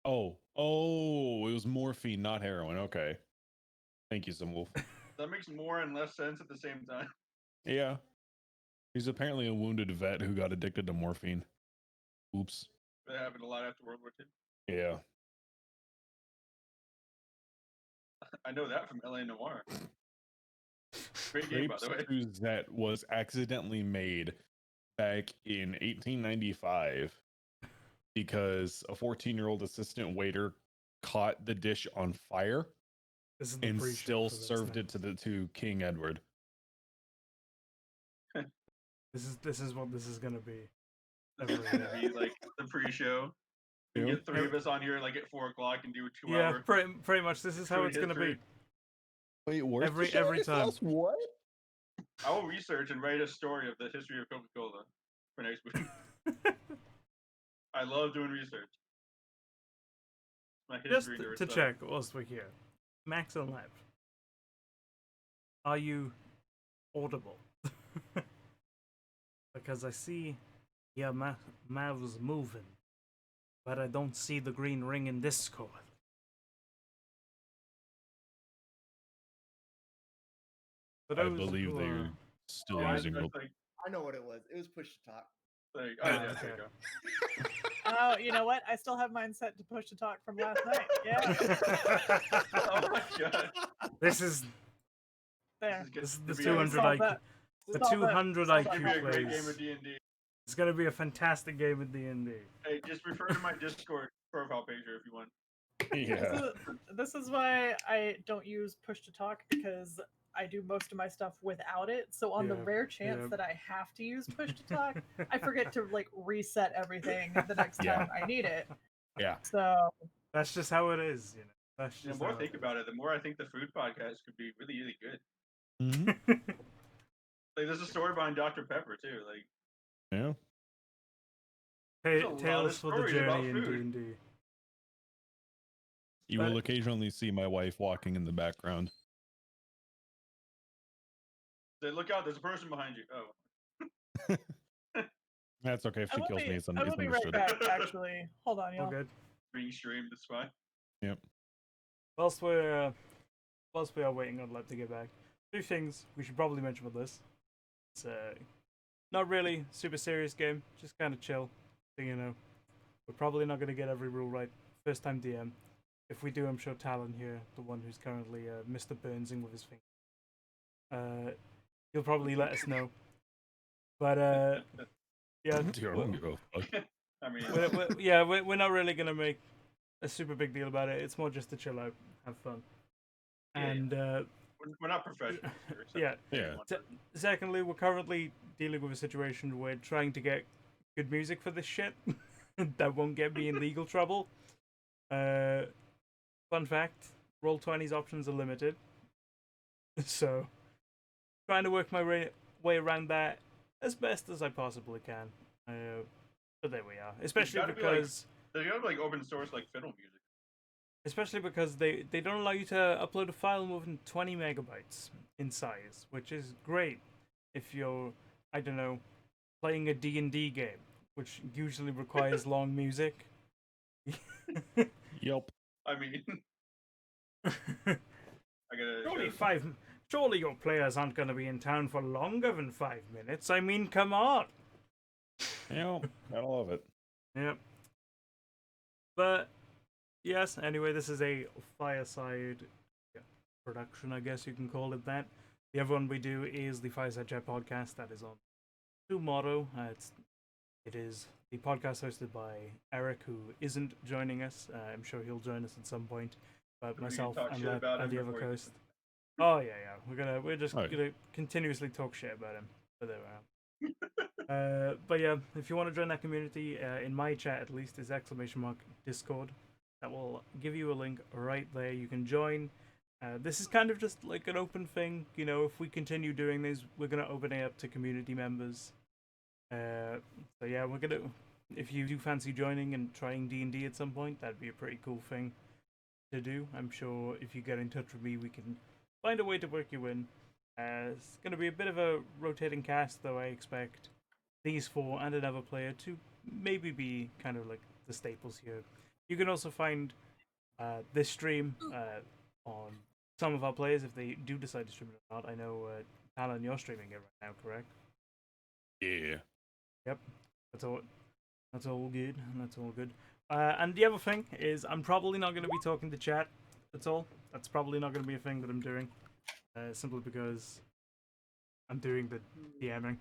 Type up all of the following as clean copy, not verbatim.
Oh, it was morphine, not heroin. Okay. Thank you, Simwolf. That makes more and less sense at the same time. Yeah. He's apparently a wounded vet who got addicted to morphine. Oops. That happened a lot after World War II. Yeah. I know that from LA Noire. Great game, by the way. Suzette was accidentally made back in 1895 because a 14-year-old assistant waiter caught the dish on fire and still served it to King Edward. This is what this is gonna be. This is gonna be like the pre-show. We get three of us on here like at 4 o'clock and do a 2-hour. Yeah, pretty much. This is how it's gonna be. Wait, what? Every time. What? I will research and write a story of the history of Coca-Cola for next week. I love doing research. My history Just to check whilst we're here, Max and Lev, are you audible? Because I see your mouth's moving, but I don't see the green ring in Discord. I believe they're still using it. I know what it was. It was push to talk. Like, oh, yeah, there you go. Oh, you know what? I still have mine set to push to talk from last night. Yeah. Oh my god. This is there. This is the 200 IQ. The 200 IQ great plays. game of D&D. It's gonna be a fantastic game of D&D. Hey, just refer to my Discord profile page here if you want. Yeah. This is why I don't use push to talk, because I do most of my stuff without it. So on the rare chance that I have to use push to talk, I forget to like reset everything the next time I need it. Yeah. So that's just how it is, you know. That's just the more I think about it, the more I think the food podcast could be really, really good. Mm-hmm. Like, there's a story behind Dr. Pepper too. Like, yeah. Hey, tales for the journey in D&D. You will occasionally see my wife walking in the background. Say, look out! There's a person behind you. Oh. That's okay if she kills me. It's I will be right back. Actually, hold on, y'all. All good. Being streamed, that's fine. Yep. Whilst we are waiting on Lev to get back, 2 things we should probably mention with this. It's not really super serious game, just kind of chill. So, you know, we're probably not going to get every rule right first time DM. If we do, I'm sure Talon here, the one who's currently Mr. Burnsing with his finger, he'll probably let us know. But yeah, I mean, we're not really going to make a super big deal about it. It's more just to chill out, have fun, and we're not professionals. Yeah. Secondly, we're currently dealing with a situation where we're trying to get good music for this shit that won't get me in legal trouble. Fun fact: Roll20's options are limited, so trying to work my way around that as best as I possibly can. But there we are. Especially because they gotta be like open source like fiddle music. Especially because they don't allow you to upload a file more than 20 megabytes in size, which is great if you're, I don't know, playing a D&D game, which usually requires long music. Yep. I mean, I gotta. Surely your players aren't going to be in town for longer than 5 minutes. I mean, come on. Yep, I love it. Yep. But yes, anyway, this is a fireside production, I guess you can call it that. The other one we do is the Fireside Chat podcast that is on tomorrow. It is the podcast hosted by Eric, who isn't joining us. I'm sure he'll join us at some point. But myself and the other host. Oh yeah. We're just gonna continuously talk shit about him. But there we are. But yeah, if you want to join that community, in my chat at least is !Discord. That will give you a link right there. You can join. This is kind of just like an open thing. You know, if we continue doing this, we're gonna open it up to community members. So yeah, we're gonna. If you do fancy joining and trying D&D at some point, that'd be a pretty cool thing to do. I'm sure if you get in touch with me, we can find a way to work you in. It's going to be a bit of a rotating cast, though I expect these 4 and another player to maybe be kind of like the staples here. You can also find this stream on some of our players if they do decide to stream it or not. I know, Alan, you're streaming it right now, correct? Yeah. Yep. That's all. That's all good. That's all good. And the other thing is, I'm probably not going to be talking to chat at all. That's probably not going to be a thing that I'm doing, simply because I'm doing the DMing.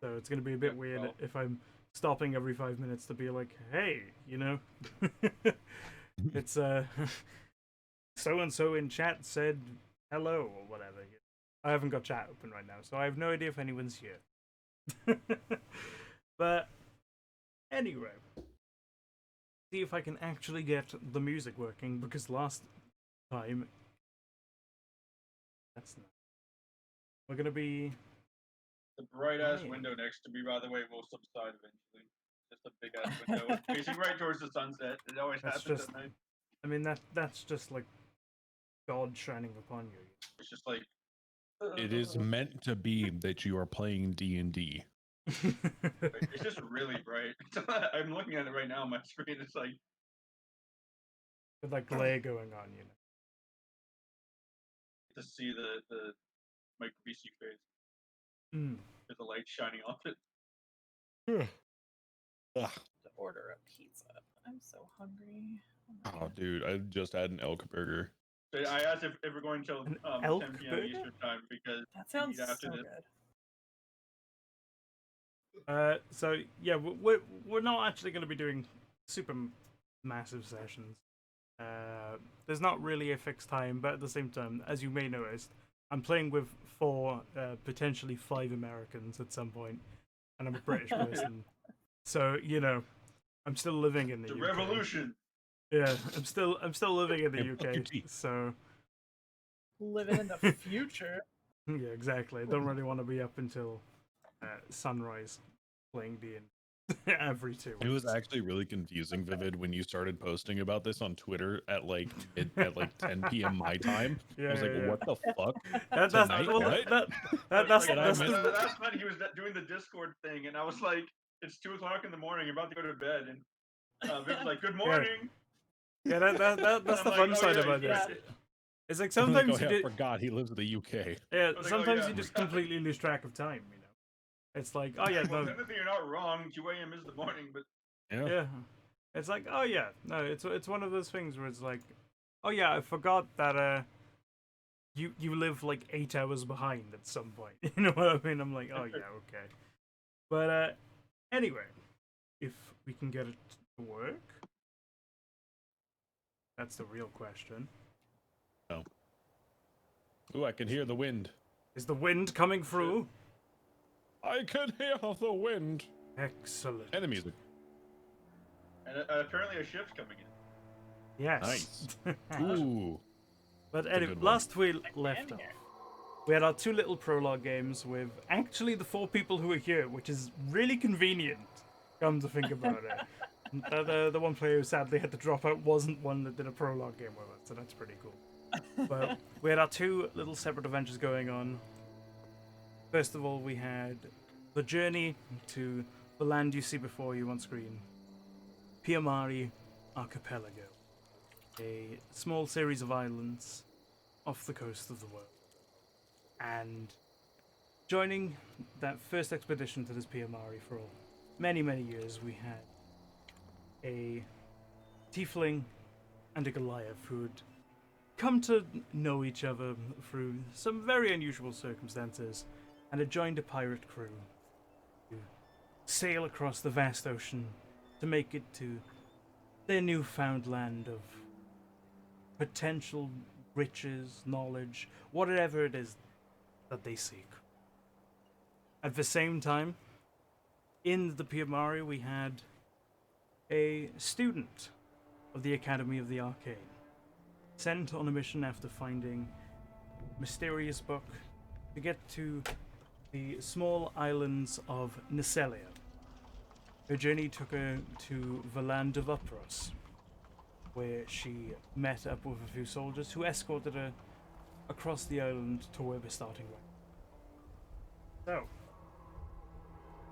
So it's going to be a bit weird if I'm stopping every 5 minutes to be like, "Hey, you know, it's so and so in chat said hello or whatever." I haven't got chat open right now, so I have no idea if anyone's here. But anyway, see if I can actually get the music working, because last time that's not. We're gonna be The bright ass Right. window next to me, by the way, will subside eventually. Just a big ass window facing right towards the sunset. It always That's happens just- at night. I mean that's just like God shining upon you. It's just like It is meant to be that you are playing D&D. it's just really bright. I'm looking at it right now on my screen. It's like With like glare going on, you know. to see the Mike BC face Mm. with the light shining off it. Ugh. To order a pizza. I'm so hungry. my Oh, God. dude, I just had an elk burger. So I asked if we're going till An 10 elk p.m. burger? Eastern time because That sounds after so this. good. So yeah, we're not actually going to be doing super massive sessions. There's not really a fixed time, but at the same time, as you may notice, I'm playing with 4, potentially 5 Americans at some point, and I'm a British person. So you know, I'm still living in the The UK. revolution. Yeah, I'm still living in the Hey, fuck your UK. teeth. So Living in the future. yeah, exactly. I don't really want to be up until sunrise playing D&D every 2 weeks. It was actually really confusing, Vivid, when you started posting about this on Twitter at like 10 p.m. my time. Yeah, I was like, yeah, yeah. what the fuck? That's Tonight, well, what? that's Did I that's miss the, last night he was doing the Discord thing, and I was like, it's 2:00 in the morning, about to go to bed, and Vic was like, "Good morning." yeah, that's I'm the like, fun oh, side yeah, about he's this. right. It's like I'm like, sometimes oh, yeah, you I do, forgot he lives in the UK. yeah, I was like, oh, sometimes yeah, you I just forgot. completely lose track of time. You know, it's like, oh yeah, Well, no, technically you're not wrong. 2 a.m. is the morning, but Yeah. yeah, it's like, oh yeah, no, it's one of those things where it's like, oh yeah, I forgot that you live like 8 hours behind at some point. You know what I mean? I'm like, oh yeah, okay. But anyway, if we can get it to work, that's the real question. Ooh, I can hear the wind. Is the wind coming through? I can hear the wind. Excellent. And the music. and apparently a ship's coming in. Yes. Nice. Ooh. But a anyway, good one. last we left off, we had our 2 little prologue games with actually the 4 people who are here, which is really convenient, come to think about it. The one player who sadly had to drop out wasn't one that did a prologue game with us, so that's pretty cool. But we had our 2 little separate adventures going on. First of all, we had the journey to the land you see before you on screen, Piamari Archipelago, a small series of islands off the coast of the world. And joining that first expedition to this Piamari for many, many years, we had a tiefling and a Goliath who'd come to know each other through some very unusual circumstances and had joined a pirate crew to sail across the vast ocean to make it to their newfound land of potential riches, knowledge, whatever it is that they seek. At the same time, in the Piamari, we had a student of the Academy of the Arcane, sent on a mission after finding a mysterious book to get to the small islands of Nicelia. Her journey took her to the land of Upros, where she met up with a few soldiers who escorted her across the island to where we're starting right. So,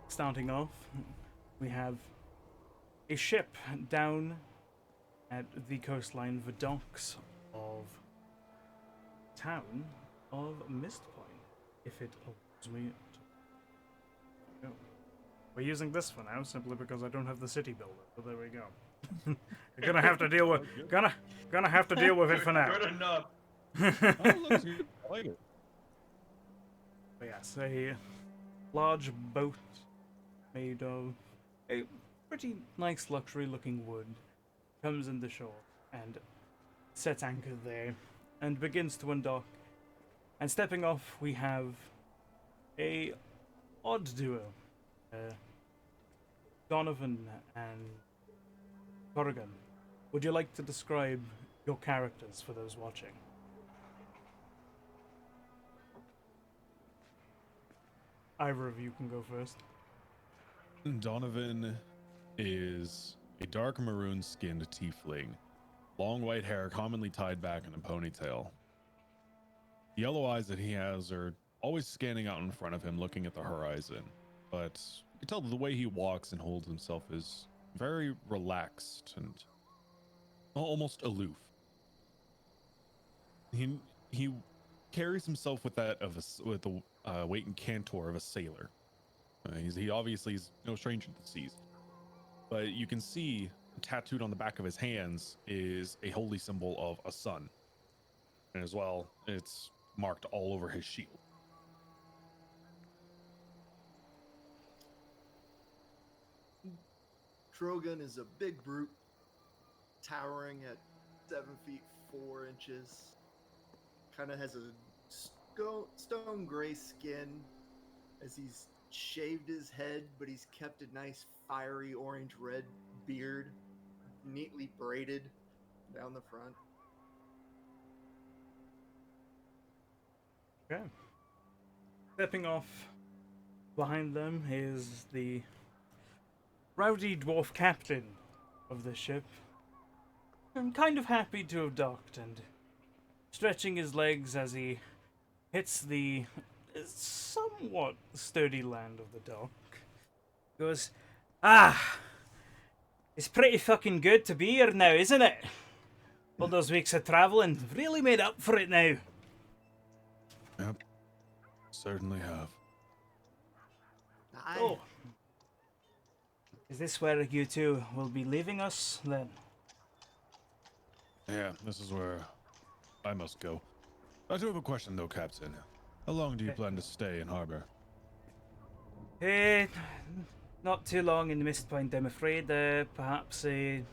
starting off, we have a ship down at the coastline, the docks of town of Mistpoint, if it allows me to. We're using this for now simply because I don't have the city builder. So there we go. You're gonna have to deal with gonna have to deal with it for now. Good enough. Oh, it looks good. I like it. But yes, a large boat made of a pretty nice luxury-looking wood comes in the shore and sets anchor there and begins to undock. And stepping off, we have a odd duo, Donovan and Corrigan. Would you like to describe your characters for those watching? Either of you can go first. Donovan is a dark maroon skinned tiefling, long white hair commonly tied back in a ponytail. The yellow eyes that he has are always scanning out in front of him, looking at the horizon, but you can tell that the way he walks and holds himself is very relaxed and almost aloof. He carries himself with that of with the weight and canter of a sailor. He obviously is no stranger to the seas, but you can see tattooed on the back of his hands is a holy symbol of a sun, and as well, it's marked all over his shield. Trogan is a big brute, towering at 7 feet 4 inches. Kind of has a stone gray skin, as he's shaved his head, but he's kept a nice fiery orange red beard, neatly braided down the front. Okay. Stepping off behind them is the rowdy dwarf captain of the ship. I'm kind of happy to have docked and stretching his legs as he hits the somewhat sturdy land of the dock. Goes, it's pretty fucking good to be here now, isn't it? All those weeks of traveling really made up for it now. Yep, certainly have. Oh. Is this where you two will be leaving us then? Yeah, this is where I must go. I do have a question though, Captain. How long do you plan to stay in harbor? Not too long in the Mistpoint, I'm afraid. Perhaps a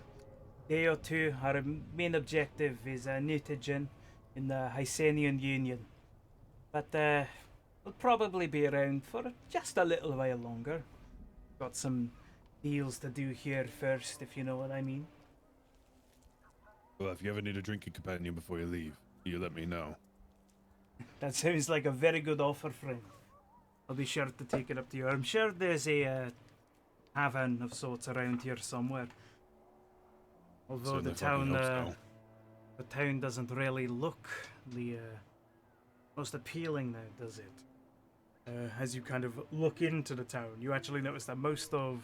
day or two. Our main objective is Newtogen in the Hysenian Union. But we'll probably be around for just a little while longer. Got some deals to do here first, if you know what I mean. Well, if you ever need a drinking companion before you leave, you let me know. That sounds like a very good offer, friend. I'll be sure to take it up to you. I'm sure there's a tavern of sorts around here somewhere. Although Certainly the town, fucking hope the town doesn't really look the most appealing now, does it? As you kind of look into the town, you actually notice that most of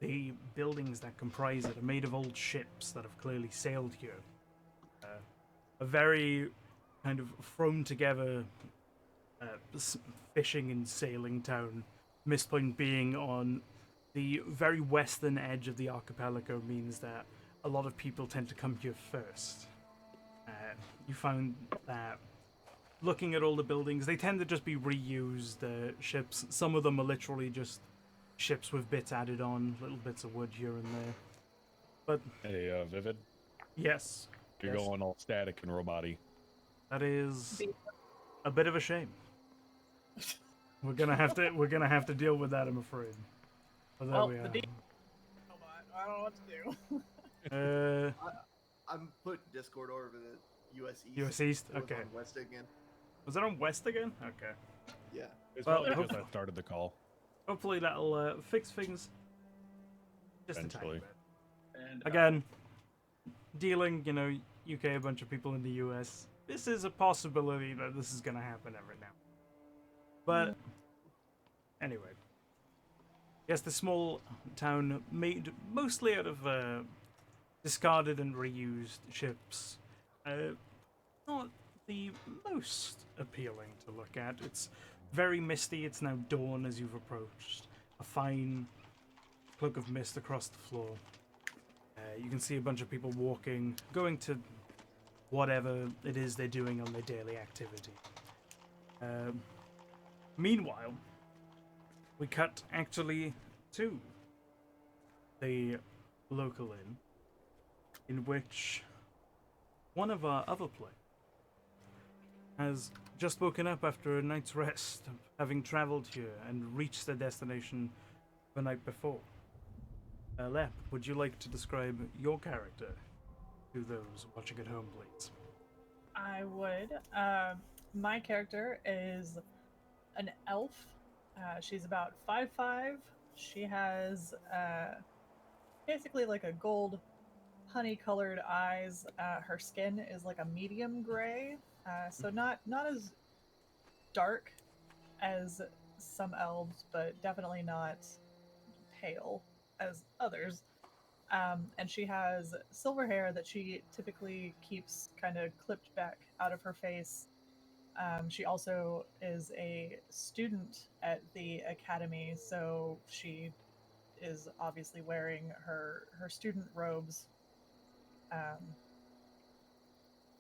the buildings that comprise it are made of old ships that have clearly sailed here. A very kind of thrown together fishing and sailing town. Mistpoint being on the very western edge of the archipelago means that a lot of people tend to come here first. You found that looking at all the buildings, they tend to just be reused ships. Some of them are literally just ships with bits added on, little bits of wood here and there. But Hey, Vivid, yes, you're yes, going all static and roboty. that is a bit of a shame. We're gonna have to deal with that, I'm afraid. But there we are. I don't know what to do. I'm putting Discord over the US East. US East? It was Okay. on West again. Was it on West again? Okay. Yeah. It's Well, probably because hope- I started the call. Hopefully that'll fix things just a tiny Eventually. bit. And Again, dealing, UK, a bunch of people in the US. This is a possibility that this is gonna happen every now. But anyway, yes, the small town made mostly out of discarded and reused ships. Not the most appealing to look at. It's very misty. It's now dawn as you've approached. A fine cloak of mist across the floor. You can see a bunch of people walking, going to whatever it is they're doing on their daily activity. Meanwhile, we cut actually to the local inn, in which one of our other players has just woken up after a night's rest, having travelled here and reached their destination the night before. Lep, would you like to describe your character to those watching at home, please? I would. My character is an elf. She's about 5'5". She has basically like a gold honey-colored eyes. Her skin is like a medium gray, so not as dark as some elves, but definitely not pale as others. And she has silver hair that she typically keeps kind of clipped back out of her face. She also is a student at the academy, so she is obviously wearing her student robes.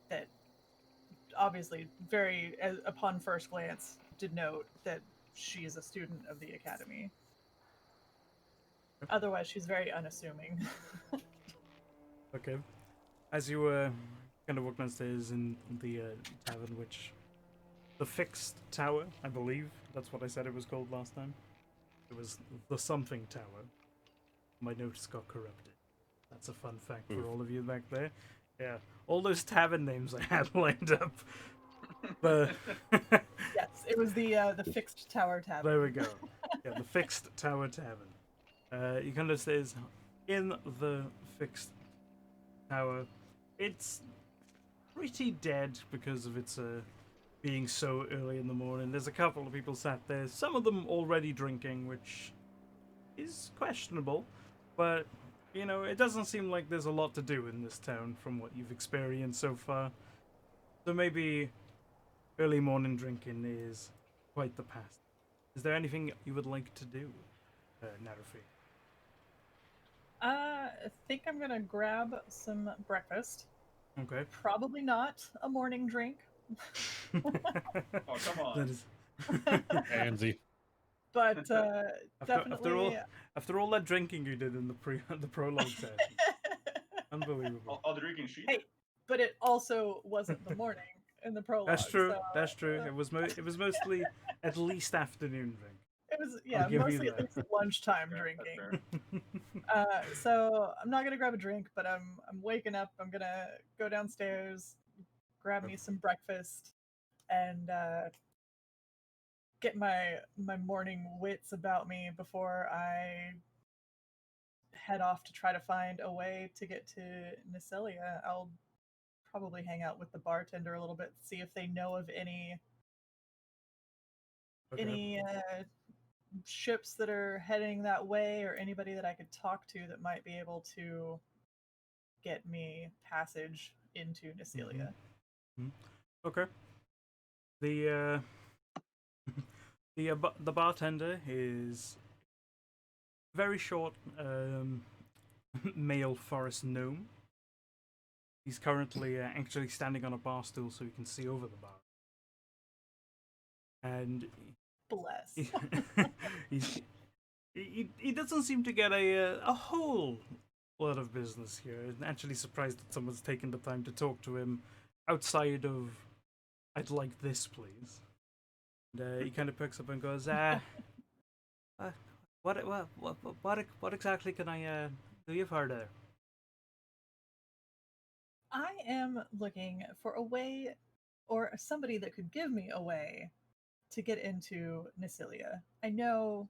That obviously upon first glance denote that she is a student of the academy. Otherwise, she's very unassuming. Okay. As you kind of walk downstairs in the tavern, which the Fixed Tower, I believe that's what I said it was called last time. It was the something tower. My notes got corrupted. That's a fun fact for all of you back there. Yeah, all those tavern names I had lined up. But Yes, it was the Fixed Tower Tavern. there we go. Yeah, the Fixed Tower Tavern. You come downstairs in the Fixed Tower. It's pretty dead because of its being so early in the morning. There's a couple of people sat there, some of them already drinking, which is questionable, but you know, it doesn't seem like there's a lot to do in this town from what you've experienced so far. So maybe early morning drinking is quite the past. Is there anything you would like to do, Narufi? I think I'm gonna grab some breakfast. Okay. Probably not a morning drink. Oh, come on. That is... Pansy. But definitely. After all that drinking you did in the prologue session, unbelievable. All the drinking sheet. Hey, but it also wasn't the morning in the prologue. That's true. So, That's true. It was mostly at least afternoon drink. It was I'll give you mostly at that. least lunchtime Yeah, drinking. So I'm not gonna grab a drink, but I'm waking up. I'm gonna go downstairs, grab me some breakfast, and get my morning wits about me before I head off to try to find a way to get to Nicilia. I'll probably hang out with the bartender a little bit, see if they know of any ships that are heading that way, or anybody that I could talk to that might be able to get me passage into Nicilia. Okay. The the bartender is very short, male forest gnome. He's currently actually standing on a bar stool so he can see over the bar. And Bless. he doesn't seem to get a whole lot of business here. I'm actually surprised that someone's taken the time to talk to him outside of, "I'd like this, please." And he kind of picks up and goes, what exactly can I do you for there?" I am looking for a way, or somebody that could give me a way to get into Nicilia. I know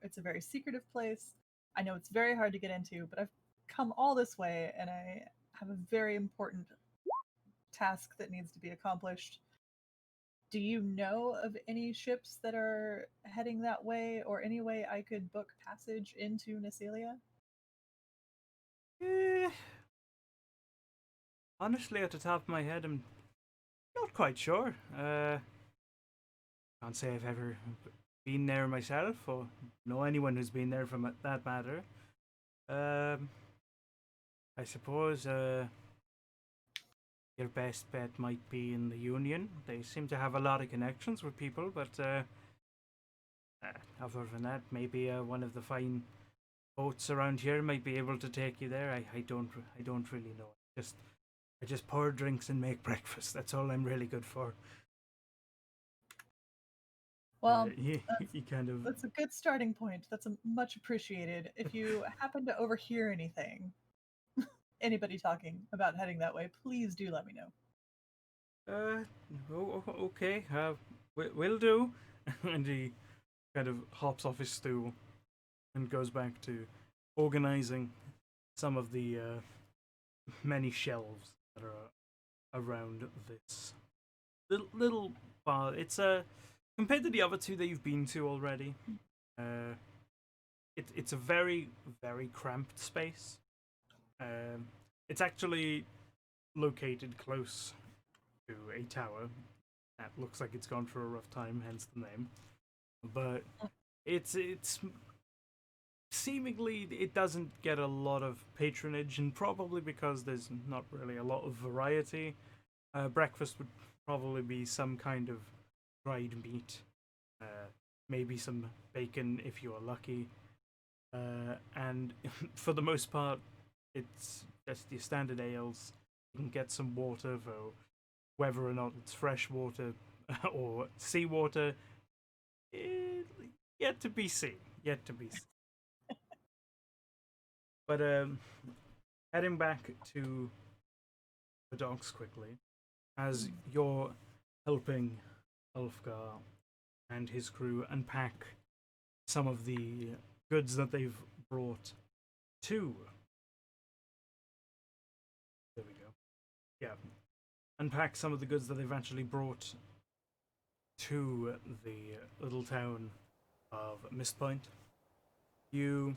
it's a very secretive place. I know it's very hard to get into, but I've come all this way and I have a very important task that needs to be accomplished. Do you know of any ships that are heading that way, or any way I could book passage into Nicilia? Honestly, at the top of my head, I'm not quite sure. Can't say I've ever been there myself or know anyone who's been there from that matter. I suppose your best bet might be in the Union. They seem to have a lot of connections with people, but other than that, maybe one of the fine boats around here might be able to take you there. I don't really know. I just pour drinks and make breakfast. That's all I'm really good for. Well, he kind of. that's a good starting point. That's much appreciated. If you happen to overhear anything, anybody talking about heading that way, please do let me know. Okay. Will do. And he kind of hops off his stool and goes back to organizing some of the many shelves that are around this little bar. It's compared to the other two that you've been to already, it's a very, very cramped space. It's actually located close to a tower that looks like it's gone through a rough time, hence the name. But it's seemingly it doesn't get a lot of patronage, and probably because there's not really a lot of variety. Breakfast would probably be some kind of dried meat, maybe some bacon if you are lucky, and for the most part, it's just your standard ales. You can get some water, though whether or not it's fresh water or seawater, yet to be seen. Yet to be seen. But heading back to the docks quickly, as you're helping Ulfgar and his crew unpack some of the goods that they've brought to. There we go. Yeah. Unpack some of the goods that they've actually brought to the little town of Mistpoint. You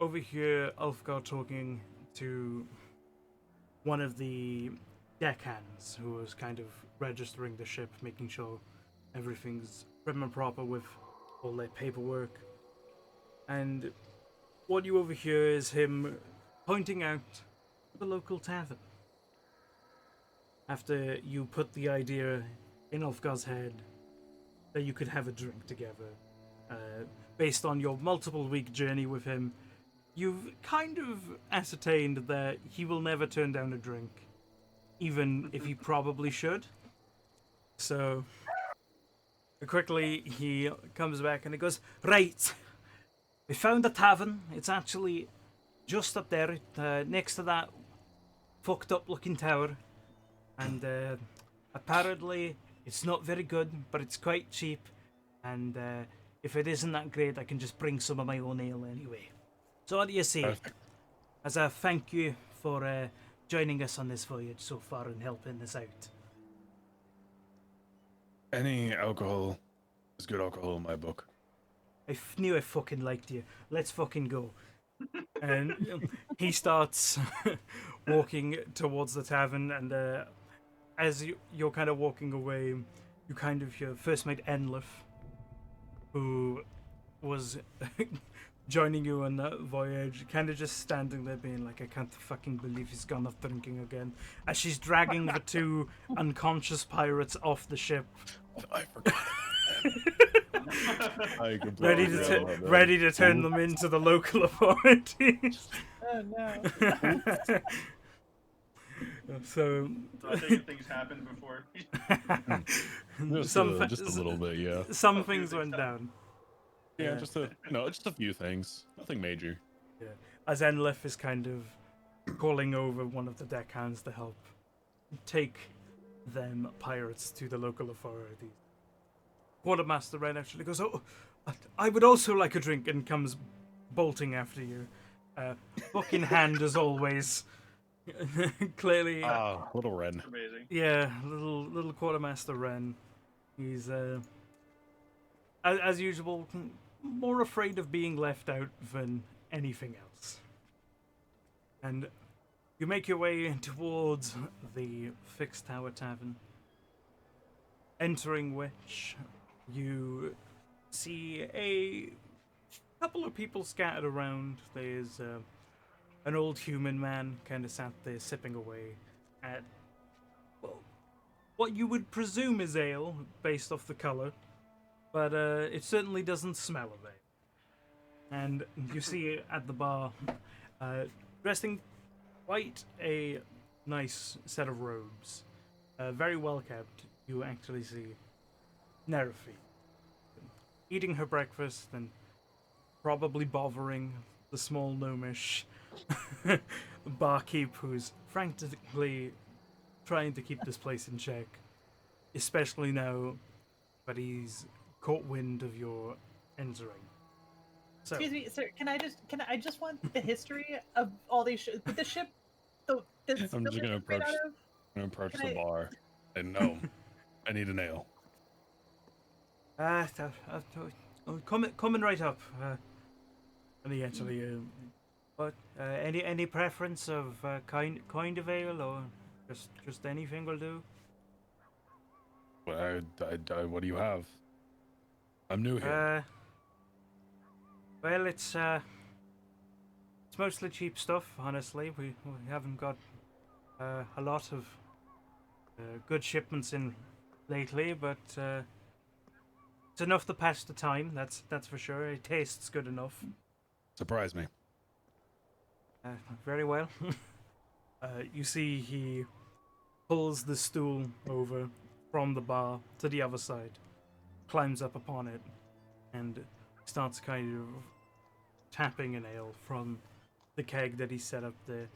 overhear Ulfgar talking to one of the deckhands who was kind of registering the ship, making sure everything's prim and proper with all their paperwork. And what you overhear is him pointing out the local tavern. After you put the idea in Ulfgar's head that you could have a drink together, based on your multiple week journey with him, you've kind of ascertained that he will never turn down a drink, even if he probably should. So, quickly, he comes back and he goes, "Right, we found a tavern. It's actually just up there, next to that fucked up looking tower. And apparently, it's not very good, but it's quite cheap. And if it isn't that great, I can just bring some of my own ale anyway. So what do you say? As a thank you for joining us on this voyage so far and helping us out." Any alcohol is good alcohol in my book. I knew I fucking liked you. Let's fucking go. And he starts walking towards the tavern, and as you're kind of walking away, you kind of hear first mate Enlif, who was joining you on that voyage, kind of just standing there being like, "I can't fucking believe he's gone off drinking again," as she's dragging the two unconscious pirates off the ship. I forgot. I ready to turn them into the local authorities. Oh no. So I think things happened before. just a little bit, yeah. Some things went down. Yeah, just a few things. Nothing major. Yeah. As Enlif is kind of calling over one of the deckhands to help take them pirates to the local authorities. Quartermaster Ren actually goes, "Oh, I would also like a drink," and comes bolting after you. Book in hand as always. Clearly. Little Ren. Amazing. Yeah, little Quartermaster Ren. He's as usual, more afraid of being left out than anything else. And You make your way towards the Fixed Tower Tavern, entering which you see a couple of people scattered around. There's an old human man kind of sat there sipping away at, well, what you would presume is ale based off the color, but it certainly doesn't smell of ale. And you see at the bar, dressing quite a nice set of robes, very well kept. You actually see Nerefi eating her breakfast and probably bothering the small gnomish barkeep who's frantically trying to keep this place in check, especially now that he's caught wind of your entering. So, Excuse me, sir. I just want the history of all these with the ship. This I'm just village gonna was made approach. out of? I'm gonna approach Can the I- bar and no, I need a nail. coming right up. And he actually, what? Any preference of kind of ale, or just anything will do? What do you have? I'm new here. Well, it's mostly cheap stuff. Honestly, we haven't got a lot of good shipments in lately, but it's enough to pass the time. That's for sure. It tastes good enough. Surprise me. Very well. You see, he pulls the stool over from the bar to the other side, climbs up upon it, and starts kind of tapping an ale from the keg that he set up there.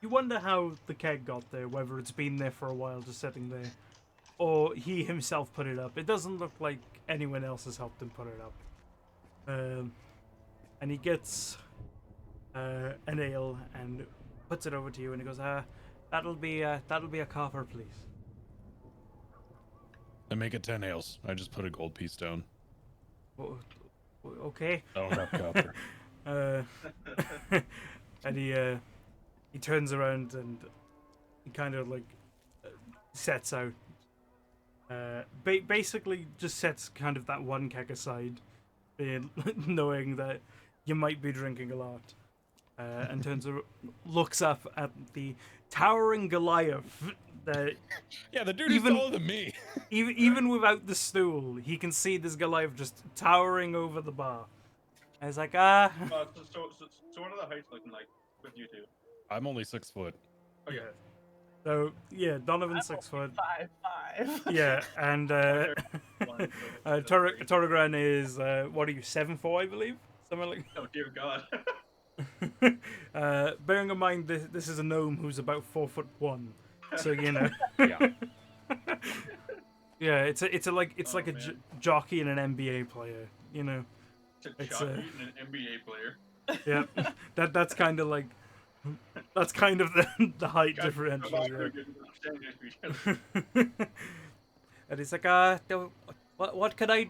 You wonder how the keg got there, whether it's been there for a while just sitting there, or he himself put it up. It doesn't look like anyone else has helped him put it up. And he gets an ale and puts it over to you, and he goes, that'll be a copper, please. I make it 10 ales. I just put a gold piece down. Okay. I don't have copper. And he turns around and he kind of like sets out. Basically, just sets kind of that one keg aside, knowing that you might be drinking a lot, and looks up at the towering Goliath. That Yeah, the dude is Even- taller than me. even without the stool, he can see this Goliath just towering over the bar. And he's like, So what are the heights looking like with you two? I'm only 6 foot. Okay. So yeah, Donovan's 6 foot. 5'5". Yeah, and Torogran is what are you, 7'4", I believe, something like. Oh dear God. Bearing in mind this is a gnome who's about 4'1", so you know. Yeah. Yeah, it's like Oh, a man. jockey and an NBA player, you know. It's a It's, jockey and an NBA player. Yeah, that's kind of like the height Guys, differential. come on, Yeah. we're getting understanding to each other. And he's like, what could I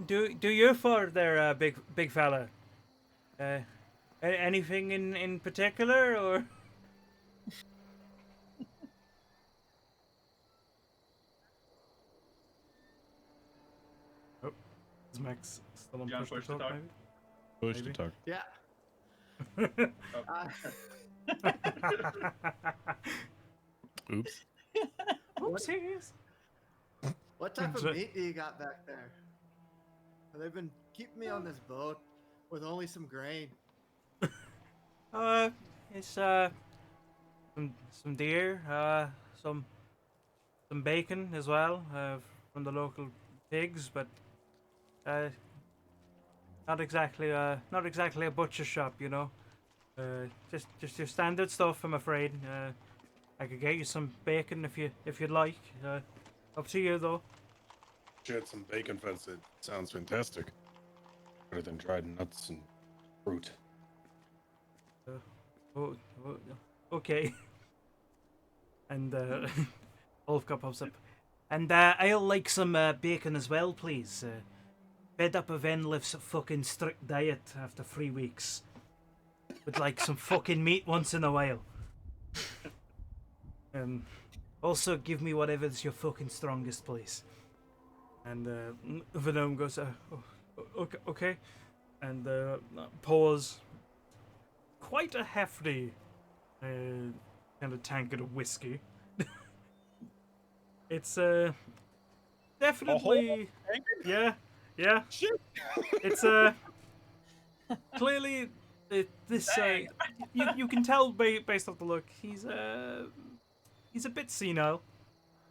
do you for there, big fella? Anything in particular, or? Oh, is Max still on You on push to push to talk? talk? Maybe? Push to Maybe. talk. Yeah. Oops. Oopsies. What type of So- meat do you got back there? They've been keeping me on this boat with only some grain. It's some deer, some bacon as well, from the local pigs, but not exactly a butcher shop, you know. Just your standard stuff, I'm afraid. I could get you some bacon if you'd like. Up to you though. Shit, some bacon fence. It sounds fantastic. Better than dried nuts and fruit. Oh, okay. And Ulfka pops up. And I'll like some bacon as well, please. Fed up of Enlif's fucking strict diet after 3 weeks. Would like some fucking meat once in a while. Also, give me whatever's your fucking strongest, please. And the gnome goes, okay. And pours quite a hefty kind of tankard of whiskey. It's definitely, yeah. Shit. It's clearly this. You can tell based off the look, he's a bit senile.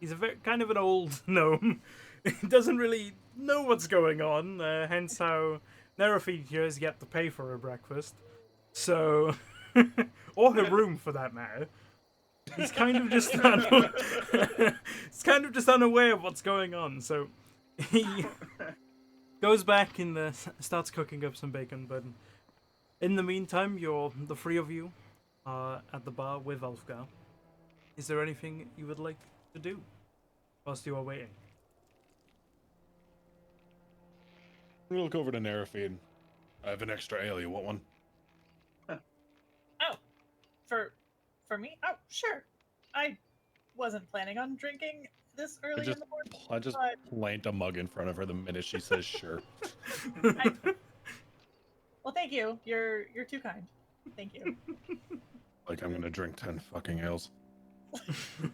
He's a kind of an old gnome. He doesn't really know what's going on. Hence how Nerafeed here has yet to pay for her breakfast. So, or her room for that matter. He's kind of just he's kind of just unaware of what's going on. So he goes back and starts cooking up some bacon. But in the meantime, the three of you are at the bar with Ulfgar. Is there anything you would like to do whilst you are waiting? I'm gonna look over to Nerafeed. I have an extra ale. You want one? Oh, for me? Oh, sure. I wasn't planning on drinking this early in the morning. I just but plant a mug in front of her the minute she says sure. Well, thank you. You're too kind. Thank you. Like I'm gonna drink 10 fucking ales.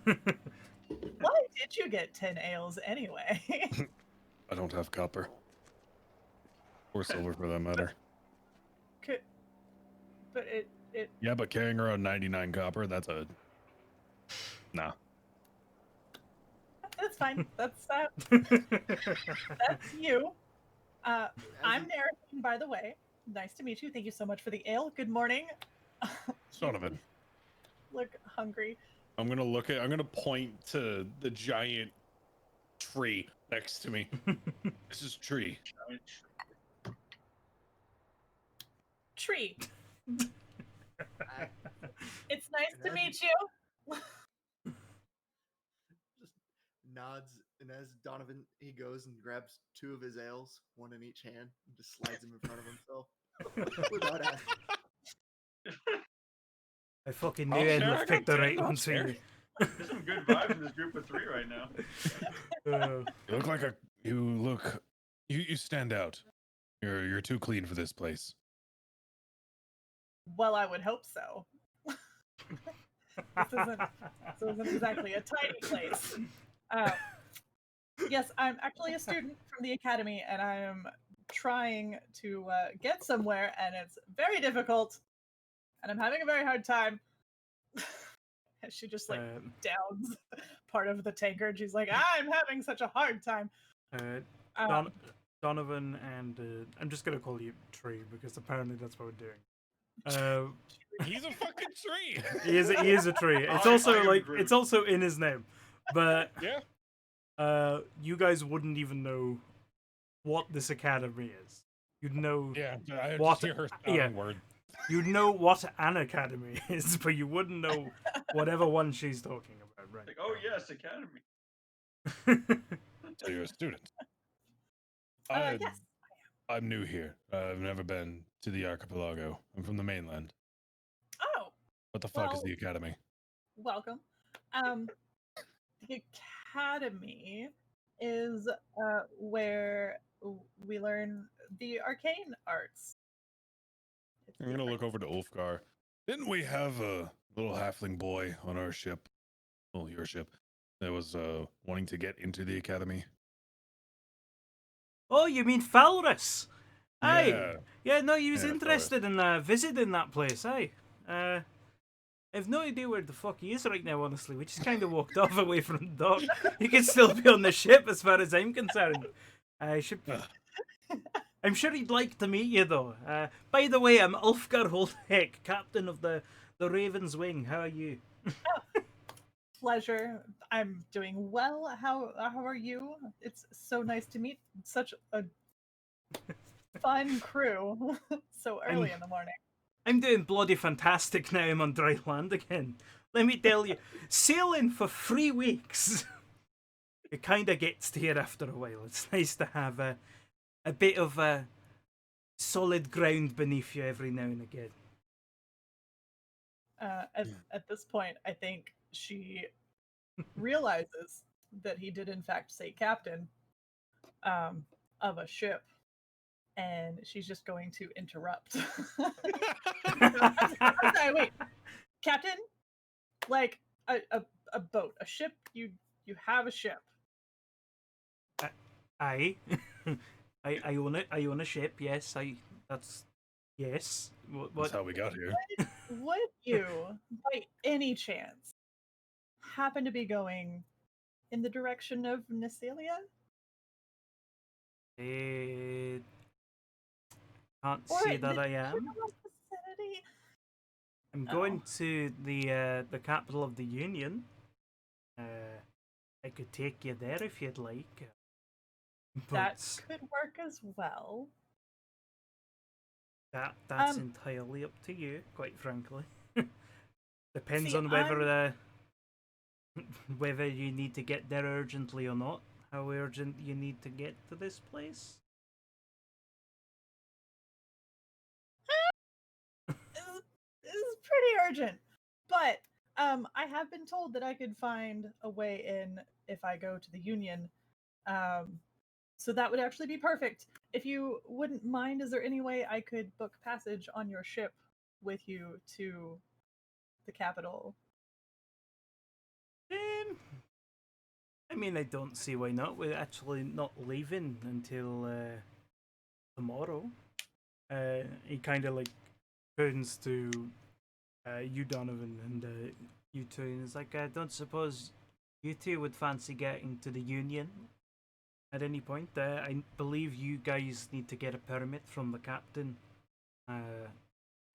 Why did you get 10 ales anyway? I don't have copper. Or silver for that matter. But it Yeah, but carrying around 99 copper, that's a... Nah. that's fine. That's you. I'm Narrating, by the way. Nice to meet you. Thank you so much for the ale. Good morning. Donovan. Look hungry. I'm gonna point to the giant tree next to me. This is tree. Tree. It's nice to meet you. Just nods, and as Donovan, he goes and grabs 2 of his ales, one in each hand, and just slides them in front of himself without asking. I fucking knew I'll Ed share, would I pick got the 10, right I'll one for share. you. There's some good vibes in this group of 3 right now. You look like you stand out. You're too clean for this place. Well, I would hope so. This isn't exactly a tiny place. Yes, I'm actually a student from the academy, and I am trying to get somewhere, and it's very difficult, and I'm having a very hard time. She just downs part of the tankard. She's like, I'm having such a hard time. Donovan and I'm just gonna call you Tree because apparently that's what we're doing. He's a fucking tree. He is a tree. It's also it's also in his name, but Yeah. You guys wouldn't even know what this academy is. You'd know Yeah. I what just hear her spouting word. you'd know what an academy is, but you wouldn't know whatever one she's talking about, right? Like, oh yes, academy. So you're a student. Yes. I'm new here. I've never been to the archipelago. I'm from the mainland. Oh, What the fuck is Well- the academy? welcome. The academy is where we learn the arcane arts. It's I'm gonna look over to Ulfgar. Didn't we have a little halfling boy on our ship? Well, your ship. That was wanting to get into the academy. Oh, you mean Falrus? Aye. Yeah. Yeah, no, he was Yeah, interested in visiting that place, aye. I have no idea where the fuck he is right now, honestly. We just kind of walked off away from the dock. He could still be on the ship as far as I'm concerned. I'm sure he'd like to meet you, though. By the way, I'm Ulfgar Holdheck, captain of the Raven's Wing. How are you? Pleasure. I'm doing well. How are you? It's so nice to meet such a fun crew so early in the morning. I'm doing bloody fantastic now. I'm on dry land again. Let me tell you, sailing for 3 weeks. It kind of gets to you after a while. It's nice to have a bit of solid ground beneath you every now and again. At this point, I think she realizes that he did in fact say captain of a ship, and she's just going to interrupt. I'm sorry, wait, captain, like a boat, a ship. You have a ship. I own it. I own a ship. Yes, That's yes. What? That's how we got here. Would you, by any chance, happen to be going in the direction of Nessalia? Can't Or say the that I am. general vicinity? I'm going to the capital of the Union. I could take you there if you'd like. That But could work as well. that's entirely up to you, quite frankly. Depends See, on whether whether you need to get there urgently or not. How urgent you need to get to this place? Is pretty urgent, but I have been told that I could find a way in if I go to the Union. So that would actually be perfect. If you wouldn't mind, is there any way I could book passage on your ship with you to the capital? I mean, I don't see why not. We're actually not leaving until tomorrow. He kind of like turns to you, Donovan, and you two, and is like, I don't suppose you two would fancy getting to the Union at any point. I believe you guys need to get a permit from the captain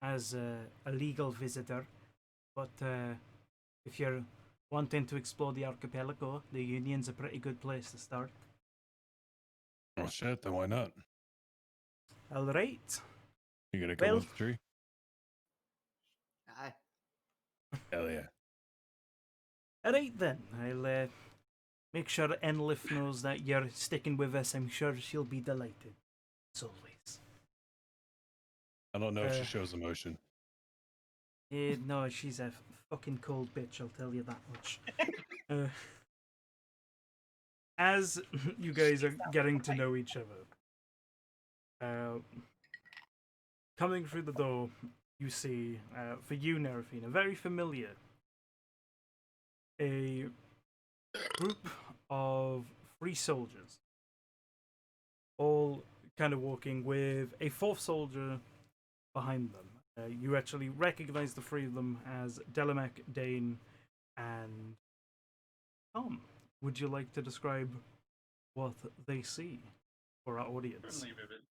as a legal visitor, but if you're wanting to explore the archipelago, the Union's a pretty good place to start. Oh shit, then why not? All right. You gonna come with the tree? Aye. Hell yeah. All right then. I'll make sure Enlif knows that you're sticking with us. I'm sure she'll be delighted, as always. I don't know if she shows emotion. No, she's a fucking cold bitch, I'll tell you that much. As you guys are getting to know each other, coming through the door, you see, for you, Nerafina, very familiar, a group of 3 soldiers, all kind of walking with a 4th soldier behind them. You actually recognize the 3 of them as Delamek, Dane, and Tom. Would you like to describe what they see for our audience? Certainly vivid.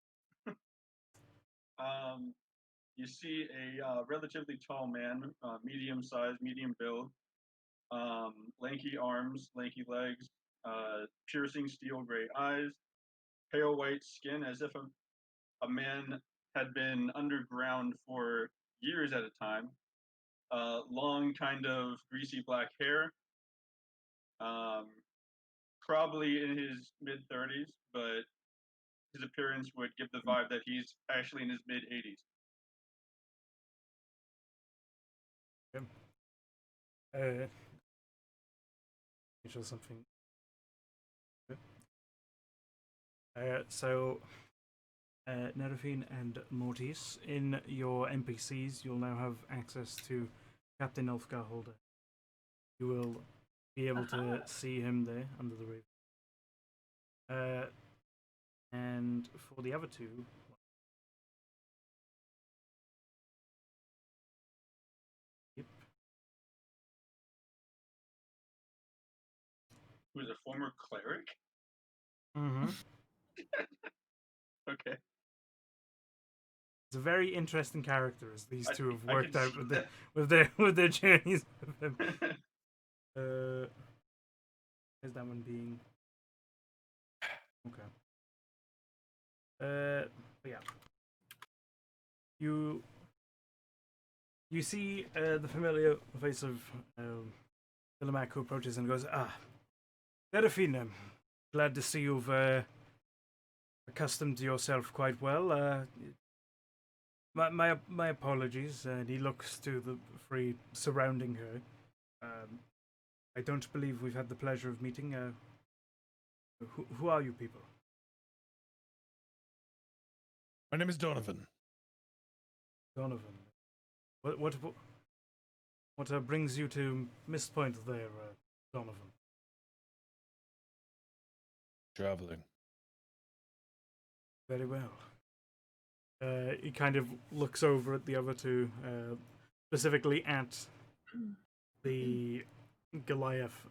You see a relatively tall man, medium size, medium build, lanky arms, lanky legs, piercing steel gray eyes, pale white skin, as if a man had been underground for years at a time. Long, kind of greasy black hair. Probably in his mid 30s, but his appearance would give the vibe that he's actually in his mid 80s. Show something. So, Nerafine and Mortis, in your NPCs, you'll now have access to Captain Elfgar Holder. You will be able to see him there under the roof. And for the other 2, Who's a former cleric? Mm-hmm. Okay. It's a very interesting character, as these 2 have I worked can out see with their journeys with them. Is that one being okay? But yeah, you see the familiar face of Philomac, who approaches and goes, Serafina, glad to see you've accustomed yourself quite well. My apologies. And he looks to the 3 surrounding her. I don't believe we've had the pleasure of meeting. Who are you people? My name is Donovan. Donovan. What brings you to Mist Point there, Donovan? Traveling. Very well. He kind of looks over at the other two, specifically at the Goliath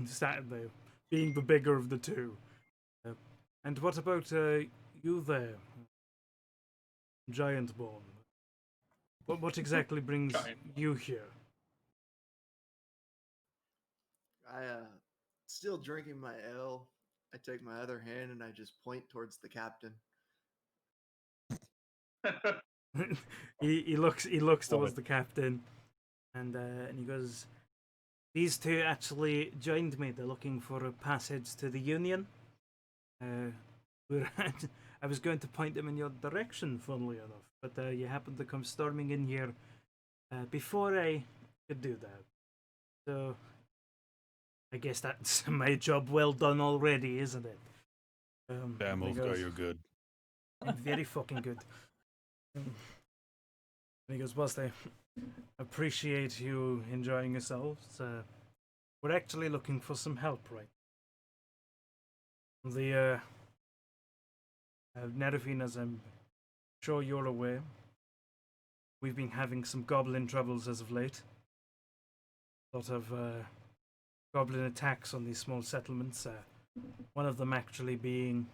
sat there, being the bigger of the two. And what about you there, Giantborn? What exactly brings you here? Still drinking my ale. I take my other hand and I just point towards the captain. he looks towards the captain, and he goes, "These two actually joined me. They're looking for a passage to the Union. I was going to point them in your direction, funnily enough, but you happened to come storming in here before I could do that. So I guess that's my job well done already, isn't it?" Damn, Wolfgar, you're good. I'm very fucking good. And he goes, "Whilst I appreciate you enjoying yourselves, we're actually looking for some help, right? The Nerevine, as I'm sure you're aware, we've been having some goblin troubles as of late. A lot of goblin attacks on these small settlements. One of them actually being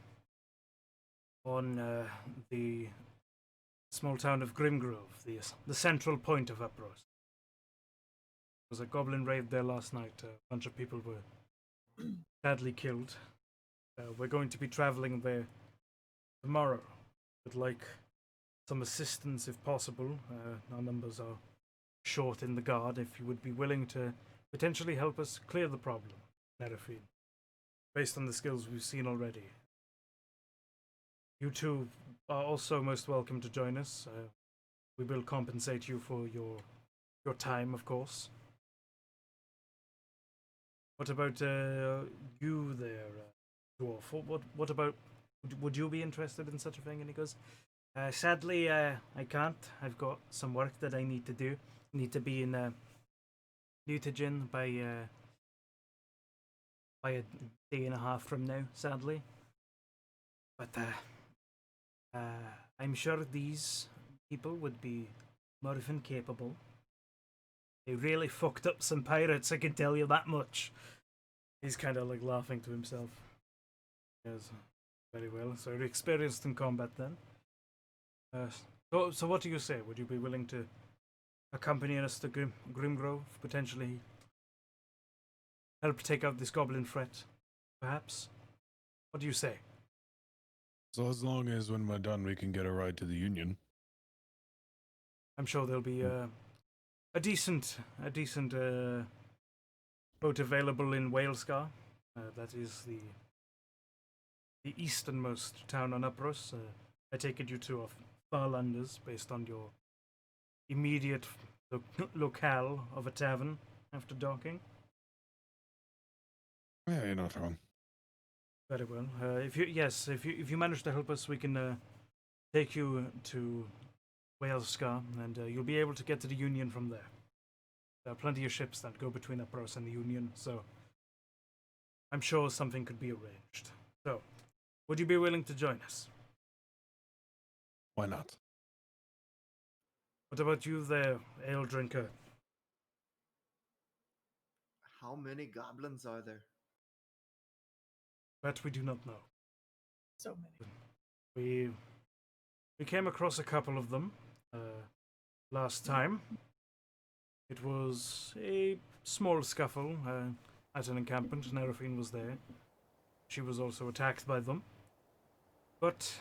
on the small town of Grimgrove, the central point of Upros. There was a goblin raid there last night. A bunch of people were sadly killed. We're going to be traveling there tomorrow. Would like some assistance if possible. Our numbers are short in the guard. If you would be willing to potentially help us clear the problem, Nerefine, based on the skills we've seen already. You two are also most welcome to join us. We will compensate you for your time, of course. What about you there, dwarf? What about? Would you be interested in such a thing? And he goes, sadly, I can't. I've got some work that I need to do. I need to be in Mutagen by a day and a half from now, sadly. But I'm sure these people would be more than capable. They really fucked up some pirates, I can tell you that much. He's kind of like laughing to himself. Yes, very well. So you're experienced in combat then. So what do you say? Would you be willing to accompany us to Grimgrove, potentially help take out this goblin threat, perhaps? What do you say? So as long as when we're done we can get a ride to the Union. I'm sure there'll be a decent boat available in Walescar. That is the easternmost town on Upros. I take it you two are Farlanders based on your immediate locale of a tavern after docking. Yeah, you're not wrong. Very well. If you manage to help us, we can take you to Walescar, and you'll be able to get to the Union from there. There are plenty of ships that go between Upros and the Union, so I'm sure something could be arranged. So, would you be willing to join us? Why not? What about you there, ale drinker? How many goblins are there? That we do not know. So many. We came across a couple of them last time. It was a small scuffle at an encampment. Nerefine was there. She was also attacked by them. But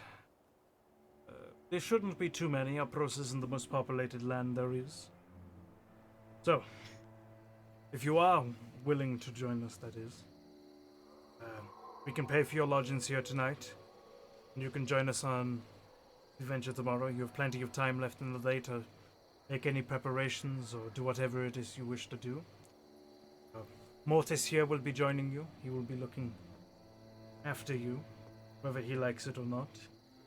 there shouldn't be too many. Upros isn't the most populated land there is. So, if you are willing to join us, that is, we can pay for your lodgings here tonight, and you can join us on adventure tomorrow. You have plenty of time left in the day to make any preparations or do whatever it is you wish to do. Mortis here will be joining you. He will be looking after you, whether he likes it or not.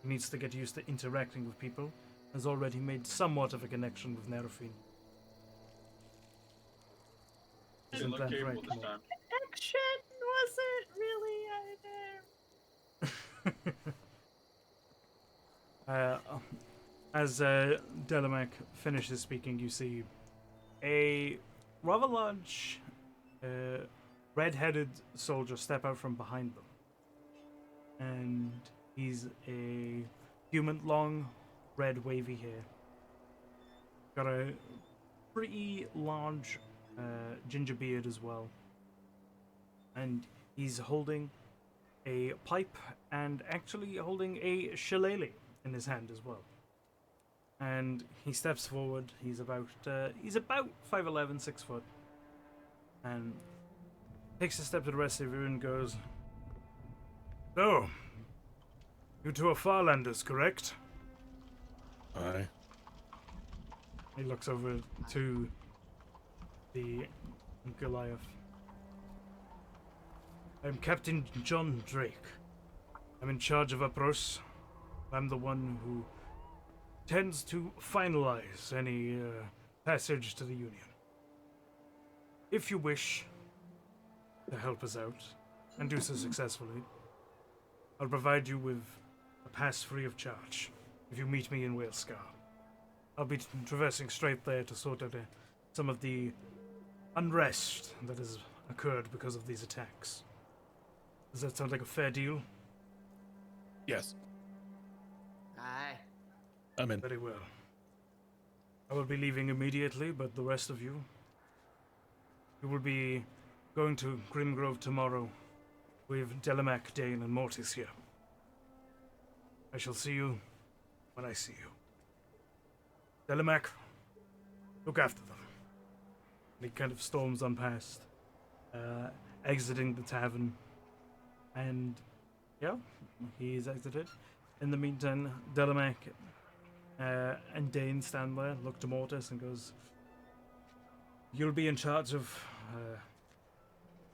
He needs to get used to interacting with people. Has already made somewhat of a connection with Nerafine. You Isn't look that capable right, this Mort? time. Action was it really? As Delamac finishes speaking, you see a rather large red-headed soldier step out from behind them. And he's a human, long, red, wavy hair. Got a pretty large ginger beard as well. And he's holding a pipe and actually holding a shillelagh in his hand as well. And he steps forward. He's about 5'11", 6 foot, and takes a step to the rest of you and goes, "So, you two are Farlanders, correct?" Aye. He looks over to the Goliath. "I'm Captain John Drake. I'm in charge of Apros. I'm the one who tends to finalize any passage to the Union. If you wish to help us out, and do so successfully, I'll provide you with a pass free of charge if you meet me in Whalescar. I'll be traversing straight there to sort out some of the unrest that has occurred because of these attacks. Does that sound like a fair deal?" Yes, Aye. I'm in. "Very well. I will be leaving immediately, but the rest of you will be going to Grimgrove tomorrow with Delamac, Dane, and Mortis here. I shall see you when I see you. Delamac, look after them." And he kind of storms on past, exiting the tavern. And, yeah, he's exited. In the meantime, Delamac and Dane stand there, look to Mortis and goes, "You'll be in charge of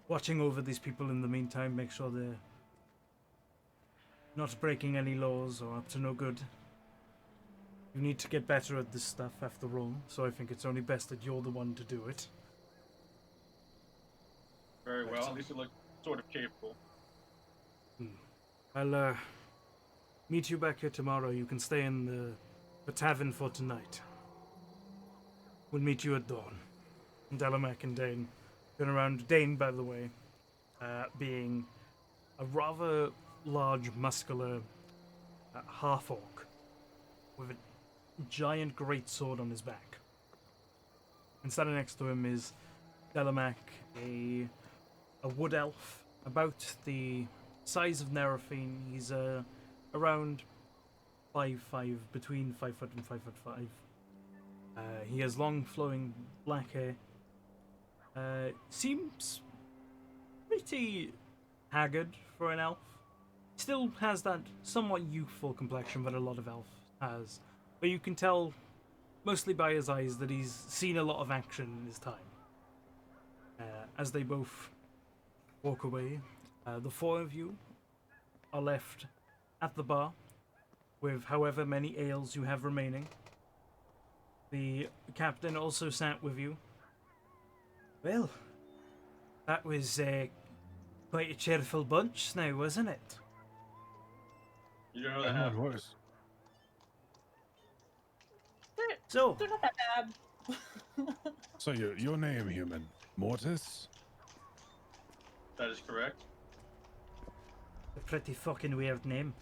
watching over these people in the meantime, make sure they're not breaking any laws or up to no good. You need to get better at this stuff after all, so I think it's only best that you're the one to do it." Very well. At least you look sort of capable. I'll meet you back here tomorrow. You can stay in the tavern for tonight. We'll meet you at dawn. And Delamac and Dane turn around. Dane, by the way, being a rather large, muscular half-orc with a giant great sword on his back. And standing next to him is Delamac, a wood elf, about the size of Nerafine. He's around 5'5", between 5 foot and 5'5". He has long, flowing black hair. Seems pretty haggard for an elf. Still has that somewhat youthful complexion that a lot of elves has, but you can tell, mostly by his eyes, that he's seen a lot of action in his time. As they both walk away, the four of you are left at the bar with however many ales you have remaining. The captain also sat with you. "Well, that was quite a cheerful bunch now, wasn't it?" You don't know that I know it half. was. So, They're not that bad. So your name, human? Mortis? That is correct. a pretty fucking weird name.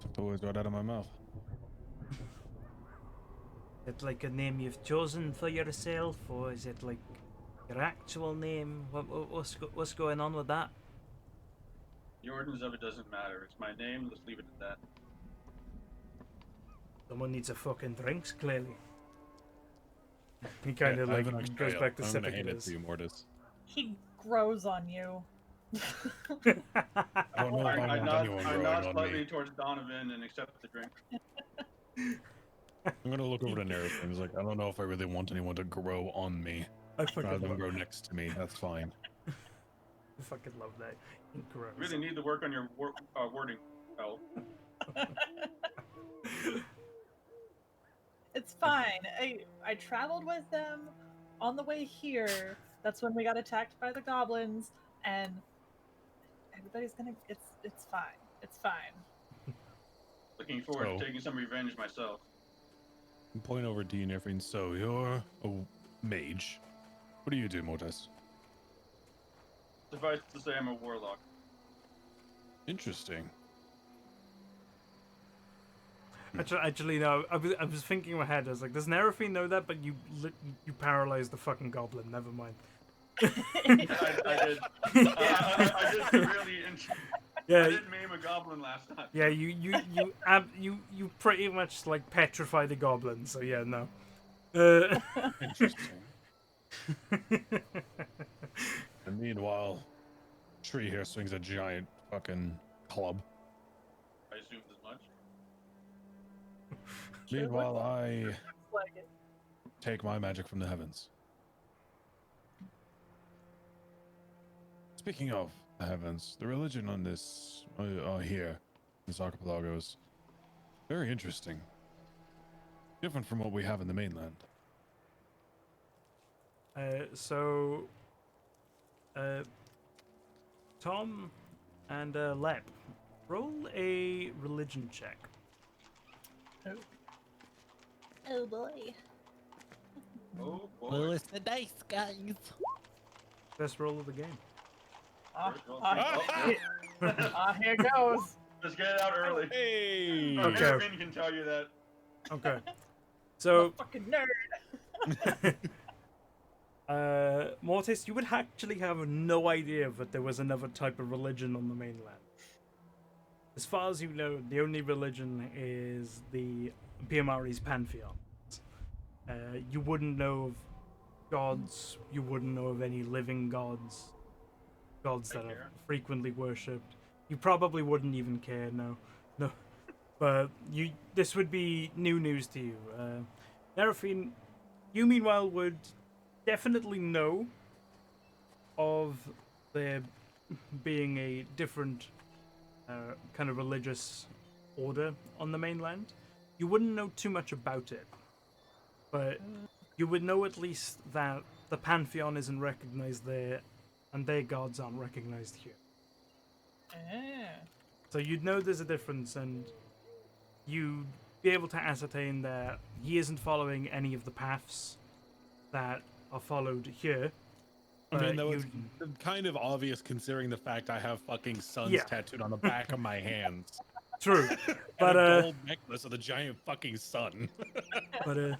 Took the words right out of my mouth. Is it like a name you've chosen for yourself, or is it like your actual name? What's going on with that? The ordinance of it doesn't matter. It's my name. Let's leave it at that. Someone needs a fucking drinks, clearly. He kind of I have an like extra goes ale. back to I'm gonna hand it Scepticus. to you, Mortis. He grows on you. I don't know if I want anyone I growing nod on slightly me. towards Donovan and accept the drink. I'm gonna look over to Nerif and he's like, I don't know if I really want anyone to grow on me. I fucking Rather than love grow that. next to me, that's fine. I fucking love that. Gross. Really need to work on your wording, Al. It's fine. I traveled with them on the way here. That's when we got attacked by the goblins, and everybody's gonna. It's fine. It's fine. Looking forward So- to taking some revenge myself. Point over to you, Nefrine. So you're a mage. What do you do, Mortis? Suffice to say, I'm a warlock. Interesting. Actually, no. I was thinking in my head. I was like, "Does Nerafine know that?" But you paralyzed the fucking goblin. Never mind. I did. I did severely. Yeah, I did maim a goblin last time. yeah. You pretty much like petrify the goblin. So yeah, no. Interesting. And meanwhile, Tree here swings a giant fucking club. I assumed as much. Meanwhile, I Like it. take my magic from the heavens. Speaking of the heavens, the religion on this here, this archipelago's very interesting. Different from what we have in the mainland. So, Tom and Lep, roll a religion check. Oh boy. Oh boy. Well, it's the dice, guys. Best roll of the game. Here goes. Just get it out early. Hey! Okay. Nerafine can tell you that. Okay. I'm a So, fucking nerd. Mortis, you would actually have no idea that there was another type of religion on the mainland. As far as you know, the only religion is the Piamari's pantheon. You wouldn't know of gods, you wouldn't know of any living gods that are frequently worshipped. You probably wouldn't even care, no. But this would be new news to you. Nerafine, you meanwhile would definitely know of there being a different kind of religious order on the mainland. You wouldn't know too much about it, but you would know at least that the pantheon isn't recognized there and their gods aren't recognized here. So you'd know there's a difference, and you'd be able to ascertain that he isn't following any of the paths that are followed here. I mean, but that was you'd- kind of obvious considering the fact I have fucking suns Yeah. tattooed on the back of my hands. True, And but a gold necklace with a giant fucking sun. but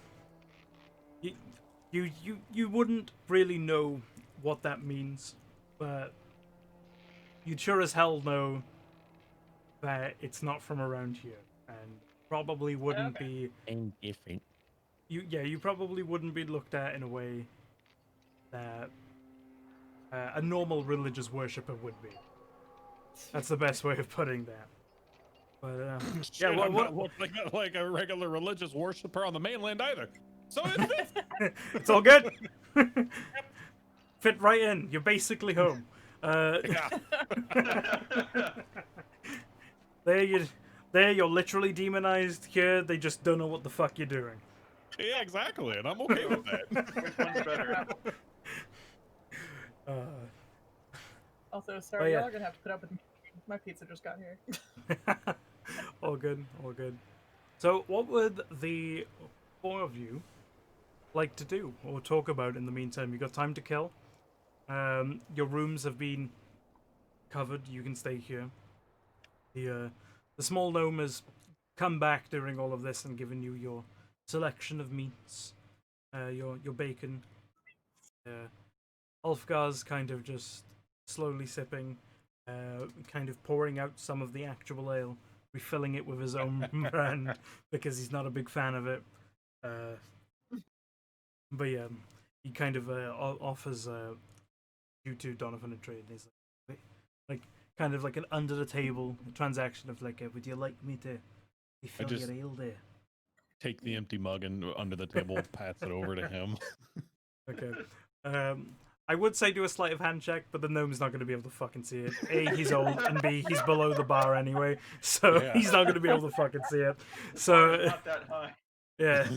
you wouldn't really know what that means, but you'd sure as hell know that it's not from around here, and probably wouldn't be. I'm different. You probably wouldn't be looked at in a way that a normal religious worshipper would be. That's the best way of putting that. But Shit, yeah, I'm not looking like a regular religious worshiper on the mainland either. So it fits. it's all good. Fit right in. You're basically home. Yeah. There you're literally demonized. Here they just don't know what the fuck you're doing. Yeah, exactly, and I'm okay with that. Which one's better? Also, sorry, yeah. y'all are gonna have to put up with me. My pizza just got here. All good, all good. So, what would the four of you like to do or talk about in the meantime? You got time to kill. Your rooms have been covered. You can stay here. The small gnome has come back during all of this and given you your selection of meats, your bacon. Ulfgar's kind of just slowly sipping, kind of pouring out some of the actual ale, refilling it with his own brand because he's not a big fan of it. But yeah, he kind of offers you two Donovan a trade. He's like kind of like an under the table transaction of like, would you like me to refill just- your ale there? Take the empty mug and under the table, pass it over to him. Okay. I would say do a sleight of hand check, but the gnome's not going to be able to fucking see it. A, he's old, and B, he's below the bar anyway, so Yeah. he's not going to be able to fucking see it. Bar So is not that high. yeah,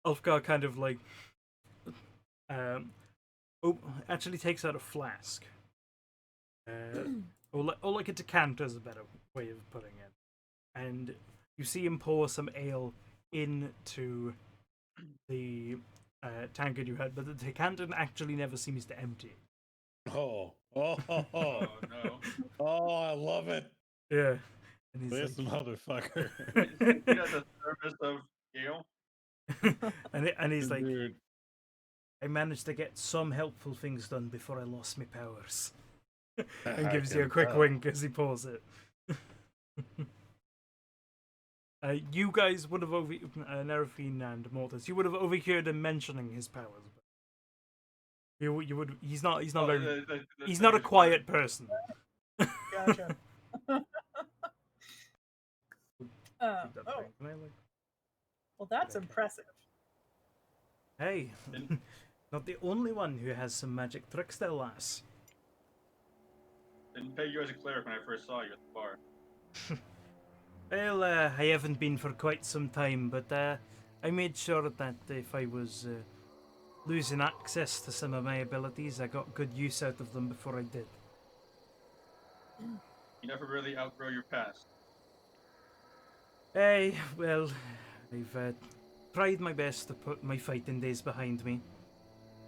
Ulfgar kind of like actually takes out a flask, or like a decanter is a better way of putting it, and you see him pour some ale into the tankard you had, but the decanter actually never seems to empty. Oh Oh no. oh! I love it. Yeah, and he's This motherfucker. He has a service of ale. like, and he's like, Dude. I managed to get some helpful things done before I lost my powers. I And gives you a can quick tell. wink as he pulls it. You guys would have Nerafine and Mortis. You would have overheard him mentioning his powers. You would. He's not. He's not Oh, very. the He's not a thing is quiet person. Gotcha. Keep that Oh, thing. Can I, like- well, that's Okay. impressive. Hey, And- not the only one who has some magic tricks there, lass. Didn't peg you as a cleric when I first saw you at the bar. Well, I haven't been for quite some time, but I made sure that if I was losing access to some of my abilities, I got good use out of them before I did. You never really outgrow your past. Hey, well, I've tried my best to put my fighting days behind me.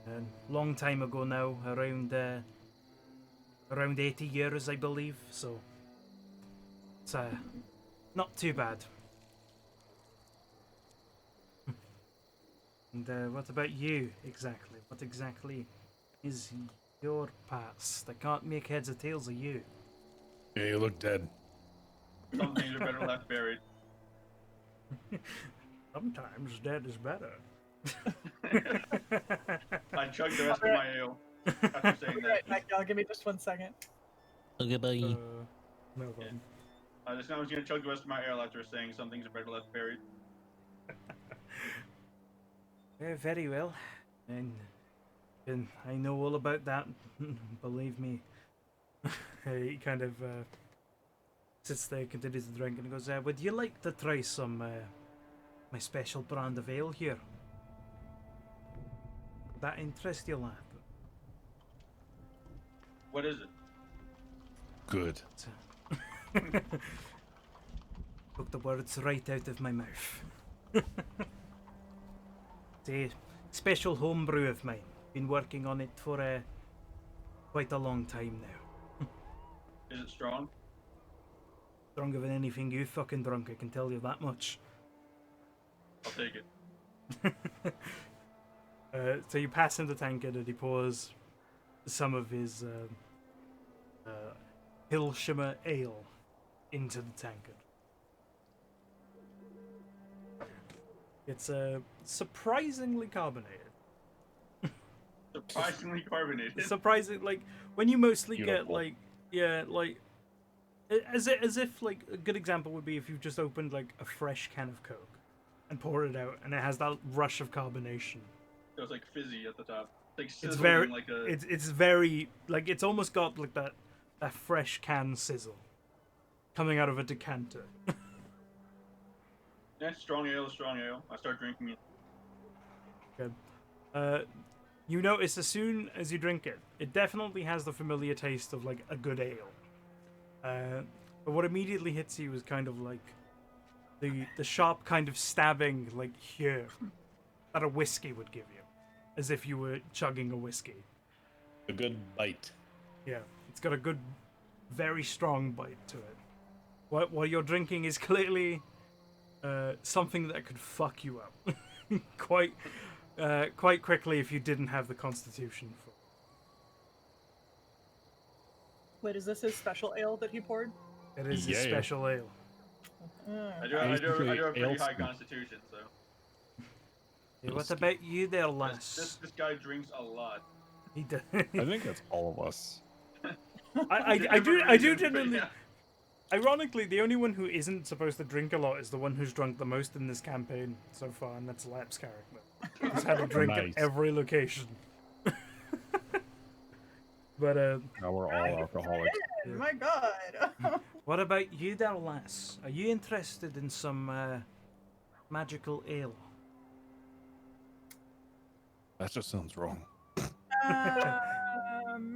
A long time ago now, around 80 years, I believe, so it's not too bad. And what about you, exactly? What exactly is your past? I can't make heads or tails of you. Yeah, you look dead. Some things are better left buried. Sometimes dead is better. I chugged the rest of my ale after saying All that. right, Miguel, give me just 1 second. Okay, bye. No problem. I was gonna chug the rest of my ale after saying some things are better left buried. Very well. And I know all about that. Believe me. He kind of sits there, continues to drink, and goes, would you like to try some my special brand of ale here? Would that interest you, lad? What is it? Good. Took the words right out of my mouth. It's a special homebrew of mine. Been working on it for quite a long time now. Is it strong? Stronger than anything you fucking drunk, I can tell you that much. I'll take it. So you pass him the tankard and he pours some of his Hillshimmer ale into the tankard. It's surprisingly carbonated. Surprisingly carbonated. Surprising, like when you mostly get Beautiful. like as if like a good example would be if you just opened like a fresh can of Coke and pour it out and it has that rush of carbonation. It was like fizzy at the top. Like It's sizzling very like a. it's very like it's almost got like that fresh can sizzle coming out of a decanter. Yeah, strong ale is strong ale. I start drinking it. Good. You notice as soon as you drink it, it definitely has the familiar taste of like a good ale. But what immediately hits you is kind of like the sharp kind of stabbing like here that a whiskey would give you, as if you were chugging a whiskey. A good bite. Yeah, it's got a good, very strong bite to it. What you're drinking is clearly something that could fuck you up quite quickly if you didn't have the constitution for. Wait, is this his special ale that he poured? It is a Yeah. special ale. I do have a pretty Ale high scoop. constitution, so Yeah, what about you there, this lass? this guy drinks a lot. He does. I think that's all of us. I do Different reasons, but genuinely. yeah. Ironically, the only one who isn't supposed to drink a lot is the one who's drunk the most in this campaign so far, and that's Lap's character. He's had a drink Nice. at every location. But Now we're all alcoholics. Yeah. My God. what about you, there, lass? Are you interested in some magical ale? That just sounds wrong.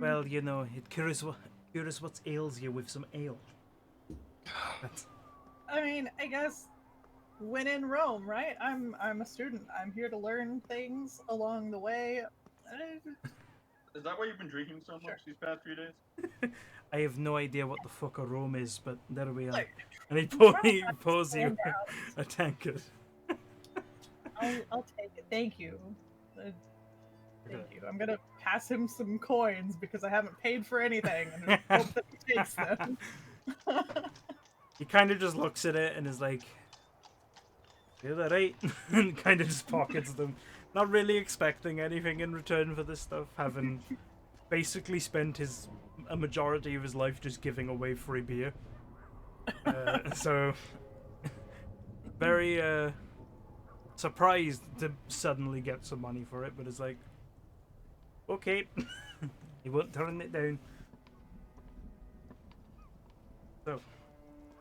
Well, you know, it cures what ails you with some ale. That's- I mean, I guess when in Rome, right? I'm a student. I'm here to learn things along the way. Is that why you've been drinking so much these past few days? I have no idea what the fuck a Rome is, but there we are. Look, And he pours you stand out. a tankard. I'll take it. Thank you. Thank you. I'm gonna pass him some coins because I haven't paid for anything, and I hope that he takes them. He kind of just looks at it and is like, "Feel that right?" and kind of just pockets them, not really expecting anything in return for this stuff, having basically spent a majority of his life just giving away free beer. So very surprised to suddenly get some money for it, but it's like, okay, he won't turn it down. So,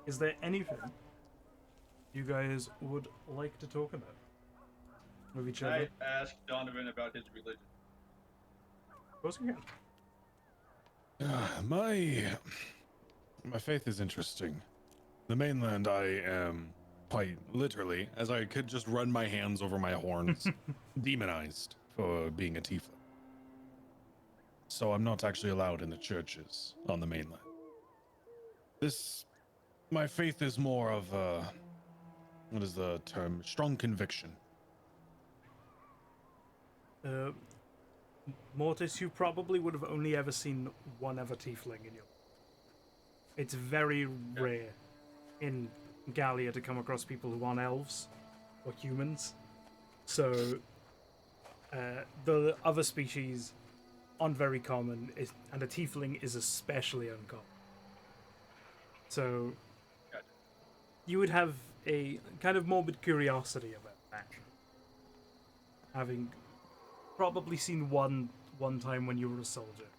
is there anything you guys would like to talk about with each other? I asked Donovan about his religion. Of course you can. My faith is interesting. The mainland, I am quite literally, as I could just run my hands over my horns, demonized for being a tiefling. So I'm not actually allowed in the churches on the mainland. My faith is more of a, what is the term? Strong conviction. Mortis, you probably would have only ever seen one other tiefling in your life. It's very rare in Gallia to come across people who aren't elves or humans. So the other species aren't very common, and a tiefling is especially uncommon. So you would have a kind of morbid curiosity about that, having probably seen one time when you were a soldier.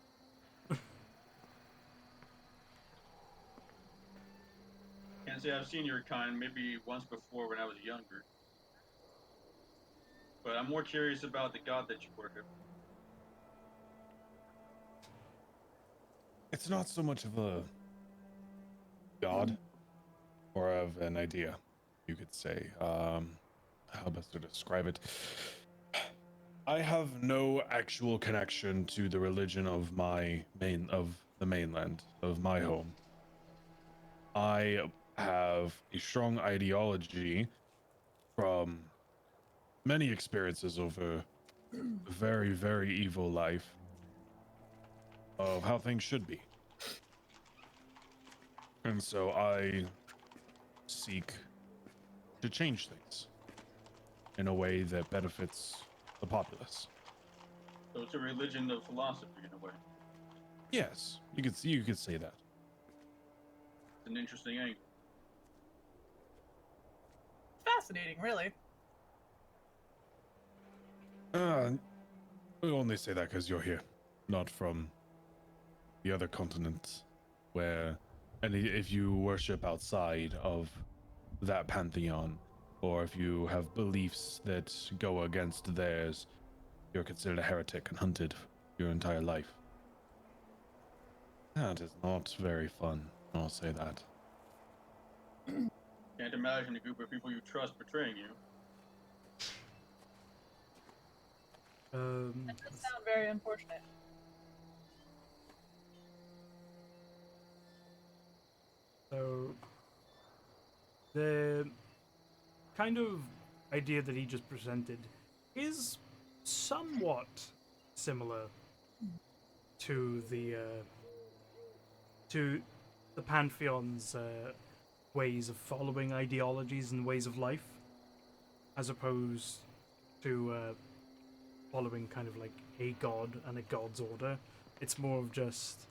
Can't say I've seen your kind, maybe once before when I was younger. But I'm more curious about the god that you worship. It's not so much of a god or of an idea, you could say. How best to describe it? I have no actual connection to the religion of the mainland of my home. I have a strong ideology from many experiences over a very, very evil life of how things should be. And so I seek to change things in a way that benefits the populace. So it's a religion of philosophy in a way. Yes, you could say that. It's an interesting angle. Fascinating, really. We only say that because you're here, not from the other continents, where if you worship outside of that pantheon, or if you have beliefs that go against theirs, you're considered a heretic and hunted your entire life. That is not very fun, I'll say that. Can't imagine a group of people you trust betraying you. That does sound very unfortunate. So the kind of idea that he just presented is somewhat similar to the pantheon's ways of following ideologies and ways of life, as opposed to following kind of like a god and a god's order. It's more of just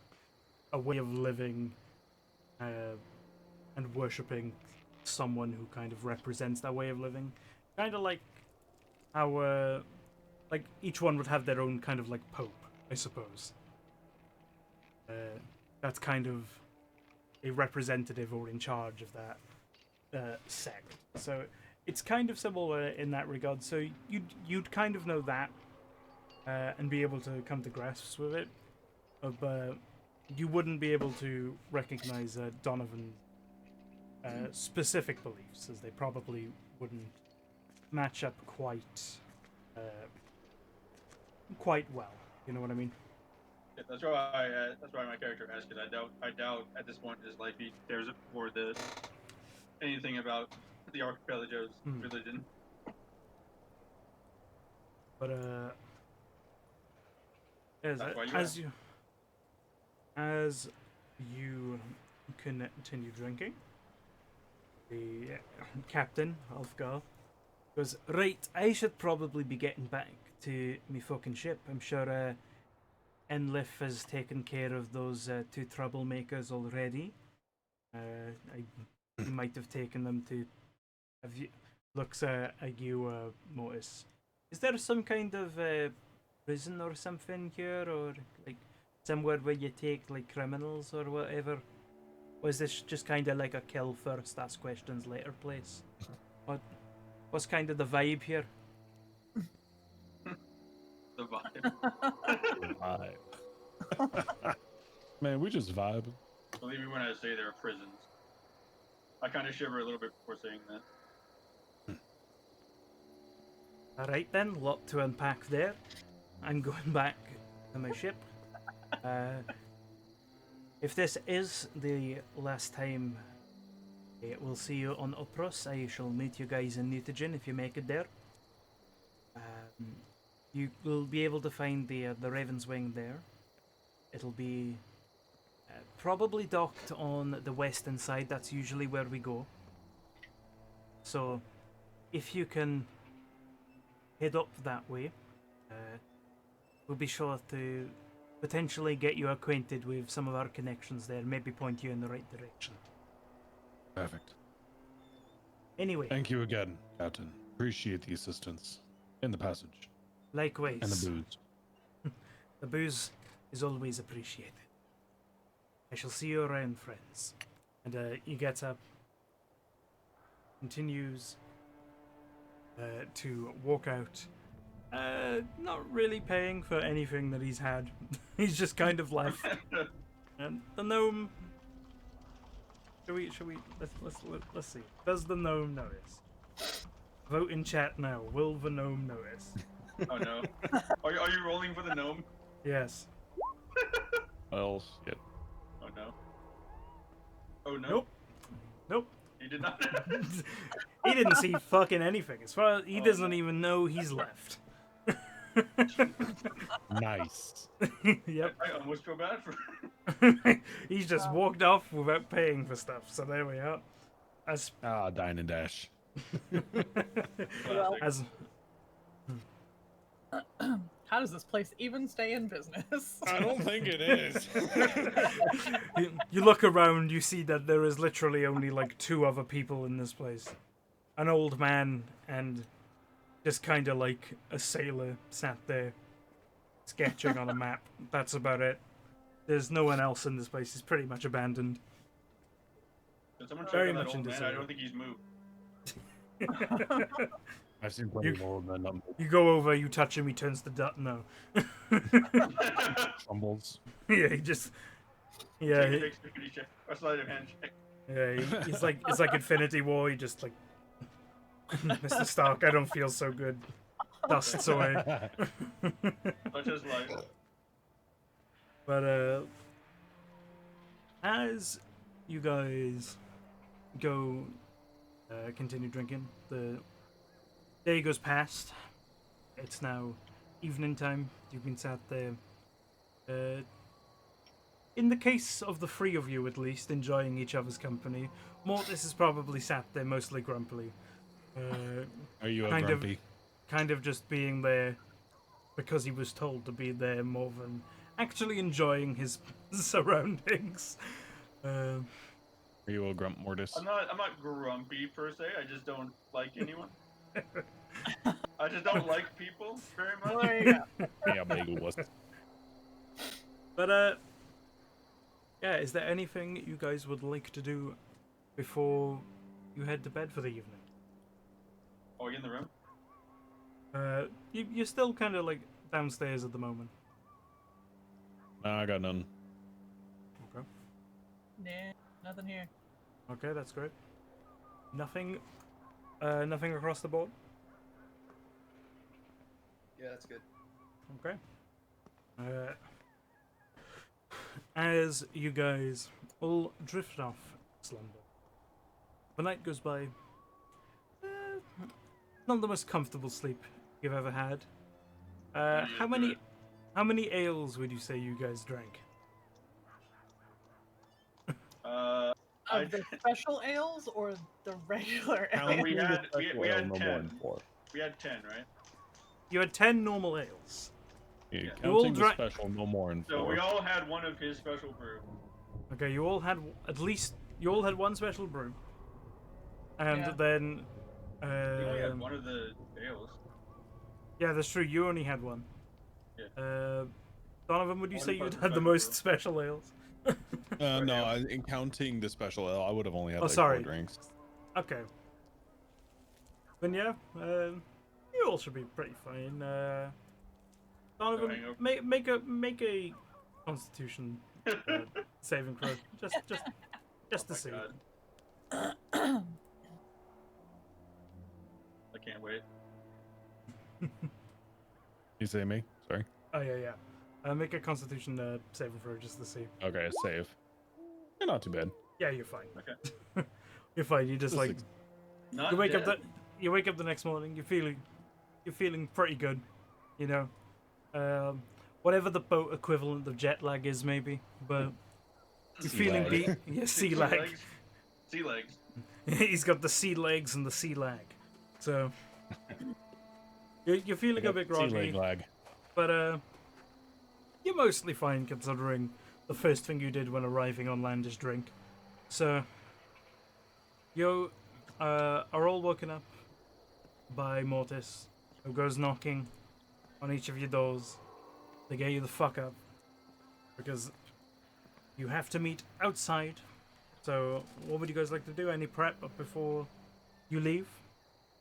a way of living and worshipping someone who kind of represents that way of living. Kind of like how, like, each one would have their own kind of, like, pope, I suppose. That's kind of a representative or in charge of that sect. So it's kind of similar in that regard. So you'd kind of know that and be able to come to grasps with it, but you wouldn't be able to recognize Donovan's specific beliefs, as they probably wouldn't match up quite well. You know what I mean? Yeah, that's why my character asked it. I doubt at this point in his life he cares for anything about the archipelago's religion. But as you continue drinking, the captain, Ulfgar, goes, right, I should probably be getting back to me fucking ship. I'm sure Enlif has taken care of those two troublemakers already. I might have taken them to... looks at you, Mortis. Is there some kind of prison or something here, or like somewhere where you take like criminals or whatever? Or is this just kind of like a kill first, ask questions later place? What's kind of the vibe here? The vibe. Vibe. Man, we just vibe. Believe me when I say there are prisons. I kind of shiver a little bit before saying that. Alright then, lot to unpack there. I'm going back to my ship. If this is the last time we'll see you on Opros, I shall meet you guys in Newtogen if you make it there. You will be able to find the Raven's Wing there. It'll be probably docked on the western side. That's usually where we go. So, if you can head up that way, we'll be sure to potentially get you acquainted with some of our connections there, maybe point you in the right direction. Perfect. Anyway. Thank you again, Captain. Appreciate the assistance in the passage. Likewise. And the booze. The booze is always appreciated. I shall see you around, friends. And he gets up, continues to walk out, not really paying for anything that he's had. He's just kind of left. And the gnome. Should we? Let's see. Does the gnome notice? Vote in chat now. Will the gnome notice? Oh no. Are you rolling for the gnome? Yes. Well, shit. Oh no. Oh no. Nope. He did not. He didn't see fucking anything. As far as he doesn't no. even know he's left. Nice. Yep. I almost feel bad for He's just walked off without paying for stuff. So there we are. As Dine and dash. Well, as how does this place even stay in business? I don't think it is. you look around, you see that there is literally only like two other people in this place. An old man and just kind of like a sailor sat there sketching on a map. That's about it. There's no one else in this place. It's pretty much abandoned. Did someone check Very on that much old man? into I don't think he's moved. I've seen plenty more than that. You go over, you touch him, he turns to dust. No. Crumbles. Yeah, he just. Yeah, he, Takes security check. Or sleight of hand check. yeah. He's like it's like Infinity War. He just like, Mr. Stark, I don't feel so good. Dusts away. Such as life. But as you guys go, continue drinking, the day goes past. It's now evening time. You've been sat there. In the case of the three of you, at least, enjoying each other's company, Mortis is probably sat there mostly grumpily. Are you a kind grumpy? Kind of just being there because he was told to be there more than actually enjoying his surroundings. Are you a grump mortis? I'm not grumpy per se. I just don't like anyone. I just don't like people very Well, much. there you go. Yeah, big wuss. But yeah, is there anything you guys would like to do before you head to bed for the evening? Are we in the room? You're still kind of like downstairs at the moment. Nah, I got none. Okay. Nah, nothing here. Okay, that's great. Nothing. Nothing across the board. Yeah, that's good. Okay. As you guys all drift off slumber, the night goes by. Not the most comfortable sleep you've ever had. Yeah, How many ales would you say you guys drank? Of the special ales or the regular How ales? we had we had no 10. more than 4. We had 10, right? You had 10 normal ales. Yeah, You all counting the drank- special, no more than 4. So we all had one of his special brew. Okay, you all had one special brew, and Yeah. then We only had one of the ales. yeah, that's true. You only had one. Yeah. Donovan, would you Only say you'd part had the special most brew. special ales? No, in counting the special ale, I would have only had Oh, like sorry. 4 drinks. Okay. Then yeah, you all should be pretty fine. Donovan, hangover. make a Constitution saving throw, just to Oh see. my God. I can't wait. You say me? Sorry. Oh yeah. Make a Constitution saving throw just to see. Okay, save. You're not too bad. Yeah, you're fine. Okay. You're fine. You just Just like ex- Not you wake up dead. you wake up the next morning. You're feeling pretty good. You know, whatever the boat equivalent of jet lag is, maybe. But you're Sea feeling lag. beat. Yeah, sea lag. legs. Sea legs. He's got the sea legs and the sea lag. So you're feeling a bit Sea leg groggy, lag. but you're mostly fine considering the first thing you did when arriving on land is drink. So you are all woken up by Mortis, who goes knocking on each of your doors to get you the fuck up, because you have to meet outside. So what would you guys like to do? Any prep before you leave?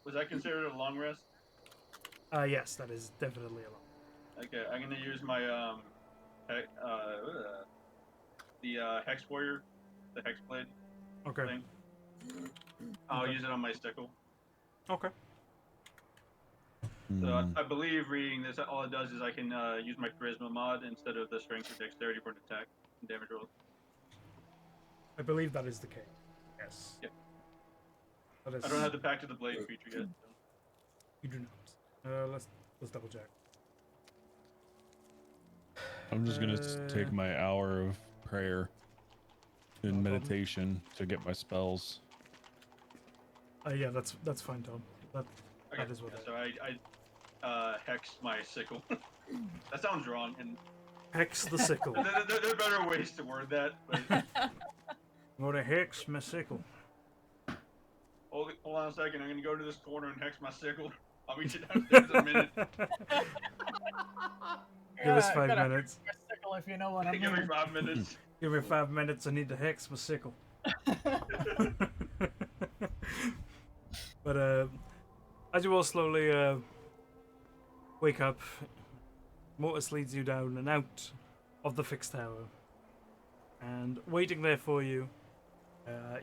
Was that considered a long rest? Yes, that is definitely a lot. Okay, I'm gonna use my hex warrior, the hex blade Okay. thing. I'll Okay. use it on my stickle. Okay. So Hmm. I believe reading this, all it does is I can use my charisma mod instead of the strength or dexterity for an attack and damage rolls. I believe that is the case. Yes. Yeah. That is, I don't have the Pact of the Blade feature yet. So. You do not. Let's double check. I'm just gonna take my hour of prayer and No problem. meditation to get my spells. Yeah, that's fine, Tom. That Okay, is what yeah, I- so I hex my sickle. That sounds wrong, and hex the sickle. there are better ways to word that. But I'm gonna hex my sickle. hold on a second, I'm gonna go to this corner and hex my sickle. I'll meet you downstairs in a minute. Give us Yeah, 5 gotta minutes. fix my sickle if you know what I Give me mean. 5 minutes. Give me 5 minutes. I need to hex my sickle. But as you all slowly wake up, Mortis leads you down and out of the fixed tower. And waiting there for you,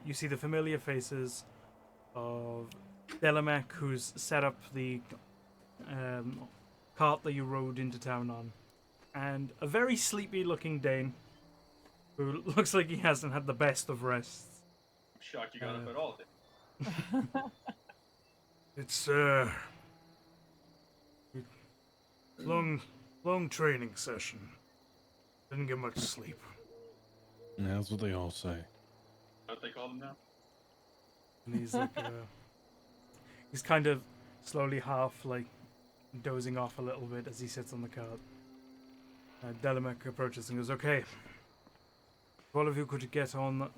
you see the familiar faces of Delamek, who's set up the cart that you rode into town on, and a very sleepy-looking Dane, who looks like he hasn't had the best of rests. I'm shocked you got up at all. It's long training session. Didn't get much sleep. Yeah, that's what they all say. What they call them now? And he's like, he's kind of slowly half like dozing off a little bit as he sits on the cart. Delamek approaches and goes, "Okay, if all of you could get on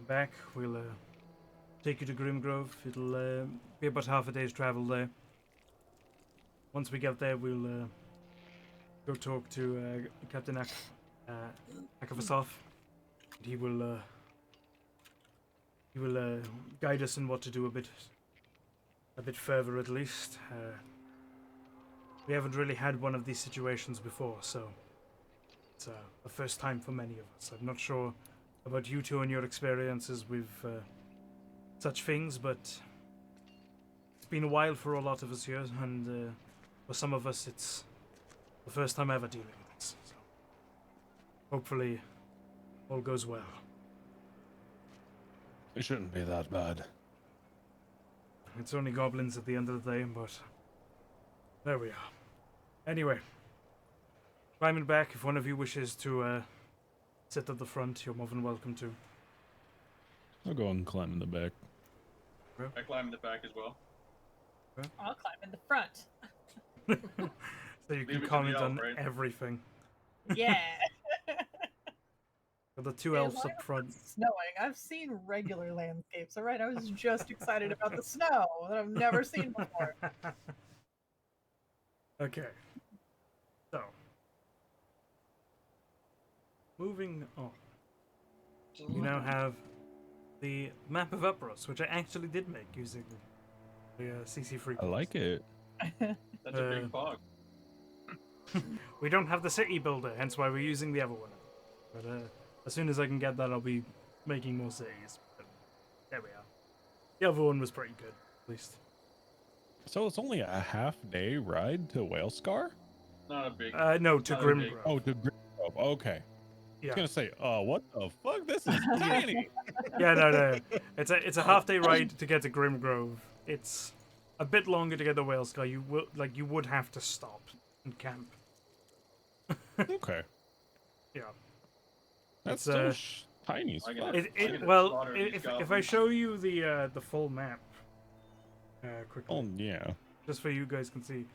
back, we'll take you to Grimgrove. It'll be about half a day's travel there. Once we get there, we'll go talk to Captain Akavasov. He will guide us in what to do a bit further at least. We haven't really had one of these situations before, so it's a first time for many of us. I'm not sure about you two and your experiences with such things, but it's been a while for a lot of us here, and for some of us it's the first time ever dealing with this. So hopefully all goes well. It shouldn't be that bad. It's only goblins at the end of the day, but there we are. Anyway, climbing back, if one of you wishes to sit at the front, you're more than welcome to. I'll go and climb in the back. I climb in the back as well. I'll climb in the front. So you Leave it can to comment the elf, on right? everything. Yeah. Got the two Hey, elves why up is it front. snowing. I've seen regular landscapes, all right? I was just excited about the snow that I've never seen before. Okay. So, moving on. We now have the map of Upros, which I actually did make using the CC free. I like it. That's a big fog. We don't have the city builder, hence why we're using the other one. But as soon as I can get that, I'll be making more cities. But there we are. The other one was pretty good, at least. So it's only a half-day ride to Whalescar? Not a big. No, to Not a big- Grimgrove. Oh, to Grove. Okay. I Yeah. was gonna say, what the fuck? This is tiny. Yeah, no. It's a half day ride to get to Grimgrove. It's a bit longer to get to Whalescar. You would have to stop and camp. Okay. Yeah. That's It's, still tiny as I fuck. get I'm gonna Well, slaughter these if I goblins. show you the full map, quickly, Oh, yeah. just so you guys can see,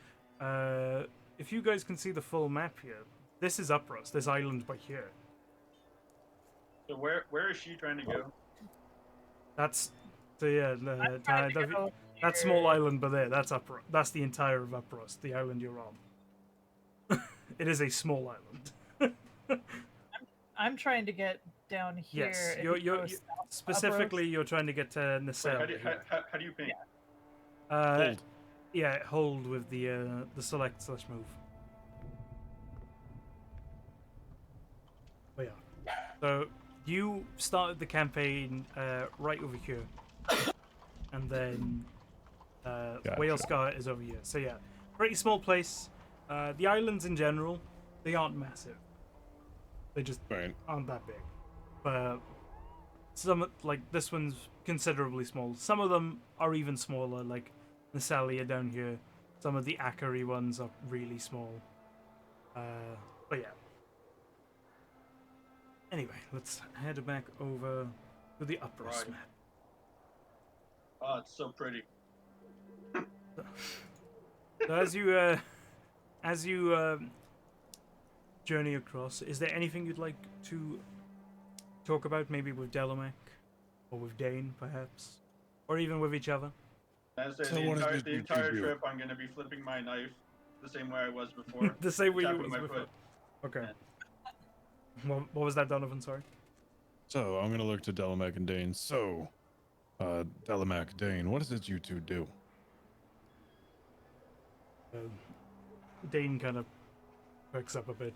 if you guys can see the full map here, this is Upros, this island by here. So where is she trying to go? That's the I'm trying to go that small island by there. That's Upros. That's the entire of Upros, the island you're on. It is a small island. I'm trying to get down here. Yes, and you're go south of specifically you're trying to get to Wait, Nacelle. how do you paint? Hold. Yeah, hold with the select/move. Oh yeah. So you started the campaign right over here, and then Gotcha. Whalescar is over here. So yeah, pretty small place. The islands in general, they aren't massive. They just Right. aren't that big. But some, like this one's considerably small. Some of them are even smaller, like Nasalia down here. Some of the Akari ones are really small. But yeah. Anyway, let's head back over to the Upros Right. map. Oh, it's so pretty. So as you journey across, is there anything you'd like to talk about? Maybe with Delomac, or with Dane, perhaps, or even with each other? I say So the what is entire, it the you entire do? trip, I'm gonna be flipping my knife the same way I was before. The same way you tapping was my before. foot. Okay. What was that, Donovan? Sorry. So I'm gonna look to Delamac and Dane. So, Delamac, Dane, what is it you two do? Dane kind of perks up a bit.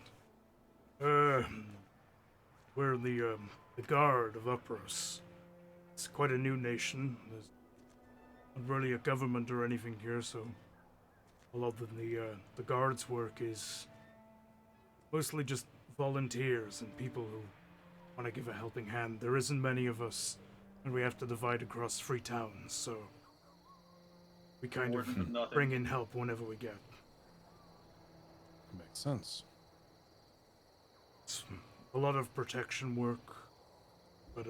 We're the guard of Upros. It's quite a new nation. There's not really a government or anything here, so a lot of the guards' work is mostly just volunteers and people who want to give a helping hand. There isn't many of us, and we have to divide across 3 towns, so we kind of Warden of nothing. bring in help whenever we get. Makes sense. It's a lot of protection work, but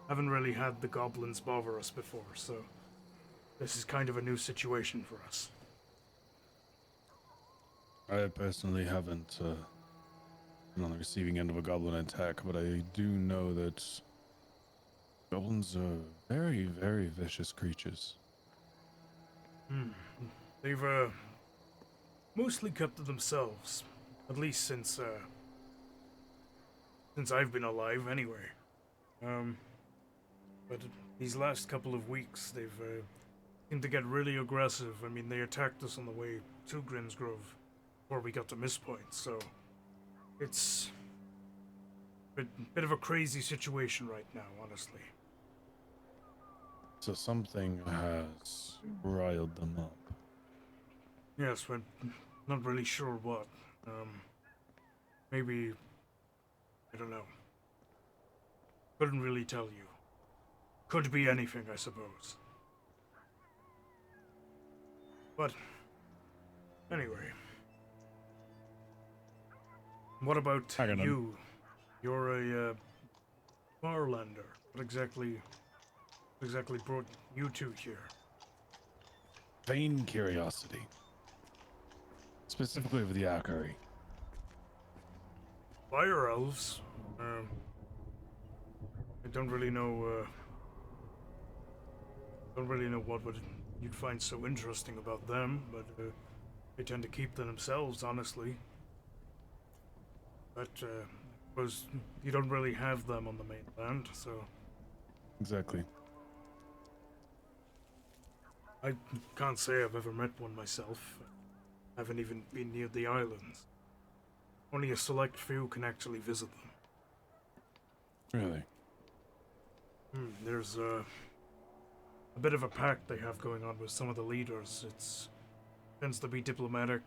haven't really had the goblins bother us before, so this is kind of a new situation for us. I personally haven't I'm on the receiving end of a goblin attack, but I do know that goblins are very, very vicious creatures. They've mostly kept to themselves, at least since I've been alive, anyway. But these last couple of weeks, they've seemed to get really aggressive. I mean, they attacked us on the way to Grinsgrove before we got to Miss Point, so it's a bit of a crazy situation right now, honestly. So something has riled them up. Yes, but not really sure what. Maybe, I don't know. Couldn't really tell you. Could be anything, I suppose. But, anyway. What about I got none. you? You're a Farlander. What exactly brought you two here? Vain curiosity. Specifically of the Akari. Fire elves. I don't really know. What you'd find so interesting about them, but they tend to keep to themselves, honestly. But I suppose you don't really have them on the mainland, so Exactly. I can't say I've ever met one myself. I haven't even been near the islands. Only a select few can actually visit them. Really? There's a bit of a pact they have going on with some of the leaders. Tends to be diplomatic.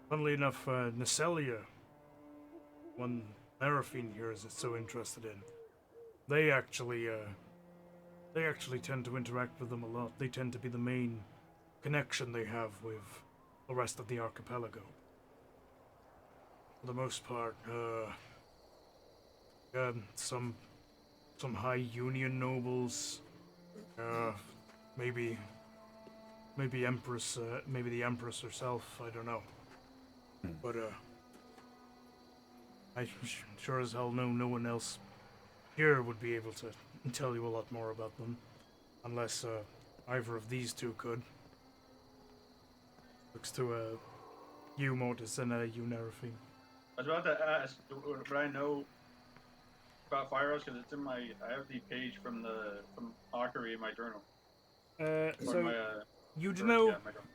Funnily enough, Nacelia, one Nerafine here is so interested in, they actually tend to interact with them a lot. They tend to be the main connection they have with the rest of the archipelago. For the most part, some high Union nobles, maybe Empress, maybe the Empress herself. I don't know, but I sure as hell know no one else here would be able to tell you a lot more about them, unless either of these two could. Looks to you, Mortis, and you, Nerafine. I was about to ask, would I know about Fire Elves? Because it's in I have the page from Akari in my journal. So my, you'd or, know, yeah, my journal.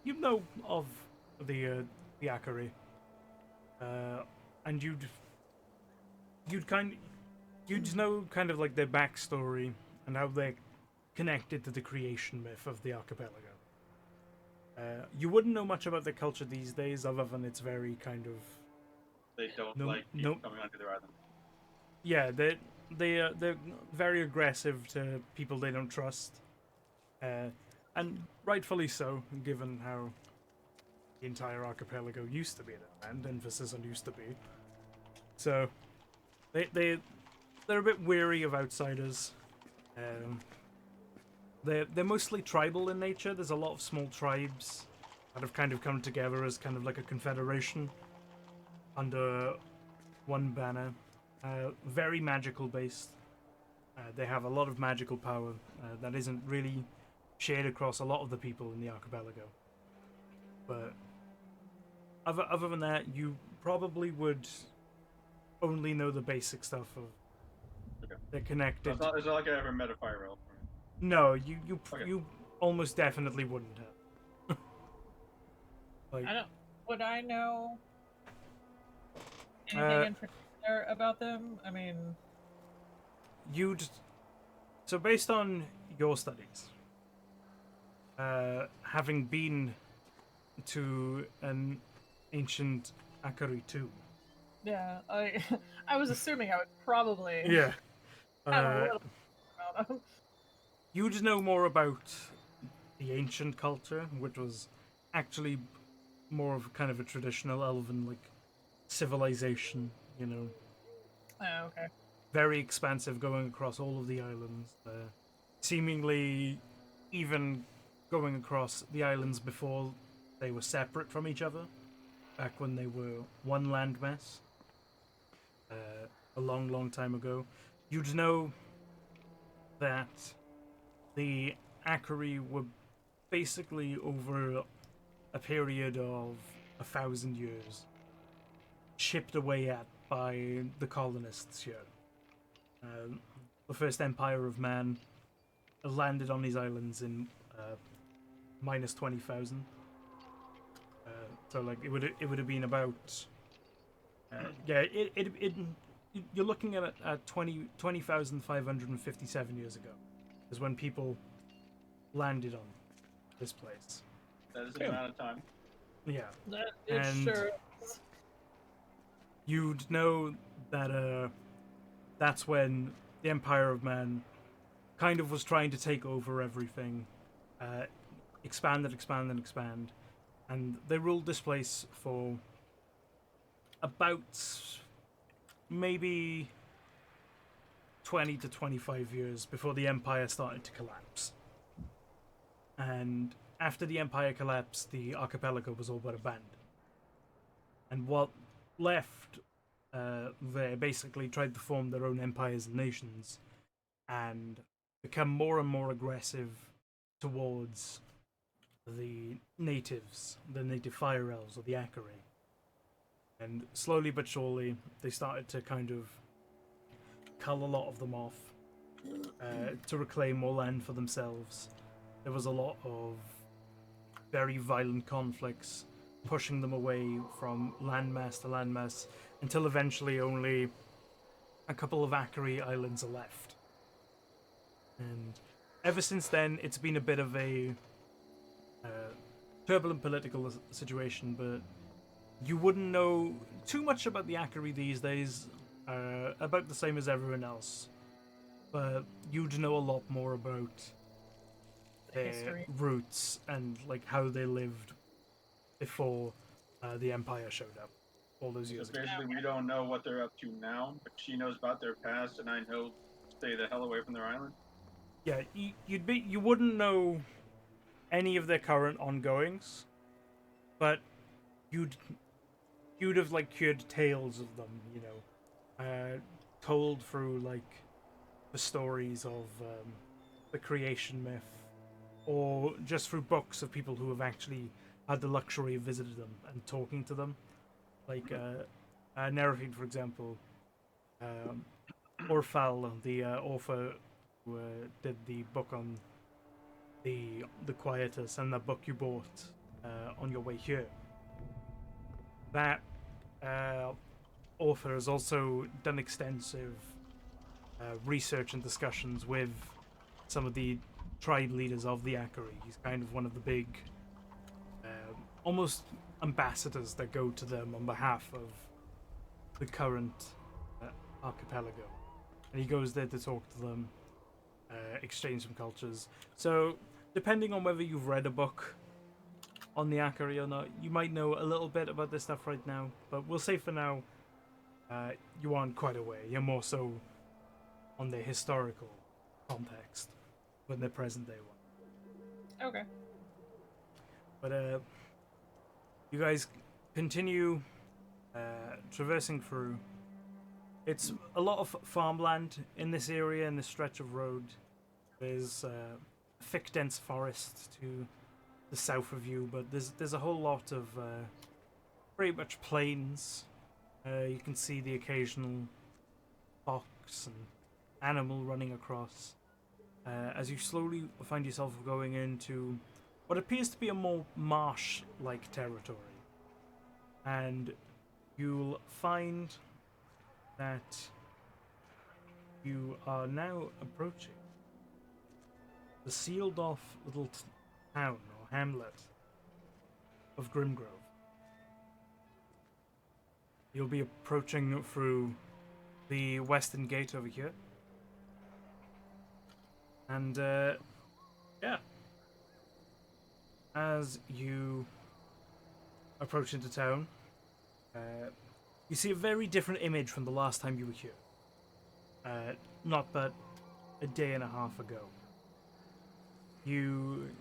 you'd know of the Akari, and you'd know kind of like their backstory and how they're connected to the creation myth of the archipelago. You wouldn't know much about their culture these days, other than it's very kind of. They don't like people coming onto their island. Yeah, they're very aggressive to people they don't trust, and rightfully so, given how the entire archipelago used to be that land. Emphasis on used to be. So, they're a bit weary of outsiders. They're mostly tribal in nature. There's a lot of small tribes that have kind of come together as kind of like a confederation under one banner. Very magical based. They have a lot of magical power that isn't really shared across a lot of the people in the archipelago. But other than that, you probably would only know the basic stuff of. Okay. They're connected. It's not like I ever met a Fire Elf. No, you Okay. almost definitely wouldn't have. Like, Would I know anything in particular about them? I mean, so based on your studies, having been to an ancient Akari too. yeah, I was assuming I would probably Yeah. have a little about them. You'd know more about the ancient culture, which was actually more of kind of a traditional elven like civilization, you know. Oh, okay. Very expansive, going across all of the islands. Seemingly even going across the islands before they were separate from each other. back when they were one landmass, a long, long time ago, you'd know that the Akari were basically over a period of 1,000 years chipped away at by the colonists here. The first empire of man landed on these islands in minus 20,000. So like it would have been about you're looking at 20,557 years ago is when people landed on this place. That is the amount of time. Yeah. That it And sure. you'd know that that's when the Empire of Man kind of was trying to take over everything, expand, and they ruled this place for about maybe 20 to 25 years before the Empire started to collapse. And after the Empire collapsed, the archipelago was all but abandoned. And what left there basically tried to form their own empires and nations and become more and more aggressive towards the natives, the native fire elves, or the Akari. And slowly but surely, they started to kind of cull a lot of them off to reclaim more land for themselves. There was a lot of very violent conflicts, pushing them away from landmass to landmass, until eventually only a couple of Akari islands are left. And ever since then, it's been a bit of a turbulent political situation, but you wouldn't know too much about the Akari these days, about the same as everyone else. But you'd know a lot more about their History. roots and like how they lived before the Empire showed up all those So years ago. basically, we don't know what they're up to now, but she knows about their past, and I know stay the hell away from their island. Yeah, you wouldn't know any of their current ongoings, but you'd have like heard tales of them, you know, told through like the stories of the creation myth, or just through books of people who have actually had the luxury of visiting them and talking to them. Like Nerafid, for example, Orfal, the author who did the book on the Quietus and the book you bought on your way here. That author has also done extensive research and discussions with some of the tribe leaders of the Akari. He's kind of one of the big, almost ambassadors that go to them on behalf of the current archipelago. And he goes there to talk to them, exchange some cultures. So, depending on whether you've read a book on the Akari or not, you might know a little bit about this stuff right now. But we'll say for now, you aren't quite aware. You're more so on the historical context than the present day one. Okay. But you guys continue traversing through. It's a lot of farmland in this area, in this stretch of road. There's thick, dense forest to the south of you, but there's a whole lot of pretty much plains. You can see the occasional fox and animal running across. As you slowly find yourself going into what appears to be a more marsh-like territory. And you'll find that you are now approaching the sealed-off little town or hamlet of Grimgrove. You'll be approaching through the western gate over here. And, yeah. As you approach into town, you see a very different image from the last time you were here. Not but a day and a half ago. You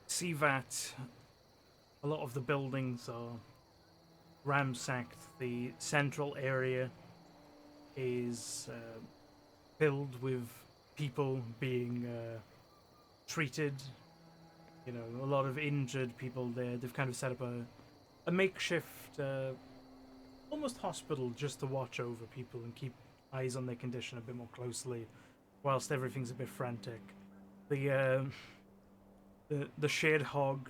see that a lot of the buildings are ransacked. The central area is filled with people being treated. You know, a lot of injured people there. They've kind of set up a makeshift, almost hospital just to watch over people and keep eyes on their condition a bit more closely, whilst everything's a bit frantic. The Shared Hog,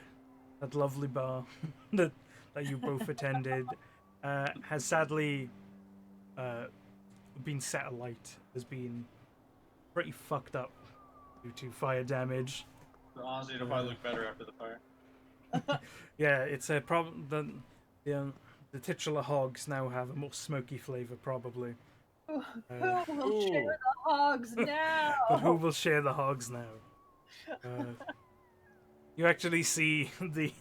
that lovely bar that you both attended, has sadly been set alight. Has been pretty fucked up due to fire damage. Honestly, it'll probably look better after the fire. Yeah, it's a problem. The titular hogs now have a more smoky flavor, probably. Who will share the hogs now? But who will share the hogs now? You actually see the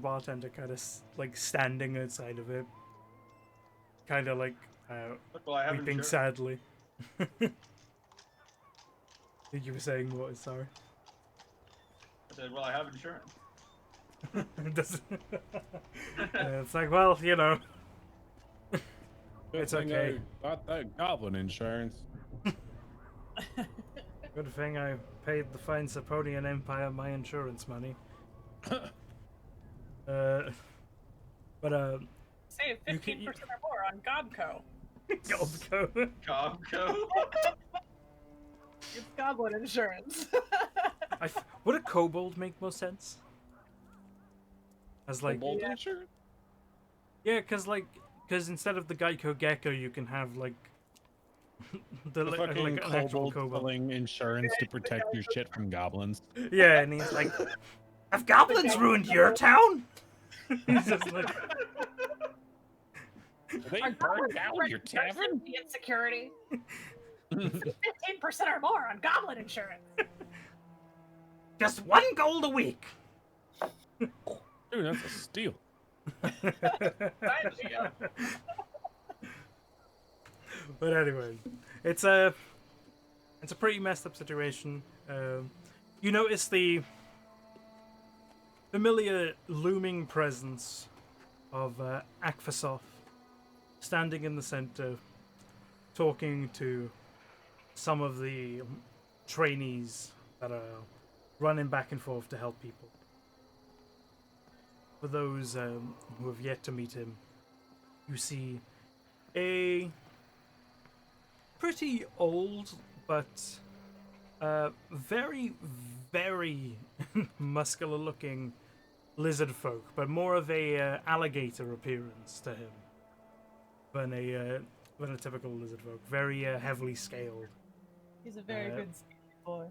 bartender kind of like standing outside of it, kind of like Well, I have weeping insurance. sadly. You were saying what? Sorry. I said, well, I have insurance. It's like, well, you know, Good It's thing okay. I got that goblin insurance. good thing I paid the fine Saponian Empire my insurance money. But Save You 15% can- or more on Gobco. Gobco. Gobco. It's goblin insurance. Would a kobold make more sense? As like, Kobold Yeah. insurance? yeah, because instead of the Geico Gecko, you can have like The like fucking an actual kobold kobold. selling insurance to protect your shit from goblins. Yeah, and he's like, have goblins ruined your town? He's just like, They Our burnt goblin down insurance your is tavern? safety and security. 15% or more on goblin insurance. just 1 gold a week. Dude, that's a steal. But anyway, it's a pretty messed up situation. You notice the familiar looming presence of Akfasov standing in the center, talking to some of the trainees that are running back and forth to help people. For those who have yet to meet him, you see a pretty old but very, very muscular looking lizard folk, but more of a alligator appearance to him than a typical lizard folk. Very heavily scaled. He's a very good boy.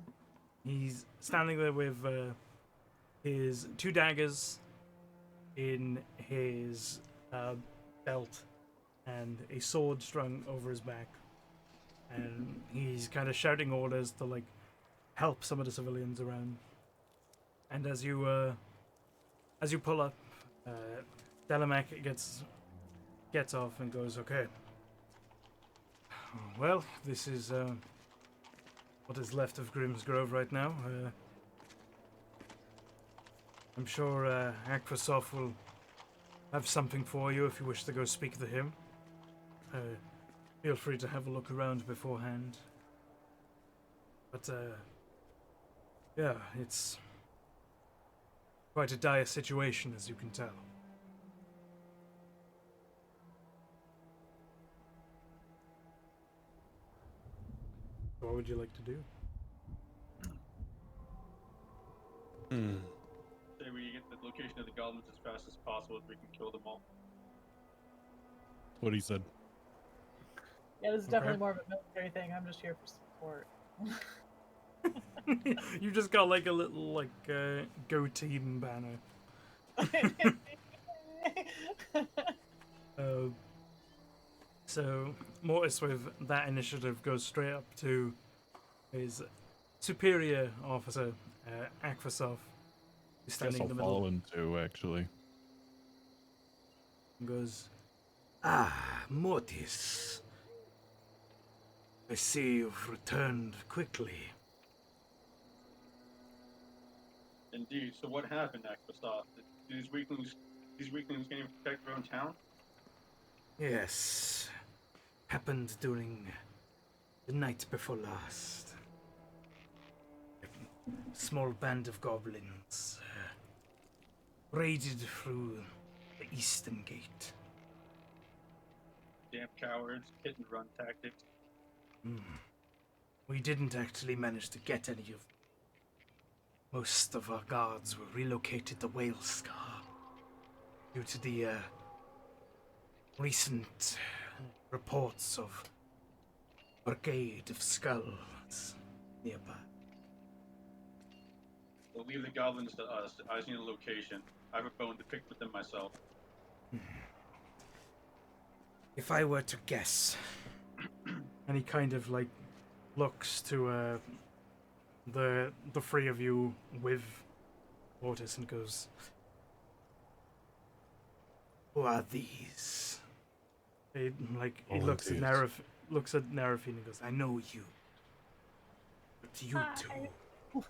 He's standing there with his 2 daggers in his belt and a sword strung over his back, and he's kind of shouting orders to like help some of the civilians around. And as you pull up, Delamak gets off and goes, "Okay, well, this is what is left of Grimm's Grove right now. I'm sure Akfasov will have something for you if you wish to go speak to him. Feel free to have a look around beforehand. But, yeah, it's quite a dire situation, as you can tell." What would you like to do? Say we get the location of the goblins as fast as possible, so we can kill them all. What he said. Yeah, this is Okay. definitely more of a military thing. I'm just here for support. You just got like a little like go team banner. So Mortis with that initiative goes straight up to his superior officer, Akfasov, who's Guess standing I'll in the middle, follow him too, actually. and goes, Mortis. I see you've returned quickly. Indeed. So what happened, Akbasov? Did these weaklings These weaklings can't even protect their own town? Yes. Happened during the night before last. A small band of goblins raided through the eastern gate. Damn cowards, hit and run tactics. We didn't actually manage to get any of. Most of our guards were relocated to Whalescar due to the recent reports of brigade of skulls nearby. We'll leave the goblins to us. I just need a location. I have a bone to pick with them myself. If I were to guess, And he kind of like looks to the three of you with Otis and goes, who are these? he looks at Volunteers. Nerifine and goes, I know you. But you Hi. two,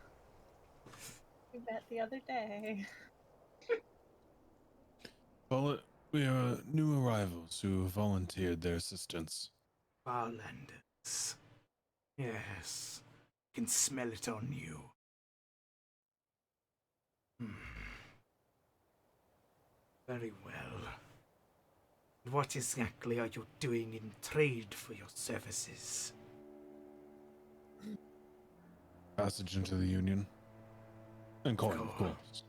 We met the other day. Well, we are new arrivals who volunteered their assistance. Farlanders. Yes, can smell it on you. Very well. What exactly are you doing in trade for your services? Passage into the Union. And coin, of course.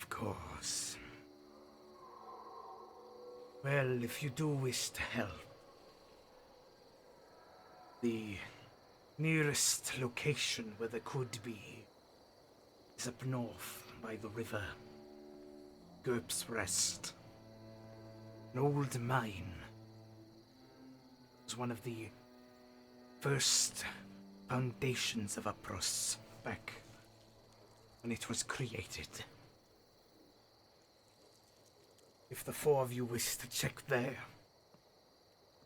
Of course. Well, if you do wish to help, the nearest location where there could be is up north by the river. Gerp's Rest. An old mine. It was one of the first foundations of Apros back when it was created. If the four of you wish to check there,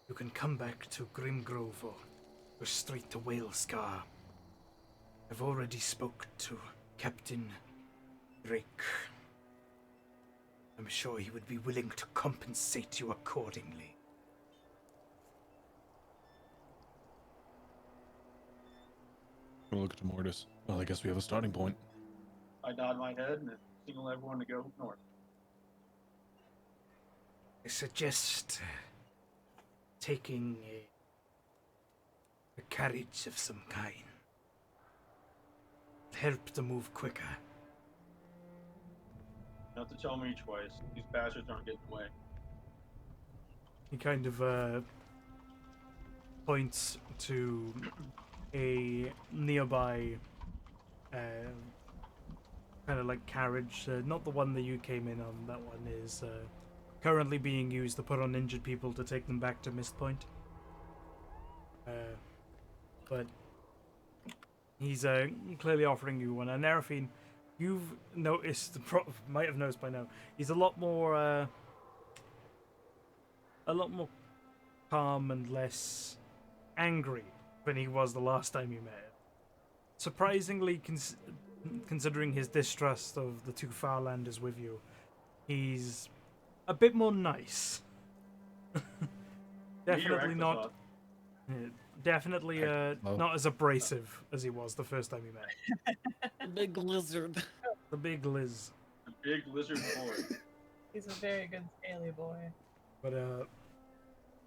you can come back to Grimgrove or go straight to Whalescar. I've already spoke to Captain Drake. I'm sure he would be willing to compensate you accordingly. We'll look at Mortis. Well, I guess we have a starting point. I nod my head and signal everyone to go north. I suggest taking a carriage of some kind. Help to move quicker. Not to tell me twice. These bastards aren't getting away. he kind of points to a nearby kind of like carriage, not the one that you came in on. That one is currently being used to put on injured people to take them back to Mist Point. But he's clearly offering you one. And Nerifine, you've noticed, might have noticed by now, he's a lot more calm and less angry than he was the last time you met him. Surprisingly, considering his distrust of the two Farlanders with you, he's a bit more nice. Definitely not. Definitely not as abrasive as he was the first time you met. The big lizard. The big Liz. The big lizard boy. He's a very good scaly boy. But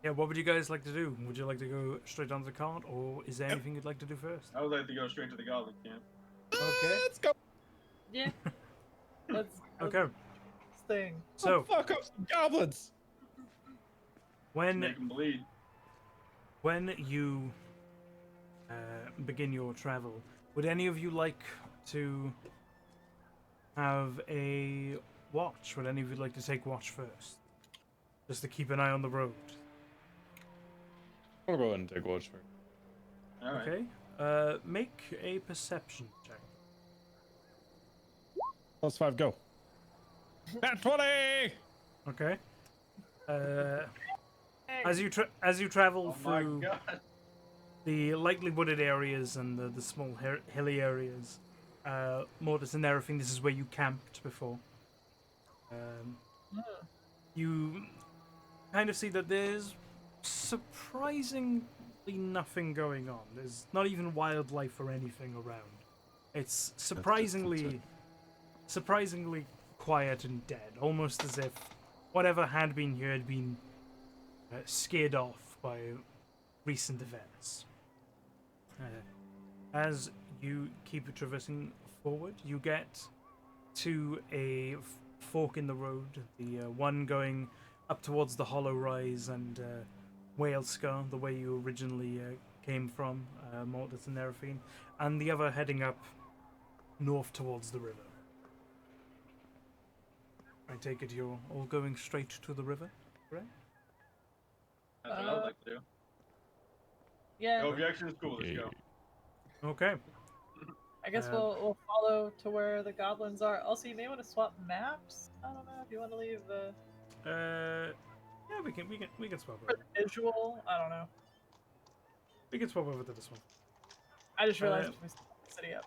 yeah, what would you guys like to do? Would you like to go straight onto the cart, or is there anything you'd like to do first? I would like to go straight to the goblin camp. Okay. Let's go. Yeah. Let's Okay. thing. So Fuck up some goblins. when Make them bleed. when you begin your travel, would any of you like to have a watch? Would any of you like to take watch first, just to keep an eye on the road? I'll go ahead and take watch first. All right. Okay. Make a perception check. +5, go. Nat 20! Okay. Hey, As you travel Oh my through god. the lightly wooded areas and the small hilly areas, Mortis and everything, this is where you camped before. Mm. You kind of see that there's surprisingly nothing going on. There's not even wildlife or anything around. It's surprisingly quiet and dead, almost as if whatever had been here had been scared off by recent events. As you keep traversing forward, you get to a fork in the road, the one going up towards the Hollow Rise and Whale Scar, the way you originally came from, Mortis and Nerafine, and the other heading up north towards the river. I take it you're all going straight to the river, right? That's what I would like to do. Yeah, No objections, cool, let's go. Okay. I guess we'll follow to where the goblins are. Also, you may want to swap maps. I don't know if you want to leave the Yeah, we can swap for over. the visual. I don't know. We can swap over to this one. I just realized we split the city up.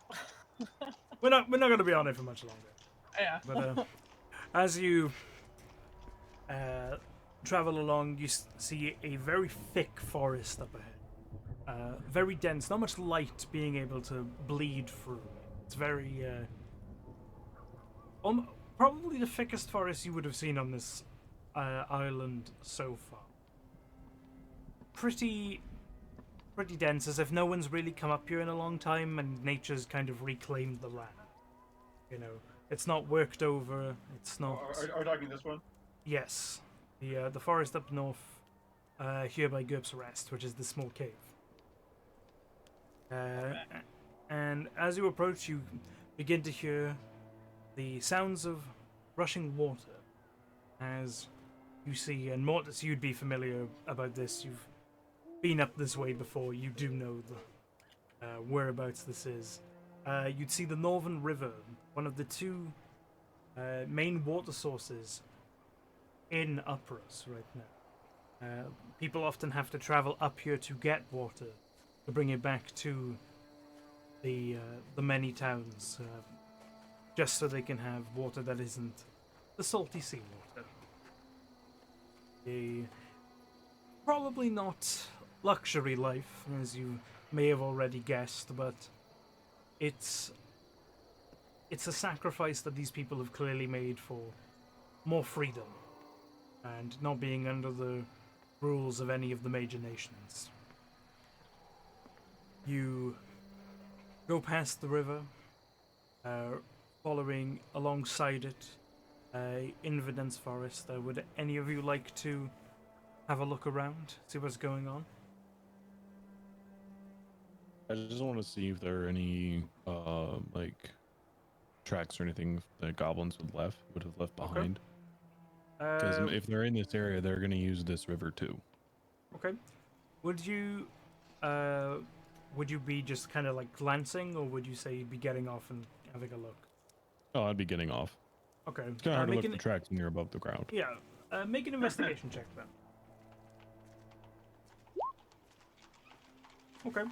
We're not gonna be on it for much longer. Yeah. But as you travel along, you see a very thick forest up ahead. Very dense, not much light being able to bleed through. It's very probably the thickest forest you would have seen on this island so far. Pretty dense, as if no one's really come up here in a long time, and nature's kind of reclaimed the land. You know, it's not worked over. It's not. Are we talking this one? Yes, the forest up north, here by GURPS Rest, which is the small cave. And as you approach, you begin to hear the sounds of rushing water. As you see, and Mortis, you'd be familiar about this. You've been up this way before. You do know the whereabouts this is. You'd see the Northern River, one of the two main water sources in Upros right now. People often have to travel up here to get water, to bring it back to the many towns, just so they can have water that isn't the salty seawater. A probably not luxury life, as you may have already guessed, but it's a sacrifice that these people have clearly made for more freedom and not being under the rules of any of the major nations. You go past the river, following alongside it, Inverness Forest. Would any of you like to have a look around, see what's going on? I just want to see if there are any like tracks or anything the goblins would have left behind. Because if they're in this area, they're gonna use this river too. Okay. Would you be just kind of like glancing, or would you say you'd be getting off and having a look? Oh, I'd be getting off. Okay. It's kind of hard to look for tracks when you're above the ground. Yeah. Make an investigation check then. Okay.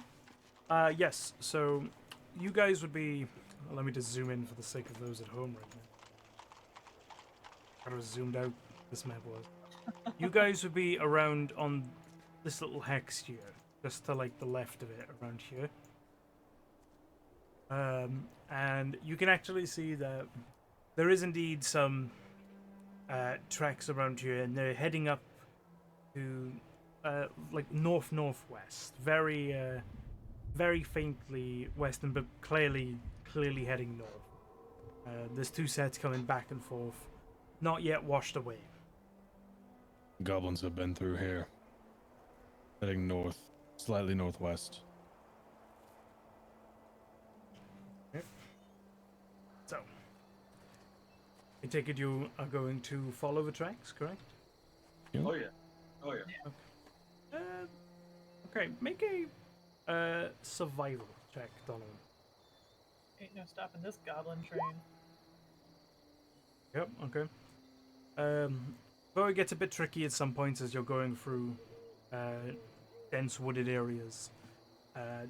Yes. So you guys would be. Let me just zoom in for the sake of those at home right now. How zoomed out this map was. You guys would be around on this little hex here, just to like the left of it, around here. And you can actually see that there is indeed some tracks around here, and they're heading up to like northwest, very faintly western, but clearly heading north. There's two sets coming back and forth, not yet washed away. Goblins have been through here, heading north, slightly northwest. Okay. So, I take it you are going to follow the tracks, correct? Yeah. Oh yeah. Okay, make a survival check, Donovan. Ain't no stopping this goblin train. Yep, okay. Though it gets a bit tricky at some points as you're going through dense wooded areas,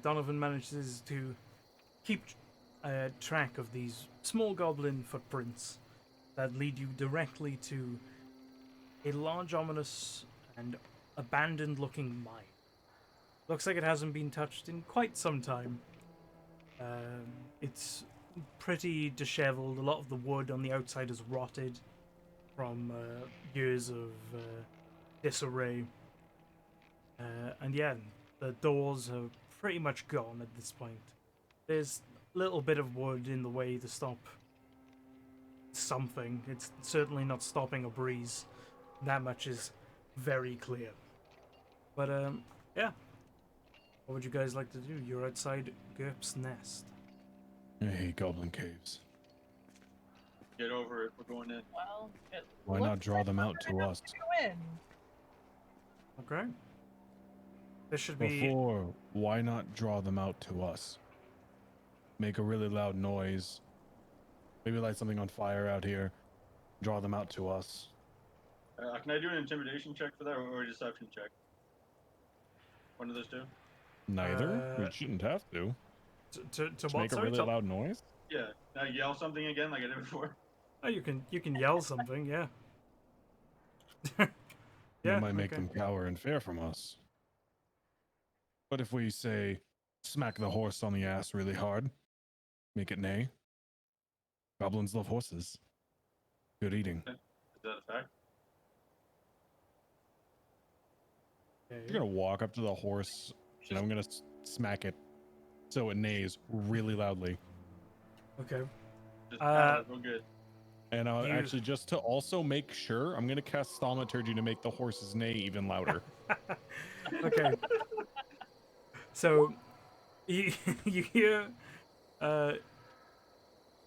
Donovan manages to keep track of these small goblin footprints that lead you directly to a large, ominous, and abandoned-looking mine. Looks like it hasn't been touched in quite some time. It's pretty disheveled. A lot of the wood on the outside is rotted from years of disarray. And yeah, the doors are pretty much gone at this point. There's a little bit of wood in the way to stop something. It's certainly not stopping a breeze. That much is very clear. But yeah. What would you guys like to do? You're outside Gerp's nest. I hate goblin caves. Get over it. We're going in. Well, it Why not looks draw like them we're out to gonna us? go in. Okay. This should be... Before, why not draw them out to us? Make a really loud noise. Maybe light something on fire out here. Draw them out to us. Can I do an intimidation check for that or a deception check? One of those two? Neither? We shouldn't have to. To Just what? make a Sorry, really to- loud noise? Yeah. Now yell something again like I did before. Oh, you can yell something, yeah. That might make okay. them cower and fear from us. But if we say, smack the horse on the ass really hard, make it neigh. Goblins love horses. Good eating. Is that a fact? Okay. You're gonna walk up to the horse and I'm gonna smack it so it neighs really loudly. Okay. Just real good. And You- actually, just to also make sure, I'm gonna cast Thaumaturgy to make the horse's neigh even louder. Okay. So, you hear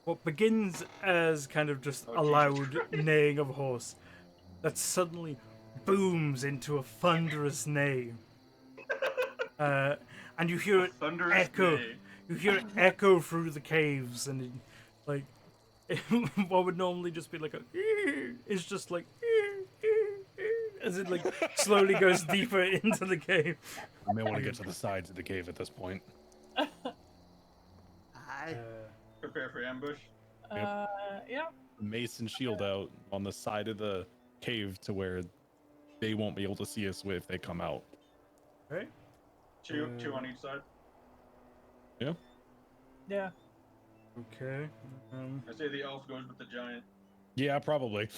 what begins as kind of just Oh, a Jesus loud Christ. neighing of a horse that suddenly booms into a thunderous neigh. And you hear it Thunderous echo. day. You hear it echo through the caves, and it, like what would normally just be like a is just like as it like slowly goes deeper into the cave. I may want to get to the sides of the cave at this point. I Prepare for ambush. Yeah. Mace and shield out on the side of the cave to where they won't be able to see us if they come out. Right? Two on each side. Yeah. Okay. I say the elf goes with the giant. Yeah, probably.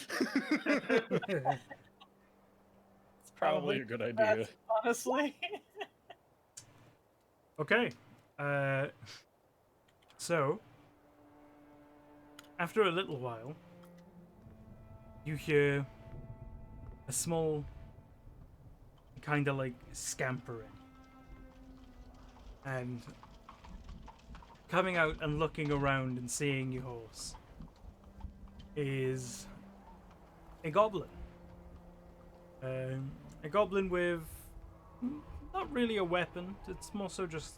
It's Probably a good idea. best, honestly. Okay. So, after a little while, you hear a small, kind of like scampering. And coming out and looking around and seeing your horse is a goblin. A goblin with not really a weapon, it's more so just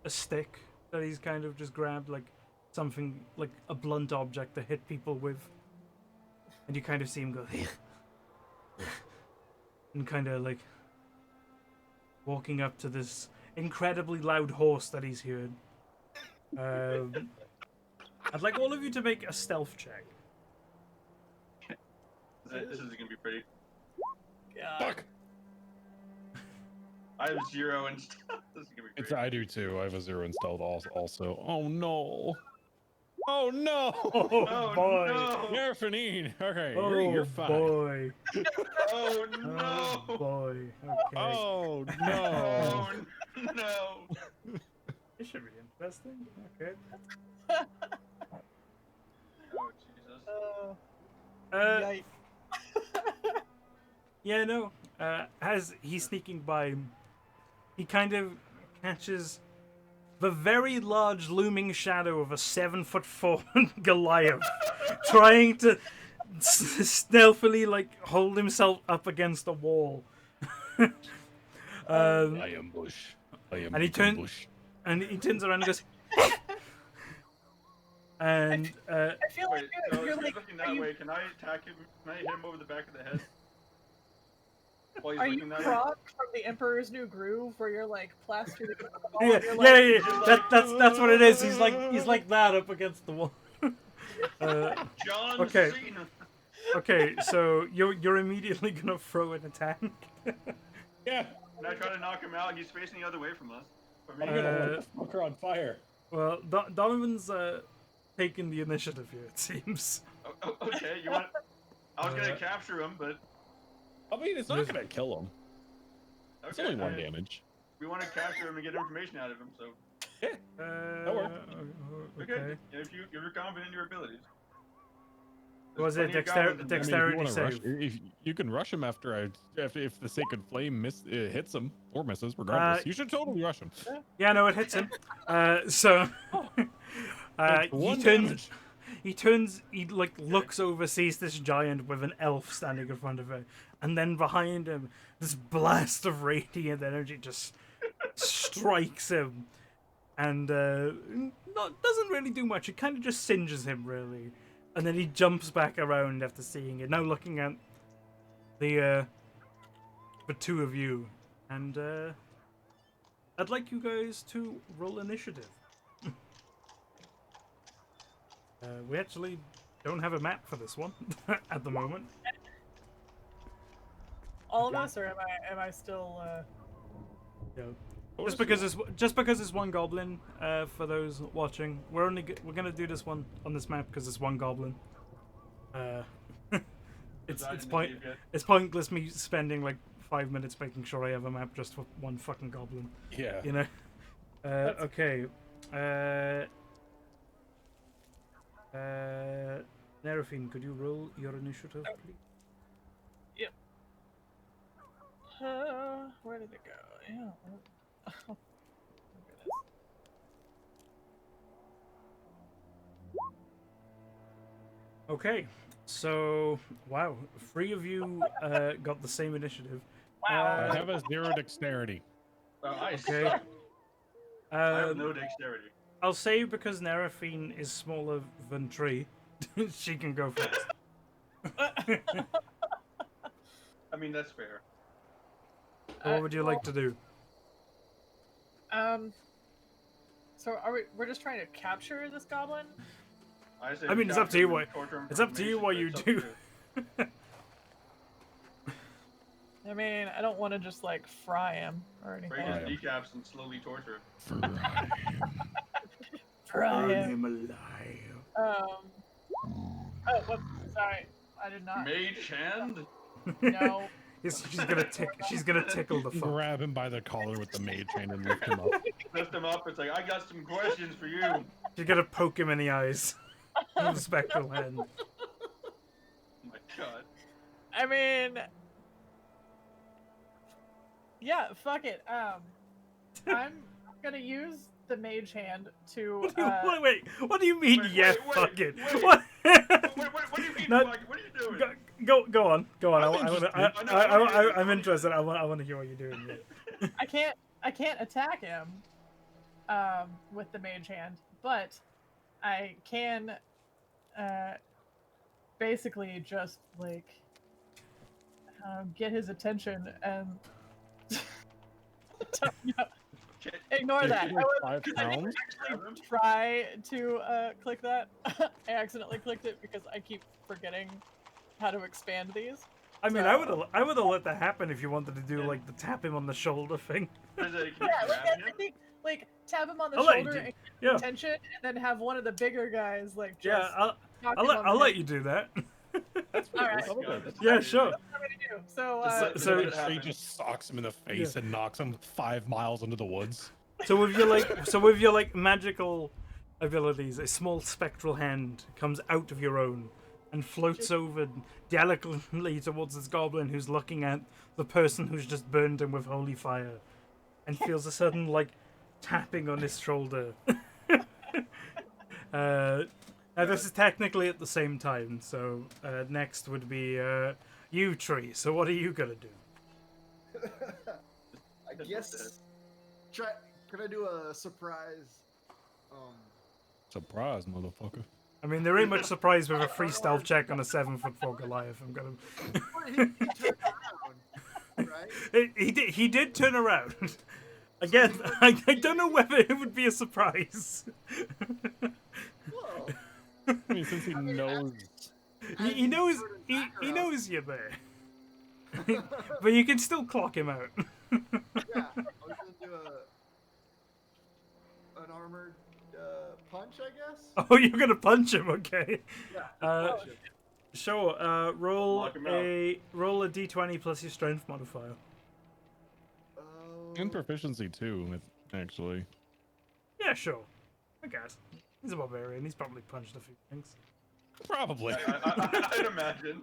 a stick that he's kind of just grabbed, like something like a blunt object to hit people with. And you kind of see him go and kind of like walking up to this incredibly loud horse that he's heard. I'd like all of you to make a stealth check. This is gonna be pretty. God. Fuck! I have 0 and stuff. This is gonna be It's great. I do too. I have a 0 in stealth also. Oh no! Oh no! Oh boy! no! You're finine. Okay, Oh you're fine. boy! Oh Oh no! boy! Okay. Oh no! Oh no! This should be interesting. Okay. Oh Jesus! Yikes. Yeah, no. As he's sneaking by, he kind of catches the very large looming shadow of a 7'4" Goliath, trying to stealthily like hold himself up against a wall. I ambush. I am And he turned- ambush. And he turns around and goes, and I feel like Wait, you're, so you're if like, he's looking are that you, way, can I attack him? Can I hit him over the back of the head? While he's are you looking that way? Croc from the Emperor's New Groove, where you're like plastered against the wall? yeah, and you're yeah. That's what it is. He's like that up against the wall. John Okay. Cena. Okay, so you're immediately gonna throw an attack. Yeah, And I try to knock him out, and he's facing the other way from us. From me. I'm gonna light the fucker on fire. Well, Donovan's taking the initiative here, it seems. Okay, you want? I was gonna capture him, but I mean, it's not gonna kill him. It's okay. only 1 damage. We want to capture him and get information out of him. So That worked. okay, if you're confident in your abilities. Was it There's plenty of goblins in there. dexterity I mean, if you wanna save? rush, if you can rush him after if the Sacred Flame hits him or misses, regardless, you should totally rush him. Yeah, no, it hits him. So It's he 1 turns. damage. He like looks over, sees this giant with an elf standing in front of him, and then behind him, this blast of radiant energy just strikes him, and doesn't really do much. It kind of just singes him, really, and then he jumps back around after seeing it. Now looking at the two of you, and I'd like you guys to roll initiative. We actually don't have a map for this one at the moment. All of us, or am I still? Yeah. Just because it's one goblin. For those watching, we're gonna do this one on this map because it's one goblin. It's pointless me spending like 5 minutes making sure I have a map just for one fucking goblin. Yeah. You know. Okay. Nerafine, could you roll your initiative, please? Yep. Where did it go? Yeah. Oh, goodness. Okay, so wow, 3 of you got the same initiative. Wow. I have a 0 dexterity. I Okay. suck. I have no dexterity. I'll say because Nerafine is smaller than Tree, she can go first. I mean, that's fair. What would you like to do? So we're just trying to capture this goblin? I mean, it's up to you what you do. I mean, I don't want to just like fry him or anything. Break his kneecaps and slowly torture him. Fry Burn him. him alive. Oh, whoops, sorry, I did not. Mage hand? No. She's gonna tickle the fuck. Grab him by the collar with the mage hand and lift him up. Lift him up. It's like, I got some questions for you. She's gonna poke him in the eyes with a spectral hand. Oh my god. I mean, yeah, fuck it. I'm gonna use the mage hand to. Wait, what do you mean? Wait, Fuck it. wait. What? What do you mean, No, fuck? What are you doing? Go on. I'm interested. I want to hear what you're doing. I can't attack him with the mage hand, but I can basically just like get his attention and ignore that. I didn't actually try to click that. I accidentally clicked it because I keep forgetting how to expand these. I mean, I would have let that happen if you wanted to do like the tap him on the shoulder thing. Yeah, I think like tap him on the I'll let you shoulder do- and yeah. get attention, and then have one of the bigger guys like just. Yeah, I'll let you do that. All right. Yeah, sure. That's what I'm gonna do. So, So He just socks him in the face and knocks him 5 miles into the woods. So with your magical abilities, a small spectral hand comes out of your own and floats over delicately towards this goblin who's looking at the person who's just burned him with holy fire, and feels a sudden like tapping on his shoulder. Now this is technically at the same time, so next would be you, Tree. So what are you gonna do? I guess. Can I do a surprise? Surprise, motherfucker. I mean, there ain't much surprise with a free stealth check on a 7'4" Goliath. I'm gonna. He turned around, right? He did turn around. Again, I don't know whether it would be a surprise. Whoa. I mean, since he knows. He knows he knows you're there. But you can still clock him out. Yeah, I was gonna do an armored punch, I guess. Oh, you're gonna punch him, okay? Yeah. Punch him. Sure. Roll Lock him a d20 plus your strength modifier. And proficiency too, actually. Yeah, sure. I guess. He's a barbarian. He's probably punched a few things. Probably. I'd imagine.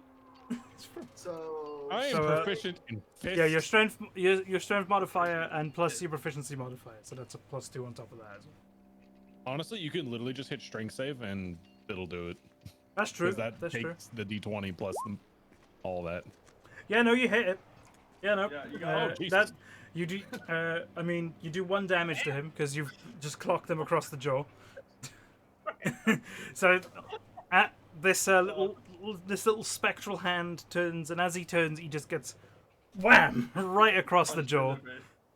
So I am So, proficient in fists. Yeah, your strength modifier and plus your proficiency modifier, so that's a +2 on top of that as well. Honestly, you can literally just hit strength save and it'll do it. That's true. That That's true. takes the d20 plus all that. Yeah, no, you hit it. Yeah, no. Yeah, you got Oh, Jesus. that you do. I mean, you do 1 damage to him because you've just clocked him across the jaw. So, at this little spectral hand turns, and as he turns, he just gets wham right across the jaw.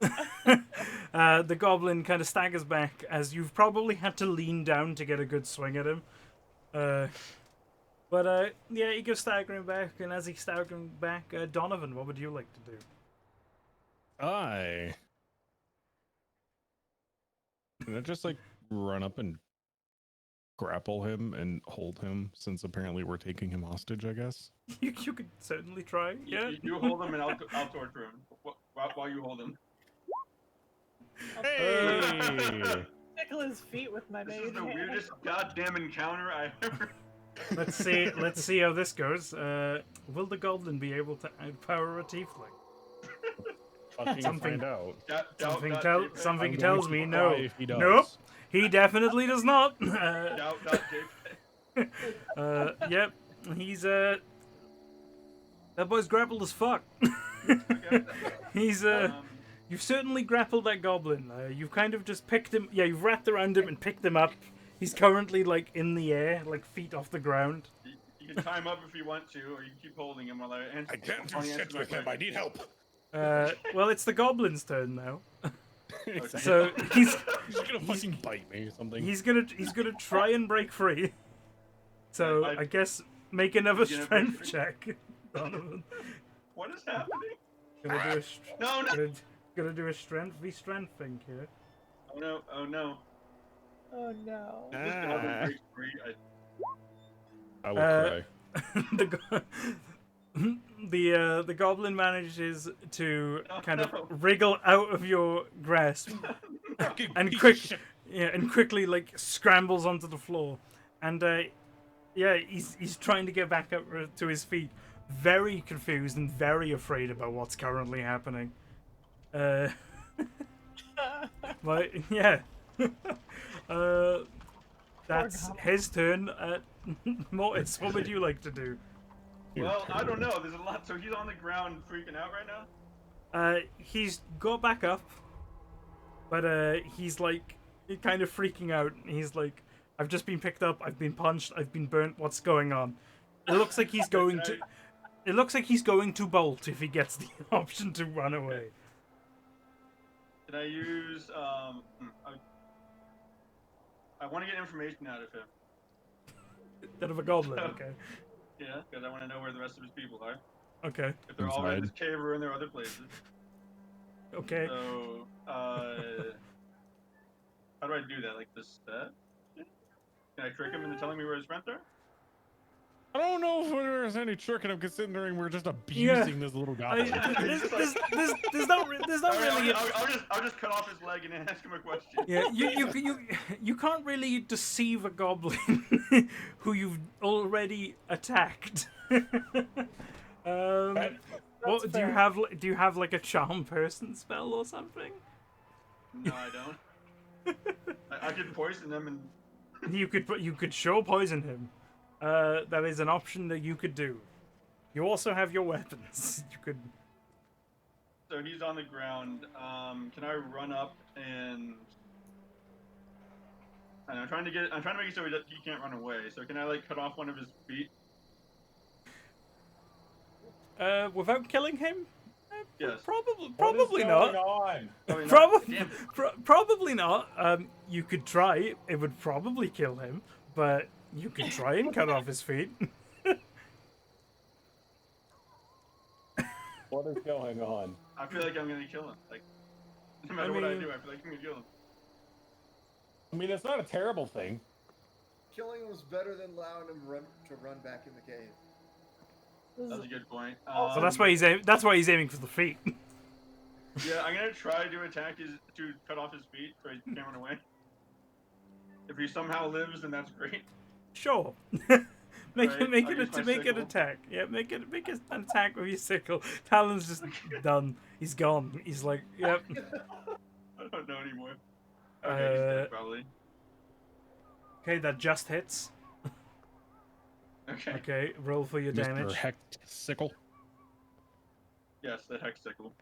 The goblin kind of staggers back as you've probably had to lean down to get a good swing at him. But yeah, he goes staggering back, and as he's staggering back, Donovan, what would you like to do? Can I just like run up and grapple him and hold him, since apparently we're taking him hostage, I guess? You could certainly try. Yeah. You hold him and I'll torture him while you hold him. Hey! Tickle his feet with my This mage is the hand. weirdest goddamn encounter I ever. Let's see how this goes. Will the goblin be able to outpower a tiefling? Fucking Something- find out. Something I'm tells going me to no. cry if he does. Nope. He definitely does not. Yep. He's that boy's grappled as fuck. He's you've certainly grappled that goblin. You've kind of just picked him. Yeah, you've wrapped around him and picked him up. He's currently like in the air, like feet off the ground. You can tie him up if you want to, or you can keep holding him while I answer. I can't do while he shit answers my with him. I question. need help. Well, it's the goblin's turn now. Exactly. So he's He's gonna fucking bite me or something. he's gonna try and break free. So I guess make another Gonna break strength free? check, Donovan. What is happening? Gonna do No, no. gonna do a strength v strength thing here. Oh no! Oh no! Oh no. This goblin breaks free. I will cry. The goblin manages to kind of no. wriggle out of your grasp Fucking and piece of shit. quickly like scrambles onto the floor, and yeah, he's trying to get back up to his feet, very confused and very afraid about what's currently happening. But yeah, that's his turn. Mortis, what would you like to do? Well, I don't know. There's a lot. So he's on the ground freaking out right now? He's got back up, but he's like kind of freaking out. He's like, I've just been picked up, I've been punched, I've been burnt, what's going on? It looks like he's going to it looks like he's going to bolt if he gets the option to run away. Can I use I want to get information out of him. Instead of a goblin, okay. Yeah, because I want to know where the rest of his people are. Okay. If they're all in Inside. this cave or in their other places. Okay. So, how do I do that? Like this? Can I trick him into telling me where his friends are? I don't know if there's any trick in him, considering we're just abusing this little goblin. There's not really I'll just cut off his leg and ask him a question. Yeah, you can't really deceive a goblin who you've already attacked. What That's do you fair. have? Do you have like a charm person spell or something? No, I don't. I could poison them and. You could sure poison him. That is an option that you could do. You also have your weapons. You could. So he's on the ground. Can I run up and I'm trying to make it so he can't run away. So can I like cut off one of his feet? Without killing him? Yes. Probably not. Probably not. Probably, Damn it. probably not. You could try. It would probably kill him, but You can try and cut off his feet. What is going on? I feel like I'm gonna kill him. Like, no matter what I mean- do, I feel like I'm gonna kill him. I mean, it's not a terrible thing. Killing was better than allowing him to run back in the cave. This That's is- a good point. So that's why he's aiming for the feet. Yeah, I'm gonna try to cut off his feet so he can't run away. If he somehow lives, then that's great. Sure. Make Right, it make I'll it use my make an sickle. attack. Yeah, make an attack with your sickle. Talon's just done. He's gone. He's like, yep. I don't know anymore. Okay, he's dead probably. Okay, that just hits. Okay. Okay, roll for your damage. Mr. Hecht Sickle. Yes, the hex sickle.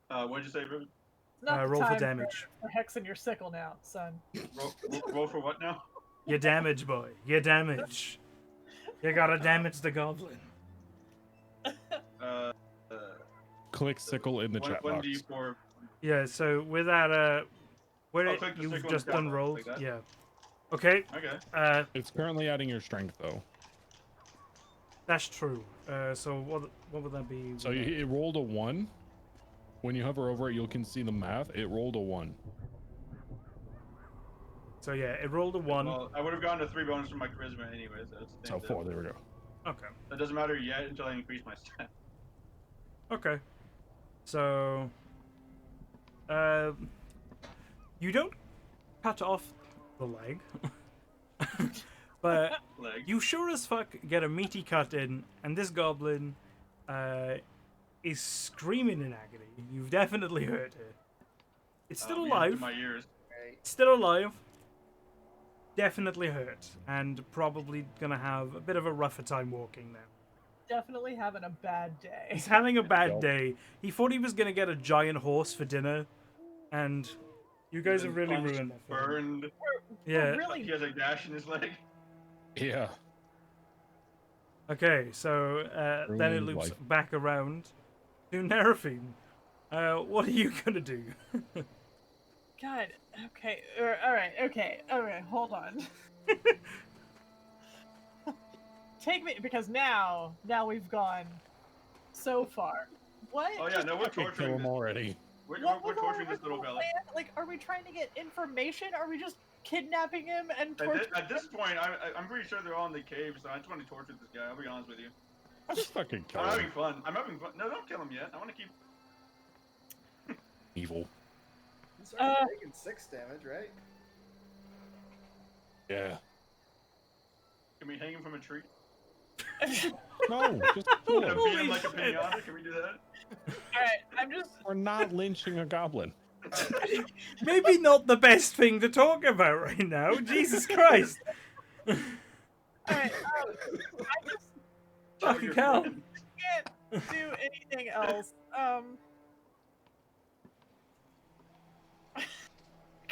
What'd you say, Riven? it's not the Roll for time damage. for hexing your sickle now, son. Roll for what now? Your damage, boy. Your damage. You gotta damage the goblin. Click sickle in the chat box. 1d4. Yeah, so with that, where I'll click the you've sickle just in the chat done box, rolled. like that? Yeah. Okay. Okay. It's currently adding your strength though. That's true. So what would that be? So it rolled a 1. When you hover over it, you can see the math. It rolled a 1. So yeah, it rolled a 1. Well, I would have gotten a 3 bonus from my charisma anyways. So, it's the So same 4. thing. There we go. Okay. That doesn't matter yet until I increase my stat. Okay. So, you don't cut off the leg, but Leg. you sure as fuck get a meaty cut in, and this goblin is screaming in agony. You've definitely hurt her. It's still Music alive. in my ears. Still alive. Definitely hurt, and probably gonna have a bit of a rougher time walking now. Definitely having a bad day. He's having a bad Yep. day. He thought he was gonna get a giant horse for dinner, and you guys He's have been really punched, ruined that for him. burned. Yeah. We're really He has a gash in his leg. Yeah. Okay, so then it Ruined loops life. back around to Neraphine. What are you gonna do? God. Okay. All right. Hold on. Take me because now we've gone so far. What? Oh yeah, no, we're Kill torturing him this. already. We're What was our torturing this little original fella. plan? Like, are we trying to get information? Are we just kidnapping him and At torturing this, at this point, I'm pretty sure they're all in the cave, so I just want to torture this guy. I'll be honest with you. Just fucking kill I'm having him. fun. I'm having fun. No, don't kill him yet. I want to keep. Evil. He's already taking 6 damage, right? Yeah. Can we hang him from a tree? No, just kill Can I him. beat him Holy like a shit. pinata? Can we do that? All right, I'm just. We're not lynching a goblin. Maybe not the best thing to talk about right now. Jesus Christ! All right, I just Fucking Your hell. friend. can't do anything else.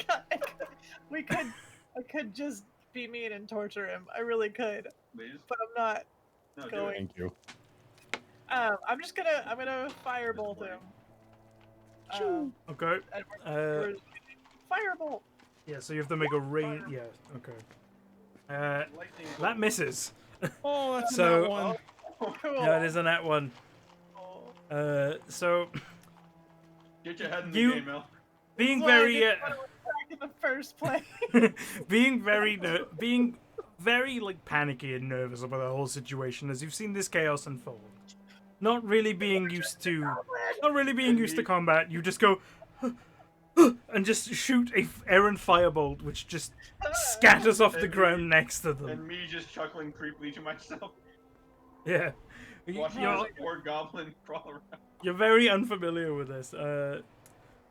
God, I could just be mean and torture him. I really could, Please. but I'm not. No, do Going. it. Thank you. I'm gonna firebolt him. Okay. and we're- firebolt. Yeah, so you have to make a range. Yeah, okay. Lightning. That misses. Oh, that's So- that one. Cool. Yeah, it is a nat one. So, Get your head in You- the game, Mel. being That's why I very, didn't want to attack in the first place. being very like panicky and nervous about the whole situation as you've seen this chaos unfold. Not really being used to combat, you just go and just shoot a errant firebolt which just scatters off the ground next to them. And me just chuckling creepily to myself, Yeah. watching You're, this poor goblin crawl around. you're very unfamiliar with this.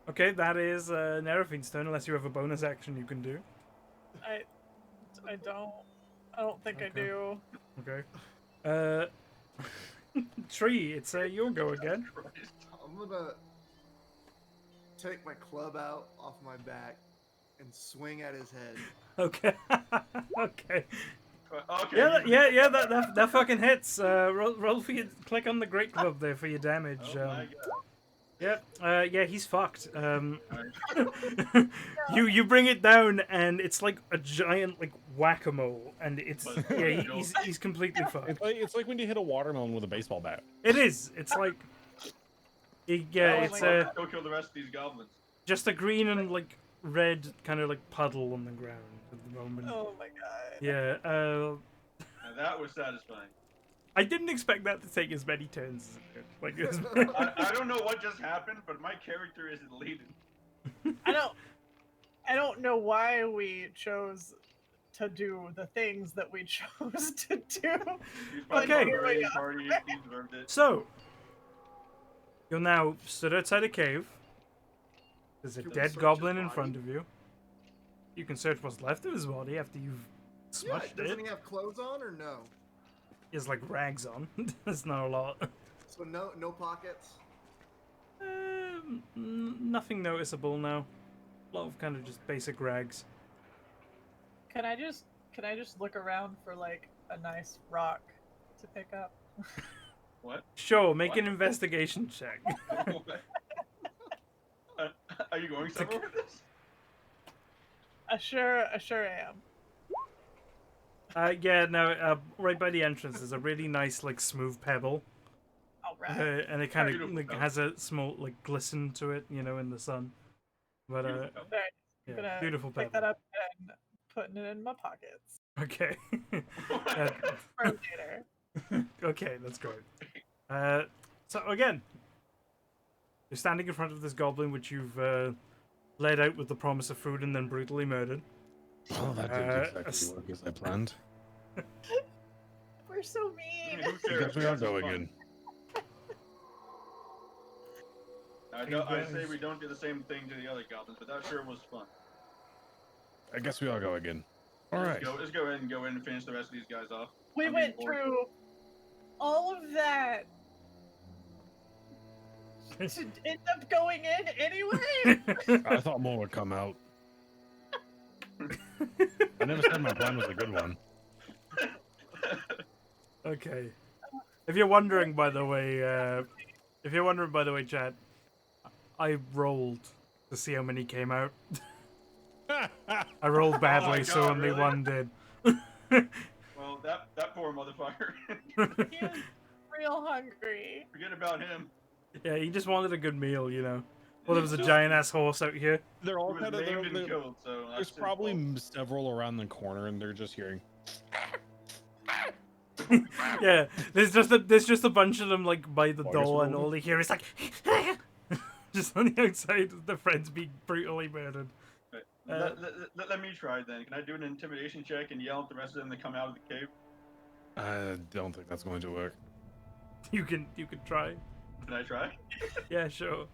Okay, that is Neraphine's turn unless you have a bonus action you can do. I don't think I Okay. do. Okay. Tree, it's your go again. Christ. I'm gonna take my club out off my back and swing at his head. Okay. Okay. Okay. Yeah, that fucking hits. Roll for your, click on the great club there for your damage. Oh my god. Yep. Yeah, he's fucked. You bring it down, and it's like a giant like whack-a-mole, and it's But- yeah, he's completely fucked. It's like when you hit a watermelon with a baseball bat. It is. It's like yeah, Oh it's my God. Go kill the rest of these goblins. just a green and like red kind of like puddle on the ground at the moment. Oh my god. Yeah. Now that was satisfying. I didn't expect that to take as many turns as it did. Like, it was... I don't know what just happened, but my character is elated. I don't know why we chose to do the things that we chose to do. He's But Okay. here we are. Party, he deserved it. So, you're now stood outside a cave. There's a Can we dead search goblin his in front body? of you. You can search what's left of his body after you've Yeah, smushed doesn't it. he have clothes on or no? There's like rags on. There's not a lot. So no pockets. Nothing noticeable now. A lot of kind of just basic rags. Can I just look around for like a nice rock to pick up? What? Sure, make What? an investigation check. Are you going somewhere with this? I sure am. Yeah, no, right by the entrance is a really nice, like, smooth pebble. All right. And it kind of Beautiful like, pebble. has a small, like, glisten to it, you know, in the sun. But, Beautiful. Right. yeah, Gonna beautiful pick pebble. that up and putting it in my pockets Okay. for later. Okay, that's great. So, again, you're standing in front of this goblin, which you've led out with the promise of food and then brutally murdered. Oh, that didn't exactly work as I planned. We're so I mean. mean, who I cares? guess we are This is going fun. in. I say we don't do the same thing to the other goblins, but that sure was fun. I guess we all go again. All right. Let's go ahead and go in and finish the rest of these guys off. We I'm went being bored. through all of that to end up going in anyway. I thought more would come out. I never said my plan was a good one. Okay. If you're wondering, by the way, Chad, I rolled to see how many came out. I rolled badly, my so God, only really? one did. Well, that poor motherfucker. He was real hungry. Forget about him. Yeah, he just wanted a good meal, you know. Well, there was a giant ass horse out here. They're He all was kind of maimed and killed, so there's that's his probably fault. several around the corner, and they're just hearing. Yeah, there's just a bunch of them like by the August door, and roll. all they hear is like, just on the outside, the friends being brutally murdered. Right. Let me try then. Can I do an intimidation check and yell at the rest of them to come out of the cave? I don't think that's going to work. You can try. Can I try? Yeah, sure.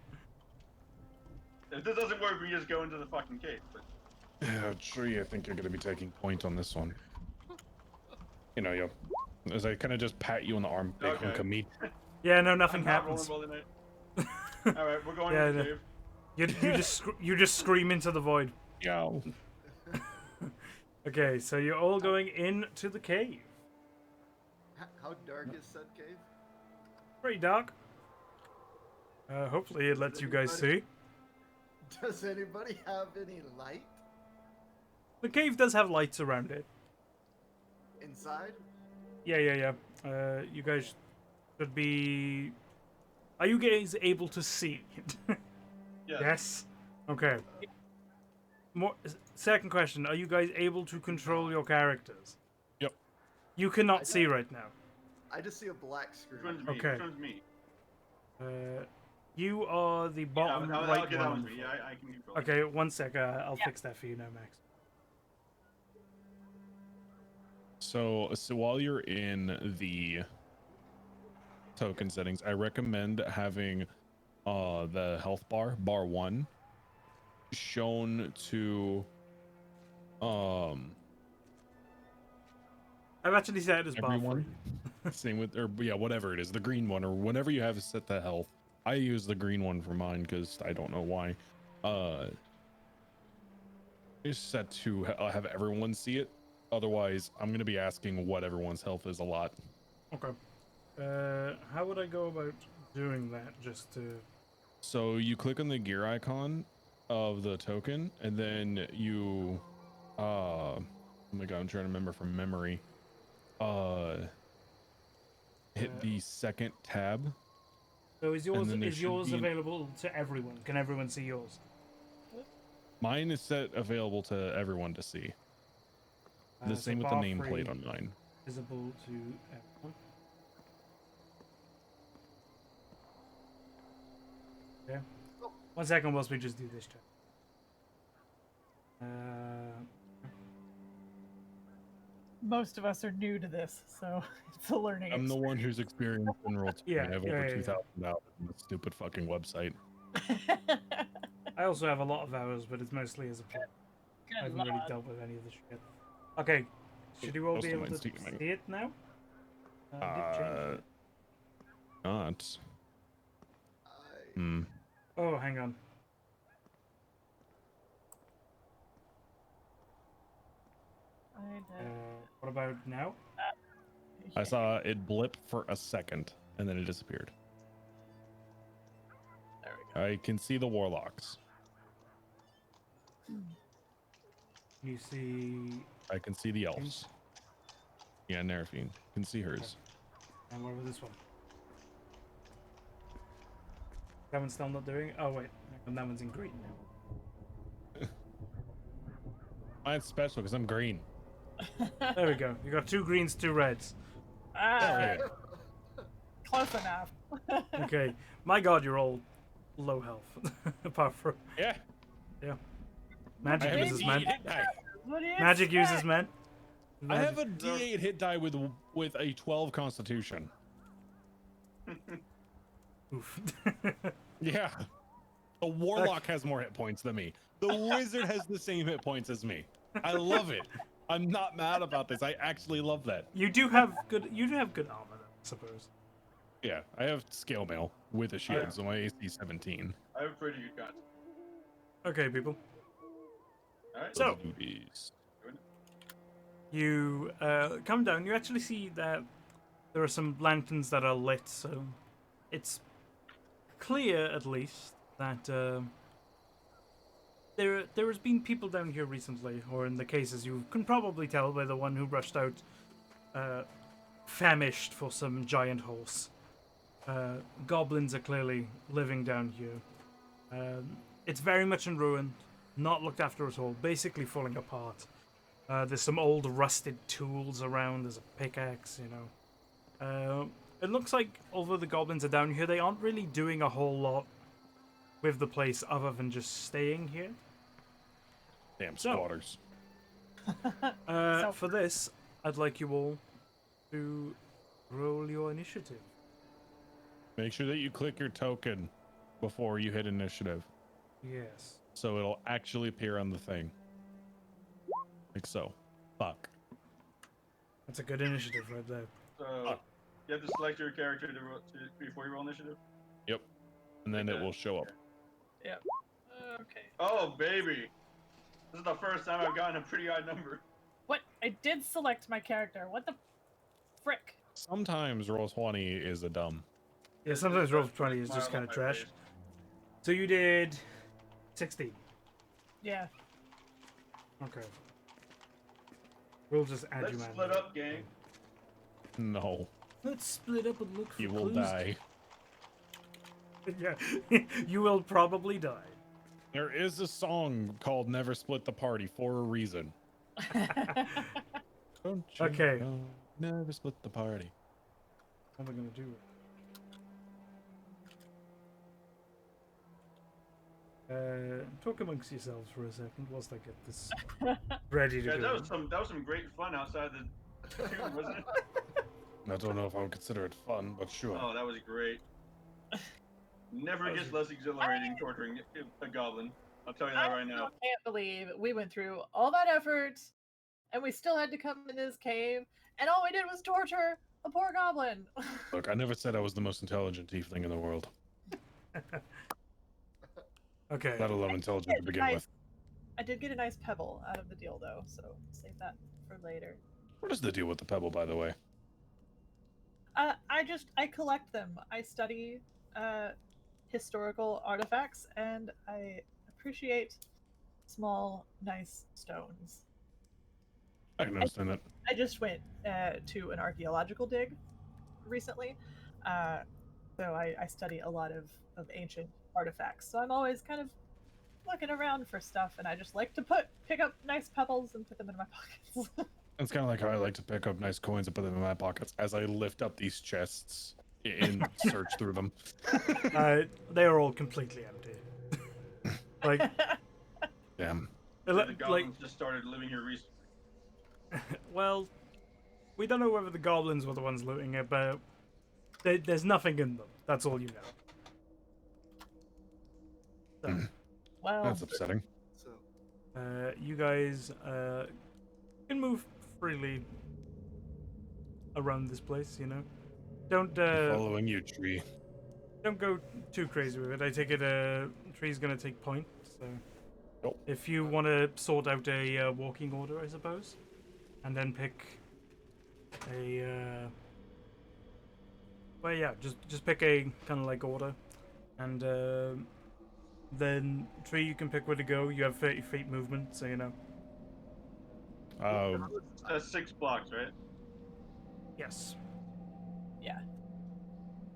If this doesn't work, we just go into the fucking cave. But Yeah, tree. I think you're going to be taking point on this one. You know, yo. As I kind of just pat you on the arm, big Okay. hunk of meat. Yeah, no, nothing I'm not happens. rolling well tonight. All right, we're going Yeah, to the no. cave. You just scream into the void. Yo. Okay, so you're all going into the cave. How dark is said cave? Pretty dark. Hopefully it lets you guys see. Does anybody have any light The cave does have lights around it. inside? Yeah. You guys should be. Are you guys able to see it? Yes. Yes. Okay. Second question: are you guys able to control your characters? Yep. You cannot see right now. I just see a black Which screen. one's me? Okay. Which one's me? You are the bottom I'll right get one. that on one's the me. floor. I can control it. Okay, one sec. I'll fix that for you now, Max. So while you're in the token settings, I recommend having the health bar 1 shown to I've actually set it as bar everyone. 3. Same with, or yeah, whatever it is, the green one, or whenever you have it set to health. I use the green one for mine because I don't know why. It's set to have everyone see it. Otherwise, I'm gonna be asking what everyone's health is a lot. Okay. How would I go about doing that? Just to So you click on the gear icon of the token, and then you, oh my god, I'm trying to remember from memory. Hit the second tab. So is yours then there is should yours be an- available to everyone? Can everyone see yours? Mine is set available to everyone to see. The So same with the bar nameplate free, on mine. visible to everyone. Okay. 1 second whilst we just do this check. Most of us are new to this, so it's a learning I'm the one who's experienced in Roll20. Yeah, I have yeah, over yeah, 2,000 hours on this stupid fucking website. experience. I also have a lot of hours, but it's mostly as a player. I haven't really dealt with any of this shit. Okay, should you all Most be of able to mine's steaming. see it now? Did change it. Not. I, Hmm. Oh, hang on. What about now? I saw it blip for a second, and then it disappeared. There we go. I can see the warlocks. You see. I can see the elves. Yeah, Nerfine. Can see hers. And what about this one? That one's still not doing. Oh wait, and that one's in green now. Mine's special because I'm green. There we go. You got 2 greens, 2 reds. Ah, close enough. Okay. My God, you're all low health, apart from Yeah. magic I have a uses D8 man. hit die. What do you Magic expect? uses man. I have a D8 hit die with a 12 Constitution. Oof. Yeah. The warlock has more hit points than me. The wizard has the same hit points as me. I love it. I'm not mad about this. I actually love that. You do have good armor, though, I suppose. Yeah, I have scale mail with a shield, Yeah. so my AC 17. I have a pretty good con. Okay, people. All right. So- Let's do these. You come down. You actually see that there are some lanterns that are lit, so it's clear, at least, that there has been people down here recently, or in the cases you can probably tell by the one who rushed out, famished for some giant horse. Goblins are clearly living down here. It's very much in ruin, not looked after at all, basically falling apart. There's some old rusted tools around. There's a pickaxe, you know. It looks like although the goblins are down here, they aren't really doing a whole lot with the place other than just staying here. Damn So- squatters. For this, I'd like you all to roll your initiative. Make sure that you click your token before you hit initiative, Yes. so it'll actually appear on the thing. Like so. Fuck. That's a good initiative right there. So you have to select your character before you roll initiative. Yep. And then Like it that. will show up. Yep. Okay. Oh baby, this is the first time I've gotten a pretty odd number. What? I did select my character. What the frick? Sometimes Roll20 is a dumb. Yeah, sometimes roll 20 is Smile just on kind of my trash. face. So you did 16. Yeah. Okay. We'll just add Let's you manually. split up, gang. No. Let's split up and look for You will clues. die. Yeah, you will probably die. There is a song called Never Split the Party for a reason. Don't you Okay. know, never split the party. What am I gonna do? Talk amongst yourselves for a second whilst I get this ready to Guys, go. that was some great fun outside the tune, wasn't it? I don't know if I would consider it fun, but sure. Oh, that was great. Never gets less exhilarating torturing a goblin. I'll tell you that right now. I can't believe we went through all that effort and we still had to come in this cave and all we did was torture a poor goblin. Look, I never said I was the most intelligent tiefling in the world, Okay. let alone intelligent to begin with. I did get a nice pebble out of the deal though, so save that for later. What is the deal with the pebble, by the way? I collect them. I study historical artifacts, and I appreciate small, nice stones. I can understand that. I just went to an archaeological dig recently, so I study a lot of ancient artifacts. So I'm always kind of looking around for stuff, and I just like to pick up nice pebbles and put them in my pockets. It's kind of like how I like to pick up nice coins and put them in my pockets as I lift up these chests and search through them. They are all completely empty. Like, Damn. The like, goblins just started living here recently. well, we don't know whether the goblins were the ones looting it, but there's nothing in them. That's all you know. So, Well, That's upsetting. So you guys can move freely around this place. You know, don't Following you, tree. don't go too crazy with it. I take it tree's gonna take point. So, Nope. if you want to sort out a walking order, I suppose, and then pick a well, yeah, just pick a kind of like order, and then tree you can pick where to go. You have 30 feet movement, so you know. That's 6 blocks, right? Yes.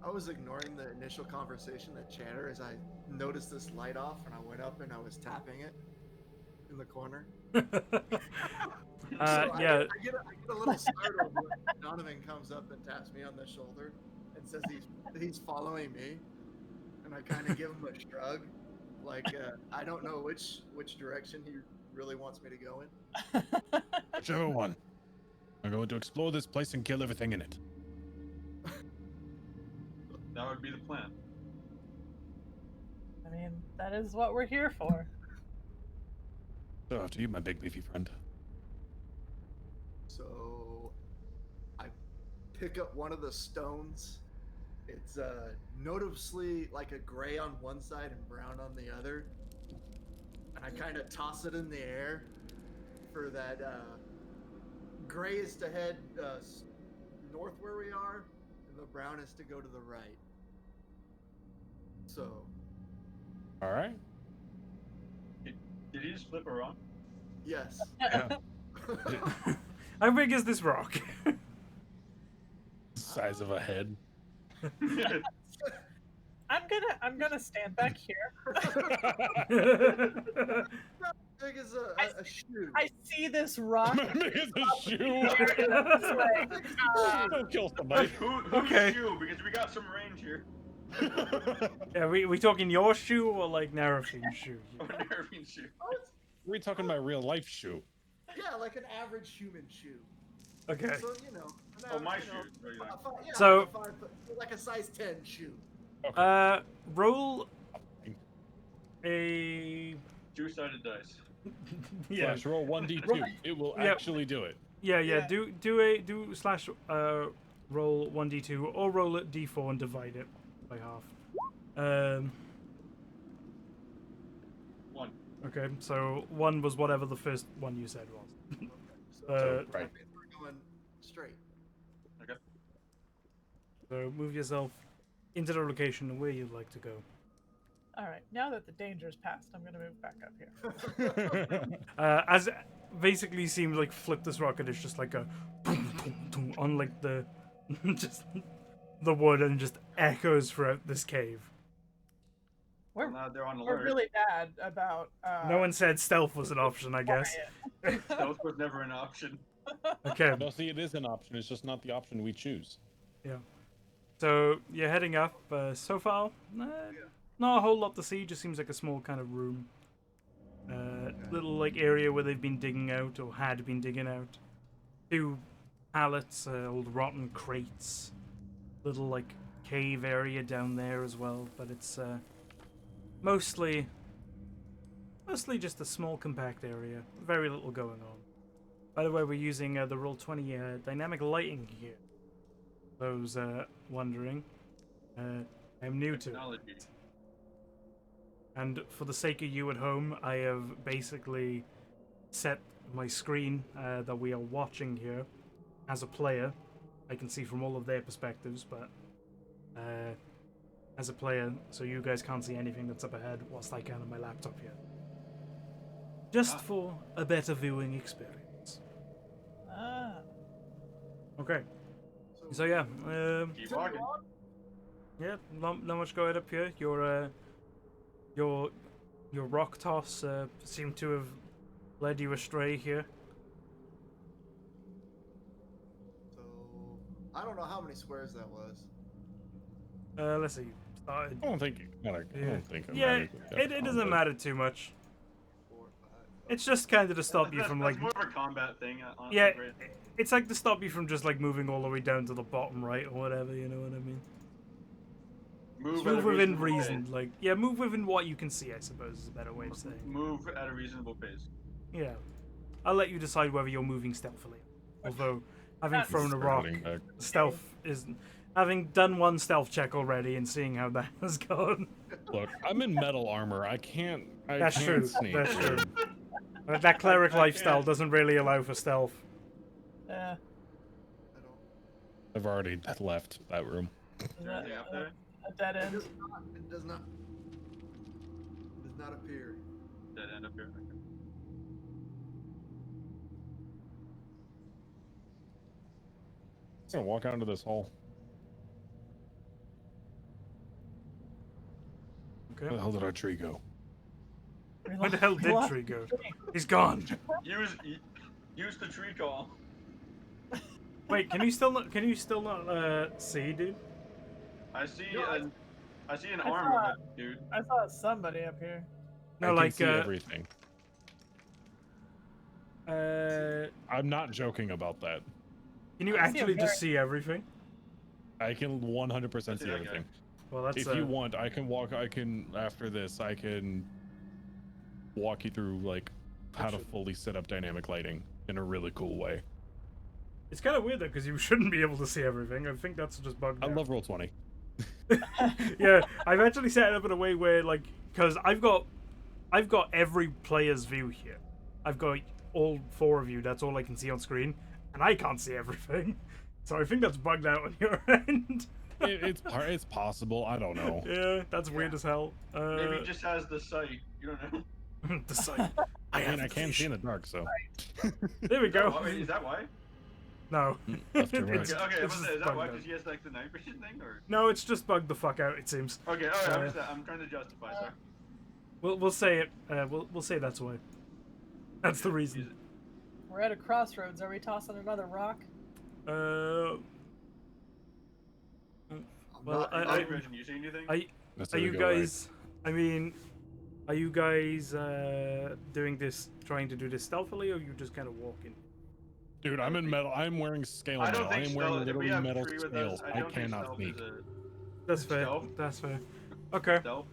I was ignoring the initial conversation that chatter as I noticed this light off, and I went up and I was tapping it in the corner. So Yeah. I get a little startled when Donovan comes up and taps me on the shoulder and says he's following me, and I kind of give him a shrug, like I don't know which direction he really wants me to go in. Whichever one. I'm going to explore this place and kill everything in it. That would be the plan. I mean, that is what we're here for. So after you, my big beefy friend. So I pick up one of the stones. It's noticeably like a gray on one side and brown on the other. And I kind of toss it in the air for that gray is to head north where we are, and the brown is to go to the right. So. All right. Did he just flip around? Yes. Yeah. How big is this rock? Size of a head. I'm gonna stand back here. Big as a shoe. I see this rock. Big as a shoe. It's like, Don't kill somebody. Who's Okay. you? Because we got some range here. Yeah, we talking your shoe or like Narafin's shoe? Oh, Nervine shoe. We're talking about real life shoe. Yeah, like an average human shoe. Okay. So you know. Oh, my you know, shoe. yeah, So- like a size 10 shoe. Roll a 2-sided dice. yeah. Slash roll 1d2. It will Yep. actually do it. Yeah. Yeah. Do slash roll 1d2 or roll it d4 and divide it by half. 1. Okay, so 1 was whatever the first one you said was. So right. we're going straight. Okay. So move yourself into the location where you'd like to go. all right, now that the danger's passed, I'm gonna move back up here. As basically seems like flip this rocket is just like a boom, boom, boom, on like the just the wood and just echoes throughout this cave. We're, Now they're on we're alert. really bad about. No one said stealth was an option, I guess. Stealth was never an option. Okay. No, see, it is an option. It's just not the option we choose. Yeah. So you're heading up. So far, not a whole lot to see. Just seems like a small kind of room. Little like area where they've been digging out or had been digging out. 2 pallets, old rotten crates. Little like cave area down there as well, but it's mostly just a small compact area. Very little going on. By the way, we're using the Roll20 dynamic lighting here. Those wondering, I'm new to Technology. it. And for the sake of you at home, I have basically set my screen that we are watching here as a player. I can see from all of their perspectives, but as a player, so you guys can't see anything that's up ahead whilst I can on my laptop here. Just for a better viewing experience. Ah. Okay. So yeah, Keep walking. yeah, not much going up here. Your rock toss seemed to have led you astray here. So I don't know how many squares that was. Let's see. Started. I don't think I don't think it Yeah, matters. it doesn't matter too much. 4, 5. It's just kind of to stop you That's from like. more of a combat thing. Yeah, Right? it's like to stop you from just like moving all the way down to the bottom right or whatever. You know what I mean? Move Move at a within reasonable reason. Like yeah, move within what you can see. I suppose is a better way of pace. saying. Move at a reasonable pace. Yeah, I'll let you decide whether you're moving stealthily. Although, having That's thrown a rock, Starting back. stealth is. Having done one stealth check already and seeing how that has gone. Look, I'm in metal armor. I can't That's true. sneak. That's true. That cleric I lifestyle can't. doesn't really allow for stealth. Yeah. I don't. I've already left that room. Is Is there that anything up there? a dead It end? does not. It does not. Does not appear. Dead end up here. Okay. I'm gonna walk out into this hall. Okay. Where the hell did our tree go? Where the hell did Tree go? He's gone. Use the tree call. Wait, can you still not see, dude? I see No, I see an I arm thought- of it, dude. I saw somebody up here. No, I can like see everything. can I'm not joking about that. you I see a actually just very- see everything? I can 100% see Okay. everything. Well, that's If you want, I can walk. I can after this. I can walk you through like how to fully set up dynamic lighting in a really cool way. It's kind of weird though, because you shouldn't be able to see everything. I think that's just bugged I out. love Roll20. Yeah, I've actually set it up in a way where, like, because I've got every player's view here. I've got all four of you. That's all I can see on screen, and I can't see everything. So I think that's bugged out on your end. It's possible. I don't know. Yeah, that's weird as hell. Maybe he just has the sight. You don't know. the sight. I mean, I can't see in the dark, so. There we go. Wait, is that why? No. Left and right. It's- Okay, it's is just that why? bugged out. Because he has like the night vision thing, or? No, it's just bugged the fuck out. It seems. Okay, alright. I'm trying to justify, sir. We'll say it. We'll say that's why. That's the reason. We're at a crossroads. Are we tossing another rock? I'm Well, not, Night vision. You see anything? That's Are how we you go, right? guys? I mean, are you guys doing this, trying to do this stealthily, or are you just kind of walking? Dude, I'm in metal. I'm wearing scale I mail. don't I think am wearing stealth. If we literally have metal tree with scales. us, I don't think cannot stealth sneak. is a That's fair. Stealth? That's fair. Okay. stealth.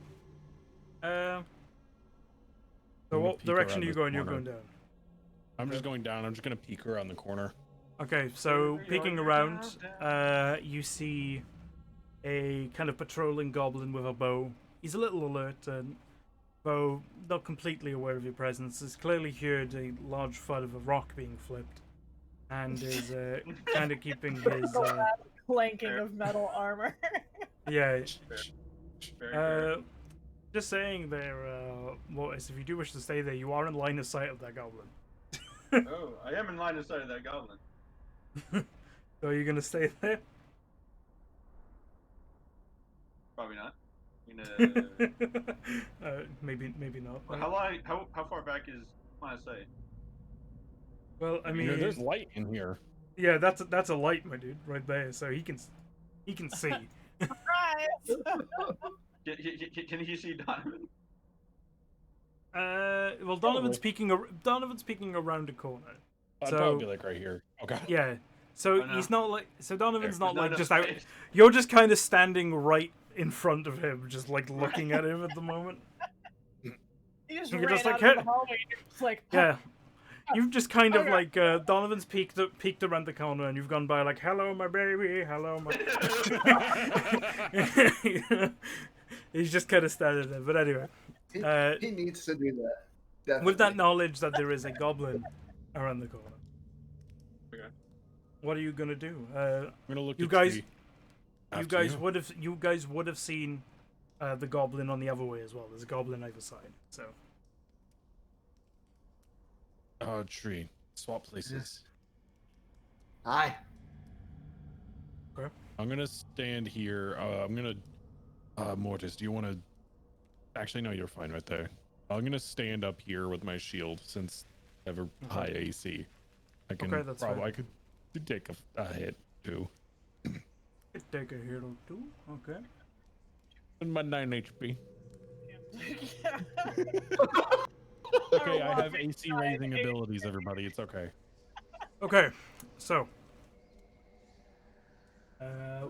So I'm gonna what peek direction around are you this going? You're corner. going down. I'm just going down. I'm just gonna peek around the corner. Okay. So Where peeking you're around, down, you see a kind of patrolling goblin with a bow. He's a little alert, and though not completely aware of your presence, has clearly heard a large thud of a rock being flipped, and is kind of keeping his Clanking Fair. of metal armor. yeah. Very fair. Just saying there, Mortis, if you do wish to stay there, you are in line of sight of that goblin. Oh, I am in line of sight of that goblin. So are you gonna stay there? Probably not. You know, Maybe not. how far back is line of sight? Well, I You mean, know, there's light in here. yeah, that's a light, my dude, right there. So he can see. Surprise! Can he see Donovan? Well, Donovan's peeking around the corner. I'd So- probably be like right here. Okay. Yeah. So Oh, no. he's not like. So Donovan's not There's like enough just out. space. You're just kind of standing right in front of him, just like looking at him at the moment. You just You're ran just like, out "Hey." of the hallway. And you're just like, Yeah. You've just kind of Okay. like Donovan's peeked around the corner, and you've gone by like, "Hello, my baby. Hello, my." He's just kind of standing there. But anyway, He needs to do that. Definitely. with that knowledge that there is a goblin around the corner, Okay. what are you gonna do? I'm gonna look. You at guys- tree. You guys would have seen the goblin on the other way as well. There's a goblin either side. So. Oh, tree. Swap places. Hi. Okay. I'm gonna stand here. Mortis, do you want to? Actually, no, you're fine right there. I'm gonna stand up here with my shield since I have a high AC. I can that's fine. I could take a hit too. Take a hit or two. Okay. And my 9 HP. Yeah. Okay, Our I have walking AC raising abilities, everybody. It's okay. Okay. So.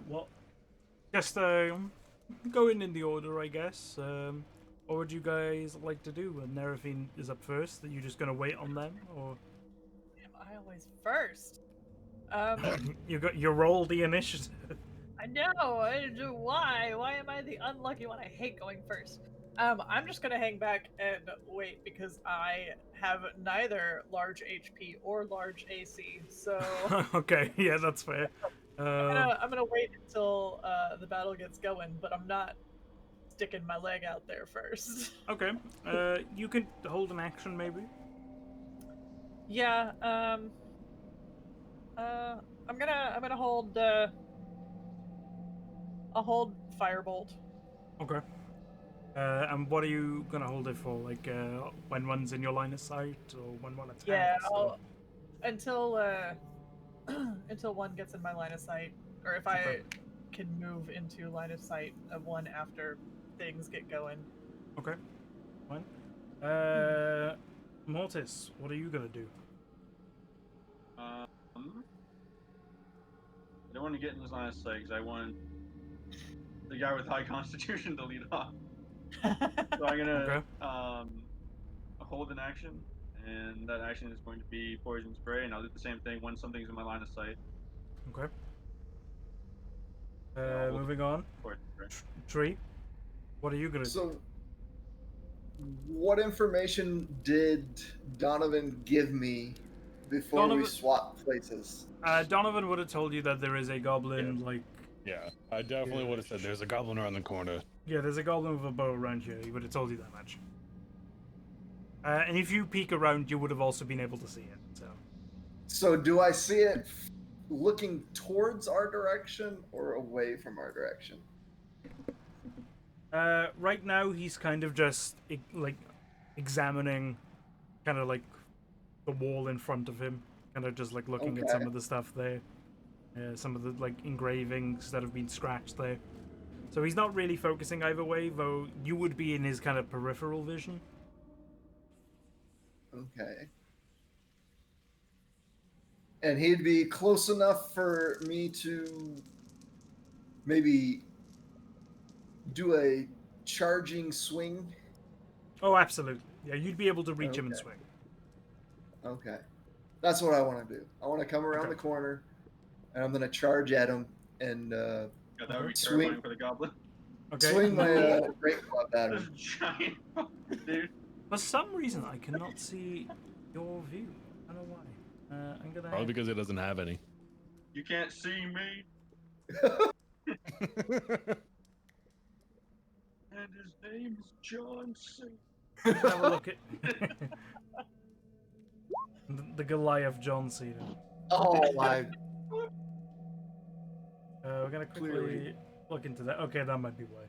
Well, just going in the order, I guess. What would you guys like to do when Nerafine is up first? Are you just gonna wait on them, or Am I always first? you roll the initiative? I know. Why? Why am I the unlucky one? I hate going first. I'm just gonna hang back and wait because I have neither large HP or large AC. So Okay, yeah, that's fair. I'm gonna wait until the battle gets going, but I'm not sticking my leg out there first. Okay. You can hold an action, maybe. Yeah. I'm gonna hold. I'll hold Firebolt. Okay. And what are you gonna hold it for? Like when one's in your line of sight, or when one attacks? Yeah. Or... Until until one gets in my line of sight, or if I can move into line of sight of one after things get going. Okay. Fine. Mortis, what are you gonna do? I don't want to get in his line of sight because I want the guy with high constitution to lead off. So I'm gonna hold an action, and that action is going to be poison spray, and I'll do the same thing when something's in my line of sight. Okay. Moving on. Poison spray. Tree, what are you gonna do? So, what information did Donovan give me before we swapped places? Donovan would have told you that there is a goblin, like... Yeah, I definitely would have said there's a goblin around the corner. Yeah, there's a goblin with a bow around here. He would have told you that much. And if you peek around, you would have also been able to see it, so... So, do I see it looking towards our direction or away from our direction? Right now, he's kind of just, like, examining, kind of like, the wall in front of him. Kind of just, like, looking at some of the stuff there. Some of the, like, engravings that have been scratched there. So he's not really focusing either way, though you would be in his kind of peripheral vision. Okay. And he'd be close enough for me to maybe do a charging swing? Oh, absolutely. Yeah, you'd be able to reach him and swing. Okay. That's what I want to do. I want to come around the corner, and I'm going to charge at him and that would be swing terrifying for the goblin. Okay. Swing my great club at This him. giant dude. For some reason, I cannot see your view. I don't know why. I'm gonna. Probably because it doesn't have any. You can't see me. And his name is John C. Let's have a look at the Goliath John Cena. Oh my! We're gonna quickly look into that. Okay, that might be why.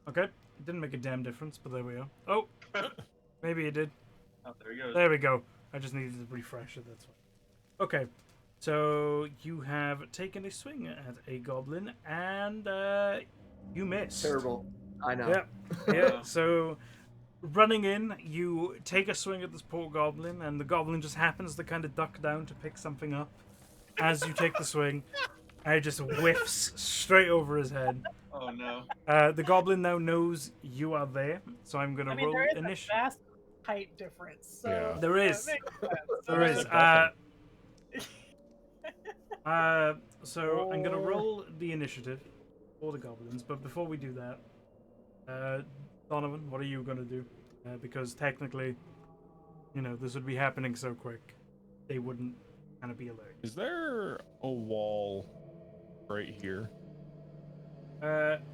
Okay, it didn't make a damn difference, but there we are. Oh, maybe it did. Oh, there he goes. There we go. I just needed to refresh it. That's fine. Okay, so you have taken a swing at a goblin, and you missed. Terrible. I know. Yeah, yeah. So, running in, you take a swing at this poor goblin, and the goblin just happens to kind of duck down to pick something up. As you take the swing, and it just whiffs straight over his head. Oh no. The goblin now knows you are there, so I'm gonna roll there is initiative. a vast height difference. So, Yeah. There is. it makes sense. There is. So I'm gonna roll the initiative for the goblins, but before we do that, Donovan, what are you gonna do? Because technically, you know, this would be happening so quick. they wouldn't kind of be alert. Is there a wall right here?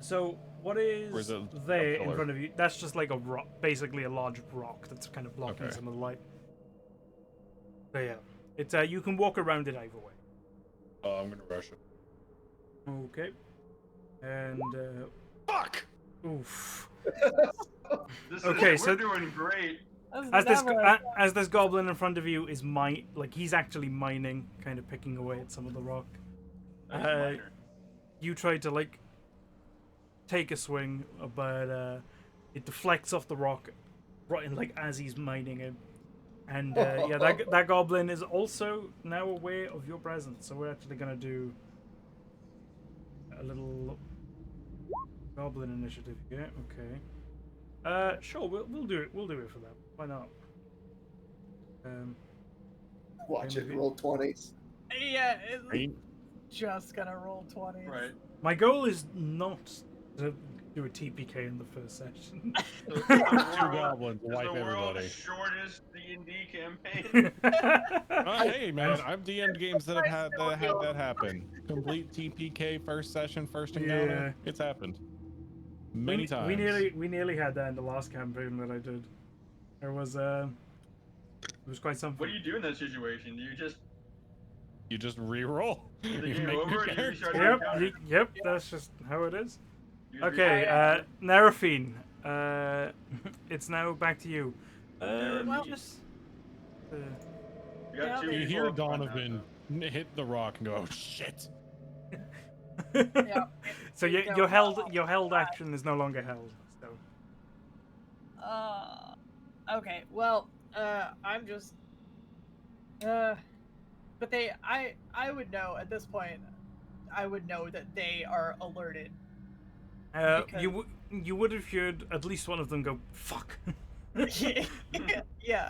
So what Or is is it a there in pillar? front of you? That's just like a rock, basically a large rock that's kind of blocking Okay. some of the light. So yeah, it's you can walk around it either way. Oh, I'm gonna rush it. Okay. And Fuck! oof. This Okay, is, so- we're doing great. As this goblin in front of you is he's actually mining, kind of picking away at some of the rock. That's minor. You try to like take a swing, but it deflects off the rock, right in, like as he's mining it. And yeah, that goblin is also now aware of your presence. So we're actually gonna do a little goblin initiative here. Okay. Sure, we'll do it. We'll do it for that. Why not? Watch it maybe- roll 20s. Yeah, it's Right? just gonna roll 20. Right. My goal is not to do a TPK in the first session. So Two goblins It's wipe the world's everybody. shortest D&D campaign. Hey man, I've DM'd games that have had that happen. Complete TPK first session, first encounter. Yeah. It's happened many times. We nearly had that in the last campaign that I did. There was it was quite something. What do you do in that situation? Do you just reroll. the You game make new over and you characters. restart the Yep, encounter? yep, that's just how it is. You just Okay, restart- Narafine, it's now back to you. Well- Just, You got Yeah, two they- You people hear up front now, Donovan hit the rock and go, "Oh shit!" Yeah. so your held action is no longer held. So Okay. Well, I'm just. But I would know at this point. I would know that they are alerted. you would have heard at least one of them go fuck. Yeah.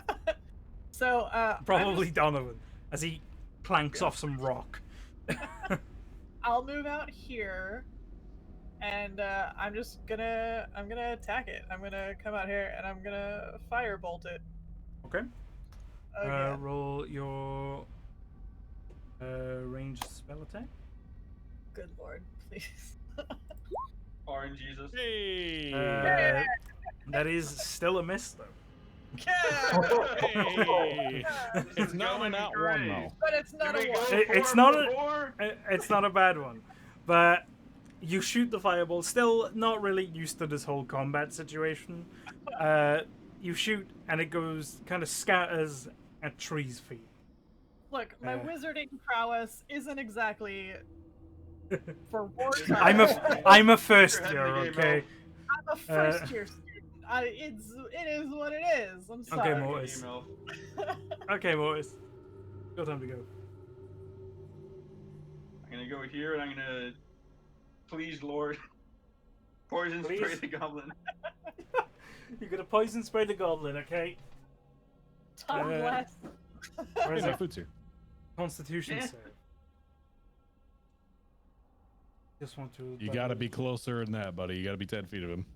So Probably Donovan as he clanks off some rock. I'll move out here, and I'm gonna attack it. I'm gonna come out here and I'm gonna firebolt it. Okay. Again. Roll your ranged spell attack. Good lord, please. Orange Jesus. Hey. That is still a miss though. Hey. This It's is not going an out great. one though. But it's not Did a we one. go It's four not for a- four? It's not a bad one, but you shoot the fireball. Still not really used to this whole combat situation. You shoot and it goes kind of scatters at trees' feet. Look, my Uh. wizarding prowess isn't exactly for wartime. I'm a first You're year, ahead of the game, okay. I'm a first year student. It is what it is. I'm sorry. Okay, Mortis. Email. Okay, Mortis. Your time to go. I'm gonna go here and I'm gonna please Lord poison spray Please? the goblin. You're gonna poison spray the goblin, okay? Tom bless. Where is Hey, my it? food's here. Constitution Yeah. save. Just want to. You gotta be closer than that, buddy. You gotta be 10 feet of him.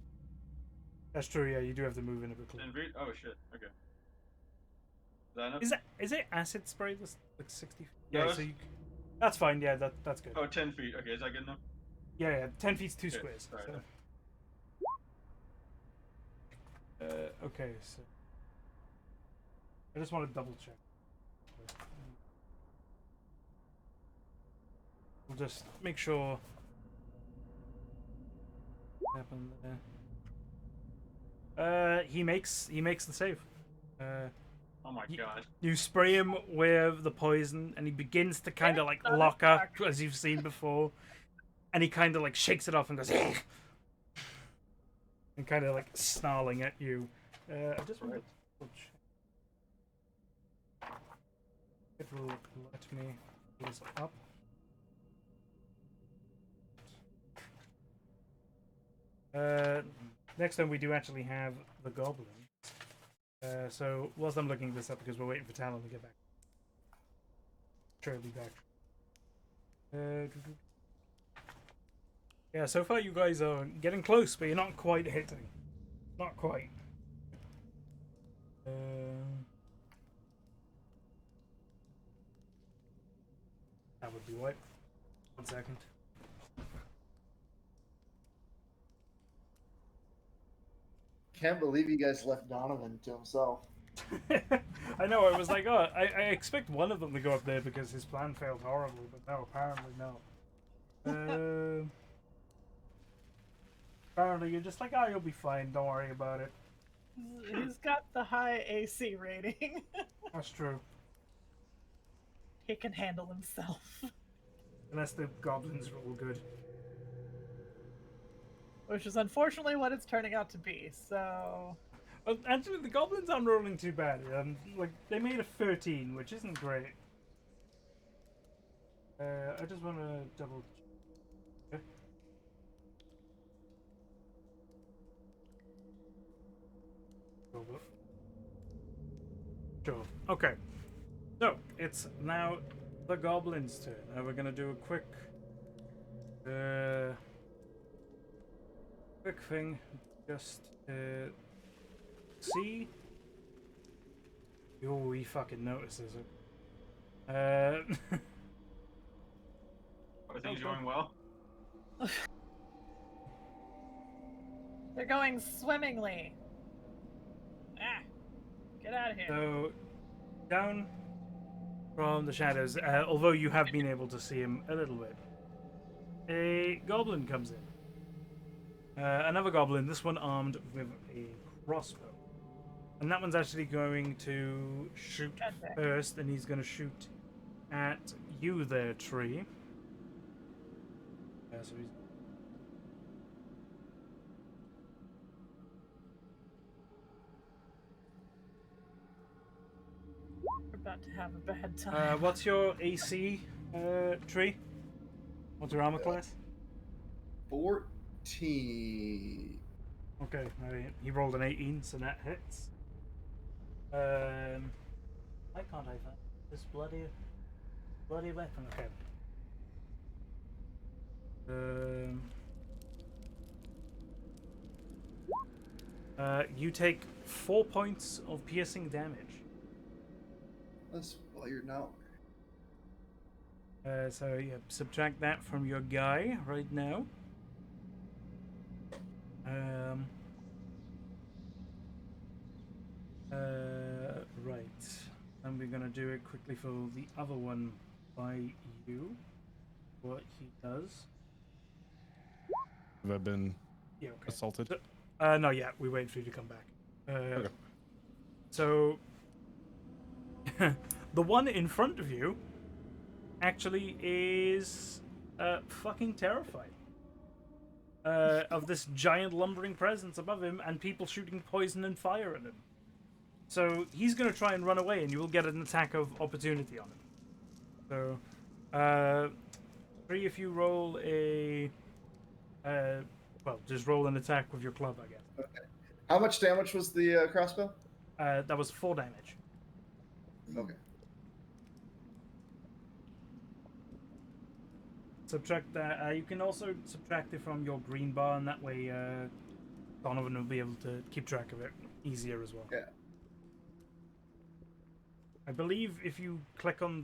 That's true. Yeah, you do have to move in a bit closer. Oh shit. Okay. Is that enough? Is it acid spray? That's like 60. No, Yeah, it's- so that's fine. Yeah, that's good. Oh, 10 feet. Okay, is that good enough? Yeah, 10 feet's 2 Okay, squares. sorry. So. Okay, so I just want to double check. We'll just make sure. What happened there? He makes the save. Oh my Ye- god. You spray him with the poison, and he begins to kind of like lock up, as you've seen before. And he kind of like shakes it off and goes, and kind of like snarling at you. I just want to double check. It will let me pull this up. Next time we do actually have the goblin. So whilst I'm looking this up, because we're waiting for Talon to get back. Sure, he'll be back. Yeah, so far you guys are getting close, but you're not quite hitting. Not quite. That would be white. 1 second. Can't believe you guys left Donovan to himself. I know, I was like, oh, I expect one of them to go up there because his plan failed horribly, but no, apparently no. Apparently you're just like, oh, you'll be fine, don't worry about it. He's got the high AC rating. That's true. He can handle himself. Unless the goblins are all good. Which is unfortunately what it's turning out to be, so... Well, actually, the goblins aren't rolling too bad. Like, they made a 13, which isn't great. I just want to double check. Sure. Okay. So, it's now the goblins' turn. Now we're gonna do a quick thing. Just see. Oh, he fucking notices it. Are things going well? They're going swimmingly. Ah, get out of here. So, down from the shadows, although you have been able to see him a little bit, a goblin comes in. Another goblin, this one armed with a crossbow. And that one's actually going to shoot first, and he's going to shoot at you there, Tree. So he's... We're about to have a bad time. what's your AC, Tree? What's your armor class? 14. Okay, he rolled an 18, so that hits. Why can't I find this bloody weapon? Okay. You take 4 points of piercing damage. That's weird now. So yeah, subtract that from your guy right now. Right. And we're gonna do it quickly for the other one by you. What he does. Have I been Yeah, okay. assaulted? No, yeah, we wait for you to come back. Okay. So, the one in front of you actually is fucking terrified of this giant lumbering presence above him and people shooting poison and fire at him. So he's going to try and run away, and you will get an attack of opportunity on him. So, 3 if you roll a... well, just roll an attack with your club, I guess. Okay. How much damage was the crossbow? That was 4 damage. Okay. Subtract that. You can also subtract it from your green bar, and that way Donovan will be able to keep track of it easier as well. Yeah. I believe if you click on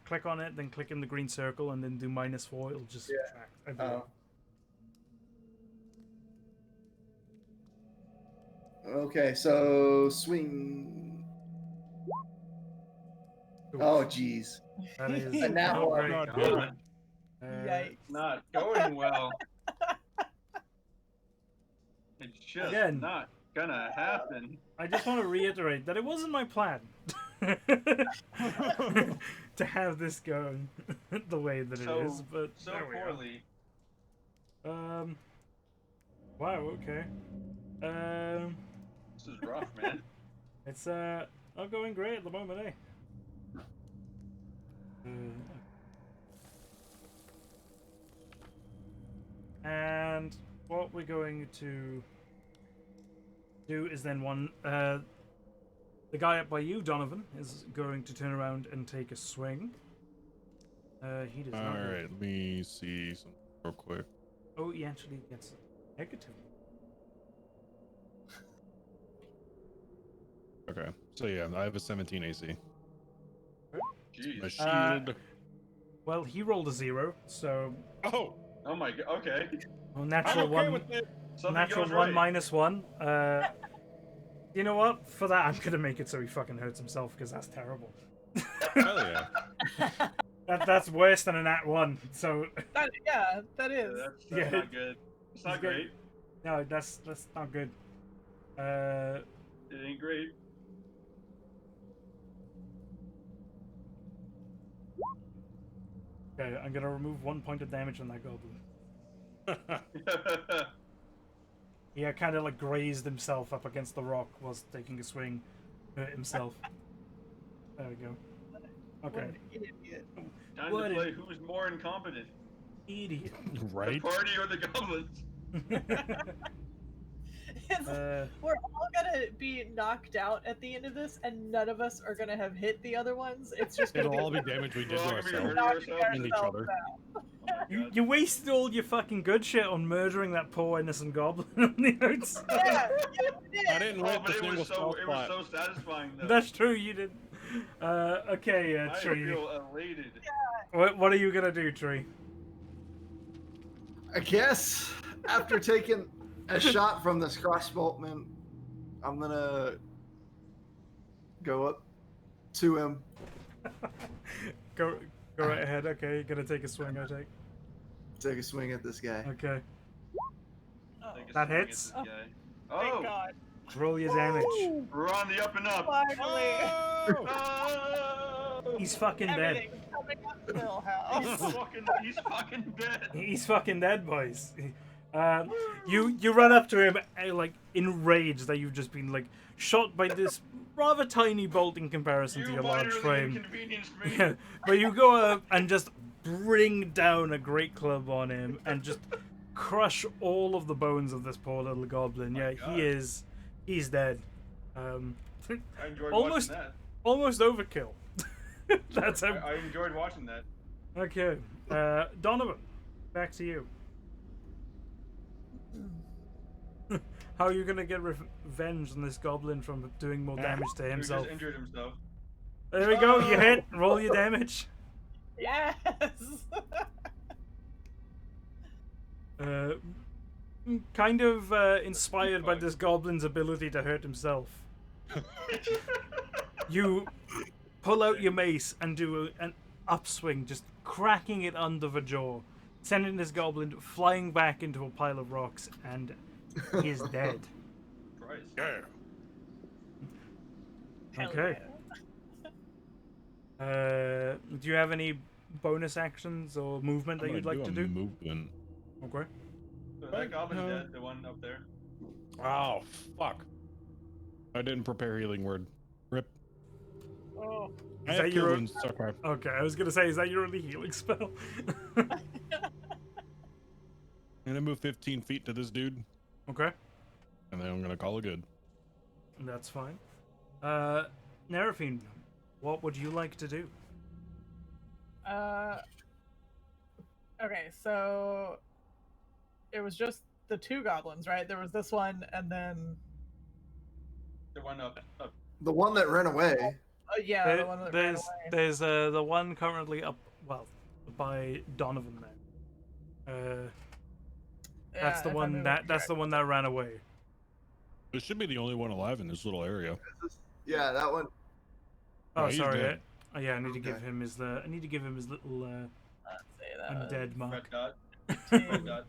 click on it, then click in the green circle, and then do -4, it'll just subtract. I believe. Okay, so swing. Oof. Oh, jeez. That is And that not one. very God, good. man. Yikes. Not going well. It's just Again. not gonna happen. I just want to reiterate that it wasn't my plan to have this go the way that it is, but So there we poorly. are. Wow. Okay. This is rough, man. It's not going great at the moment, eh? And what we're going to do is then the guy up by you, Donovan, is going to turn around and take a swing. He does not. All right, let me see something real quick. Oh, he actually gets a negative. Okay, so yeah, I have a 17 AC. My Jeez. shield. Well, he rolled a 0, so Oh, Oh my god. Okay. well, I'm natural okay one, with it. Something natural goes one right. minus 1. You know what? For that, I'm gonna make it so he fucking hurts himself because that's terrible. Hell yeah. That's worse than a nat 1. So Yeah, that is. That's Yeah. not good. It's He's not good. great. no, that's not good. It ain't great. Okay, I'm gonna remove 1 point of damage on that goblin. He kind of like grazed himself up against the rock whilst taking a swing, hurt himself. There we go. What Okay. an idiot. Time What to an play who's more incompetent, idiot. Right? the party or the goblins. We're all gonna be knocked out at the end of this, and none of us are gonna have hit the other ones. It's just gonna It'll be all be damage we did We're to all gonna be ourselves hurting knocking ourselves. and each ourselves other. out. Oh my you, God. you wasted all your fucking good shit on murdering that poor innocent goblin on the outside. Yeah, I didn't Oh, hit but the single it was spell spot. so satisfying though. That's true, you did. Okay, I Tree. feel elated. What are you gonna do, Tree? I guess after taking a shot from this crossbowman, I'm gonna go up to him. Go right ahead. Okay, you're gonna take a swing, I take. Take a swing at this guy. Okay. Take a That swing at hits? this guy. thank Oh, God. Roll your damage. we're on the up and up. Finally, Oh! He's fucking dead. everything's coming up, Millhouse. He's fucking dead. He's fucking dead, boys. You run up to him like enraged that you've just been like shot by this rather tiny bolt in comparison to You your large minorly frame. inconvenienced me. Yeah, but you go up and just bring down a great club on him and just crush all of the bones of this poor little goblin. Yeah, God. he's dead. I enjoyed Almost- watching that. Almost overkill. That's how. I enjoyed watching that. Okay, Donovan, back to you. How are you gonna get revenge on this goblin from doing more damage to He himself? just injured himself. There we go. You hit. Roll your damage. Yes. Kind of inspired by this goblin's ability to hurt himself. You pull out your mace and do an upswing, just cracking it under the jaw, sending this goblin flying back into a pile of rocks, and he is dead. Christ. Yeah. Hell Okay. yeah. Do you have any bonus actions or movement that I'm you'd gonna like to a do? movement. Okay. So that goblin's dead, the one up there. Oh, fuck. I didn't prepare healing word. Rip. Oh. I Is have that cure your- wounds, it's okay. Okay, I was gonna say, is that your only healing spell? I'm gonna move 15 feet to this dude, Okay, and then I'm gonna call it good. that's fine. Nerafine, what would you like to do? Okay, so it was just the two goblins, right? There was this one, and then The one up. The one that ran away. yeah, the one that ran away. There's the one currently up, well, by Donovan there. That's Yeah, the if I one move that it that's the one that ran away. This should be the only one alive in this little area. Yeah, that one. Oh, No, he's sorry. dead. Yeah, I need to give Okay. him his little Let's say that. undead mark. Red dot. 15. Red dot.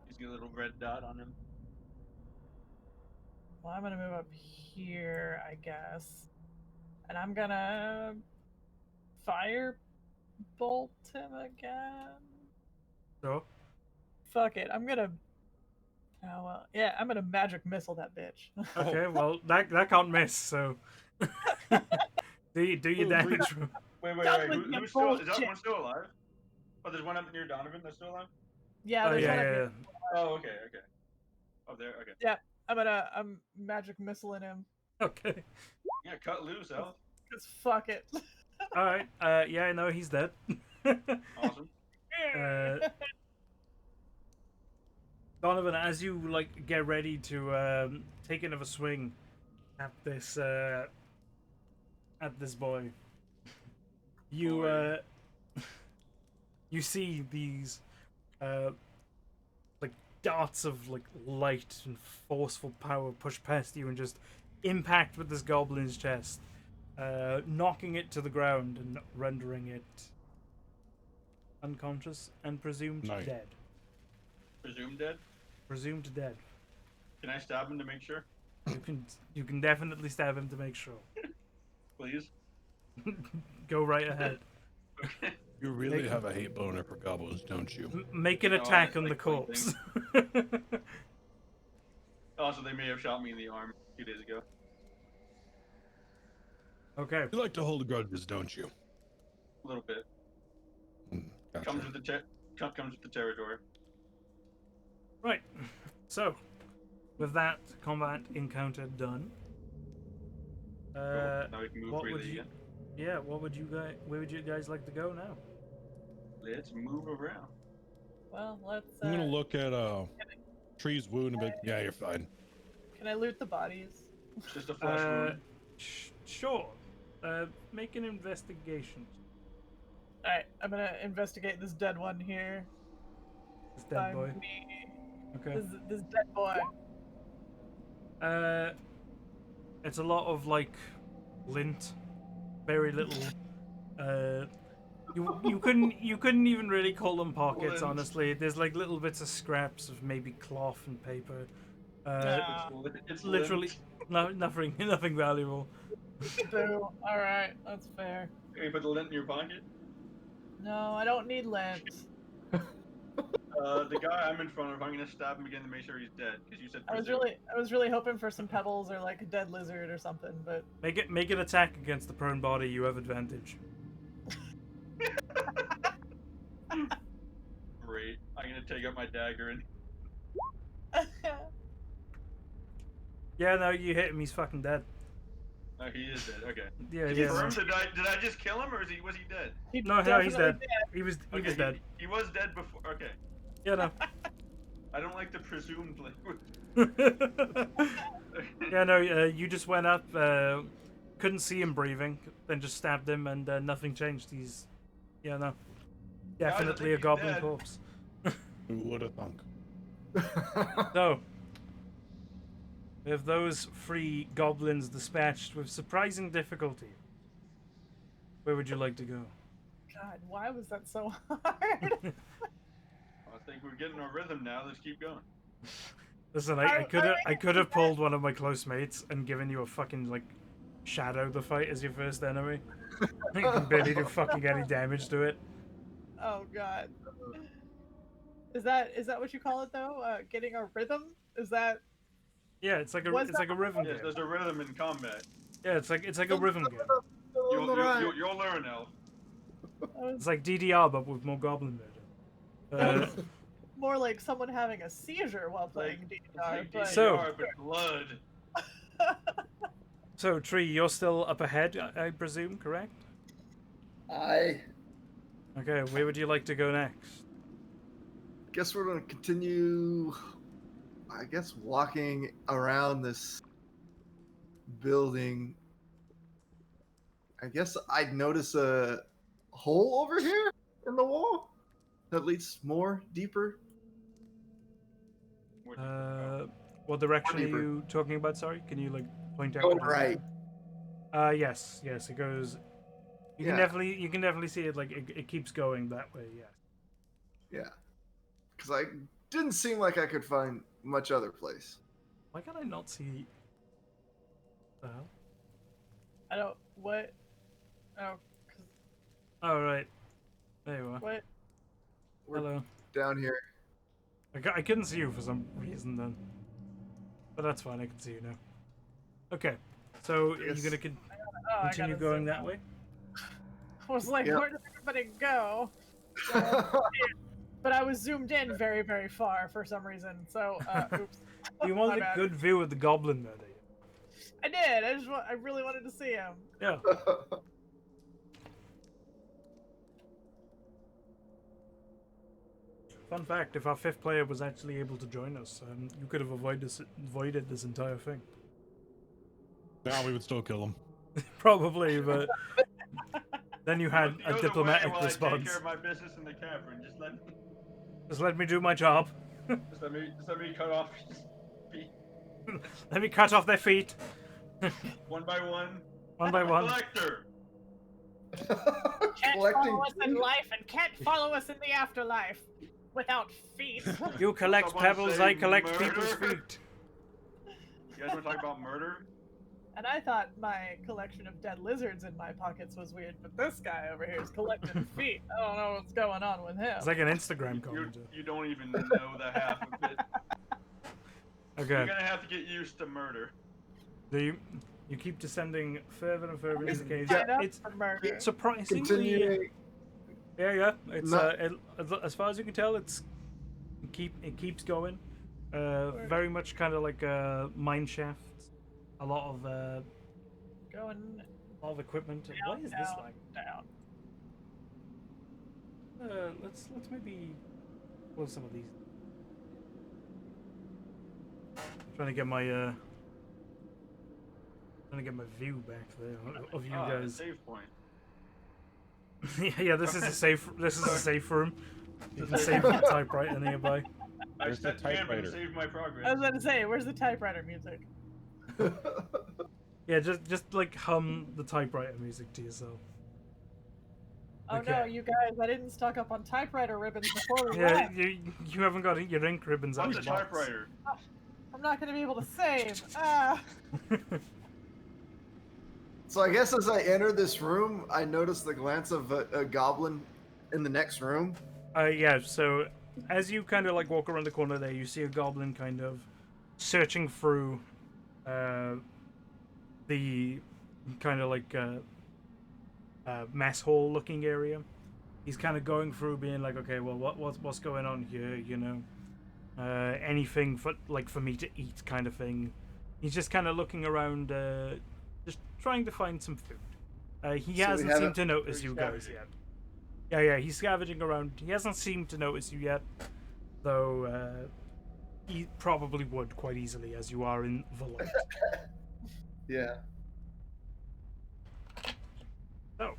He's got a little red dot on him. Well, I'm gonna move up here, I guess, and I'm gonna fire bolt him again. So, Fuck it, I'm gonna. Oh well, yeah, I'm gonna magic missile that bitch. okay, well that can't miss. So, do your damage. Wait. Goblin, you Who's still? Is that bullshit. one still alive? Oh, there's one up near Donovan that's still alive. Yeah, Oh there's one up yeah, here. Oh, okay. Oh, there. Okay. I'm magic missiling him. Okay. Yeah, cut loose, Al. Cause fuck it. All right. Yeah, no, he's dead. Awesome. Donovan, as you like get ready to take another swing at this boy, You Boy. you see these like darts of like light and forceful power push past you and just impact with this goblin's chest, knocking it to the ground and rendering it unconscious and presumed Nice. dead. Presumed dead. Presumed dead. Can I stab him to make sure? You can definitely stab him to make sure. Please. Go right ahead. Okay. You really have a hate boner for goblins, don't you? Make an No, I attack just on the like corpse. Also, they may have shot me in the arm 2 days ago. Okay. You like to hold grudges, don't you? A little bit. Gotcha. Comes with the territory. Right. So, with that combat encounter done, Cool. Now we can move what would freely you? again. Yeah. What would you guys? Where would you guys like to go now? Let's move around. Well, let's. I'm gonna look at Tree's wound and be like, yeah, you're fine. Can I loot the bodies? It's just a flesh wound. Sure. Make an investigation. All right, I'm gonna investigate this dead one here. This dead boy. Find me Okay. this dead boy. It's a lot of like lint, very little. You couldn't even really call them pockets, Lint. honestly. There's like little bits of scraps of maybe cloth and paper. It's Literally, nothing valuable. Boo. All right, that's fair. Can you put the lint in your pocket? No, I don't need lint. The guy I'm in front of, I'm gonna stab him again to make sure he's dead. Because you said. I was really hoping for some pebbles or like a dead lizard or something, but Make an attack against the prone body. You have advantage. Great. I'm gonna take out my dagger and. Yeah, no, you hit him. He's fucking dead. Oh, he is dead. Okay. Yeah, Confirmed? yeah. Did I just kill him, or was he dead? He No, he's definitely dead. did. He was Okay, dead. He was dead before. Okay. Yeah, no. I don't like the presumed language. Yeah, no. You just went up, couldn't see him breathing, then just stabbed him, and nothing changed. He's, yeah, no, definitely a he's goblin dead. corpse. Who would have thunk? So, with those 3 goblins dispatched with surprising difficulty, where would you like to go? God, why was that so hard? I think we're getting our rhythm now. Let's keep going. Listen, I could have pulled one of my close mates and given you a fucking like shadow to fight as your first enemy. You can barely do fucking any damage to it. Oh God. Is that what you call it though? Getting a rhythm? Is that? Yeah, it's like a Was it's like a rhythm Yes, game. there's a rhythm in combat. Yeah, it's like a rhythm game. You'll learn, Elf. It's like DDR but with more goblin murder. More like someone having a seizure while playing DDR. Like But... So- DDR, but blood. So, Tree, you're still up ahead, I presume, correct? I Okay, where would you like to go next? guess we're gonna continue. I guess walking around this building. I guess I'd notice a hole over here in the wall that leads more deeper. What direction are deeper. you talking about? Sorry, can you like point out? Going what right. Yes, it goes. You Yeah. can definitely see it. Like it keeps going that way. Yeah. Yeah, because I didn't seem like I could find much other place. Why can I not see? The hell? I don't. What? Oh, 'cause Oh right, there you are. what? We're Hello. down here. I couldn't see you for some reason then, but that's fine. I can see you now. Okay, so are you Yes. gonna Oh, I continue gotta going zoom that out. way? I was like, Yep. where did everybody go? But I was zoomed in very, very far for some reason. So, oops. You My wanted a bad. good view of the goblin murder. I did. I really wanted to see him. Yeah. Fun fact: if our 5th player was actually able to join us, you could have avoided this entire thing. Now we would still kill him. Probably, but Then you had Look the a other diplomatic way while I take response. care of my business in the cavern. Just let me do my job. Just let me cut off his feet Let me cut off their feet. one by one. One by I'm a one. collector. Can't Collecting follow us in feet. life and can't follow us in the afterlife without feet. You collect Someone pebbles, say I collect people's murder? feet. You guys want to talk about murder? And I thought my collection of dead lizards in my pockets was weird, but this guy over here is collecting feet. I don't know what's going on with him. It's like an Instagram You, comment. you don't even know the half of it. Okay. You're gonna have to get used to murder. Do you keep descending further and further into the cave. Sign up It's for murder. surprisingly. Continuing. Yeah. It's No. as far as you can tell, it keeps going. Very much kind of like mine shafts. A lot of Going equipment. down, What is this down, like? down. Let's maybe close some of these. Trying to get my view back there of you guys. Save point. Yeah, this is a safe room. You can save the typewriter nearby. I Where's the set the camera to typewriter? save my progress. I was about to say, where's the typewriter music? Yeah, just like hum the typewriter music to yourself. Oh Okay. no, you guys, I didn't stock up on typewriter ribbons before we Yeah, left. you haven't got your ink ribbons out What's of a the box. typewriter? I'm not going to be able to save. Ah. So I guess as I enter this room, I notice the glance of a goblin in the next room. Yeah, so as you kind of like walk around the corner there, you see a goblin kind of searching through the kind of like mess hall looking area. He's kind of going through, being like, okay, well, what's going on here? You know, anything for me to eat, kind of thing. He's just kind of looking around, just trying to find some food. He So we hasn't haven't- seemed to notice you guys scavenging. yet. Yeah, he's scavenging around. He hasn't seemed to notice you yet, though he probably would quite easily, as you are in the light. Yeah. So,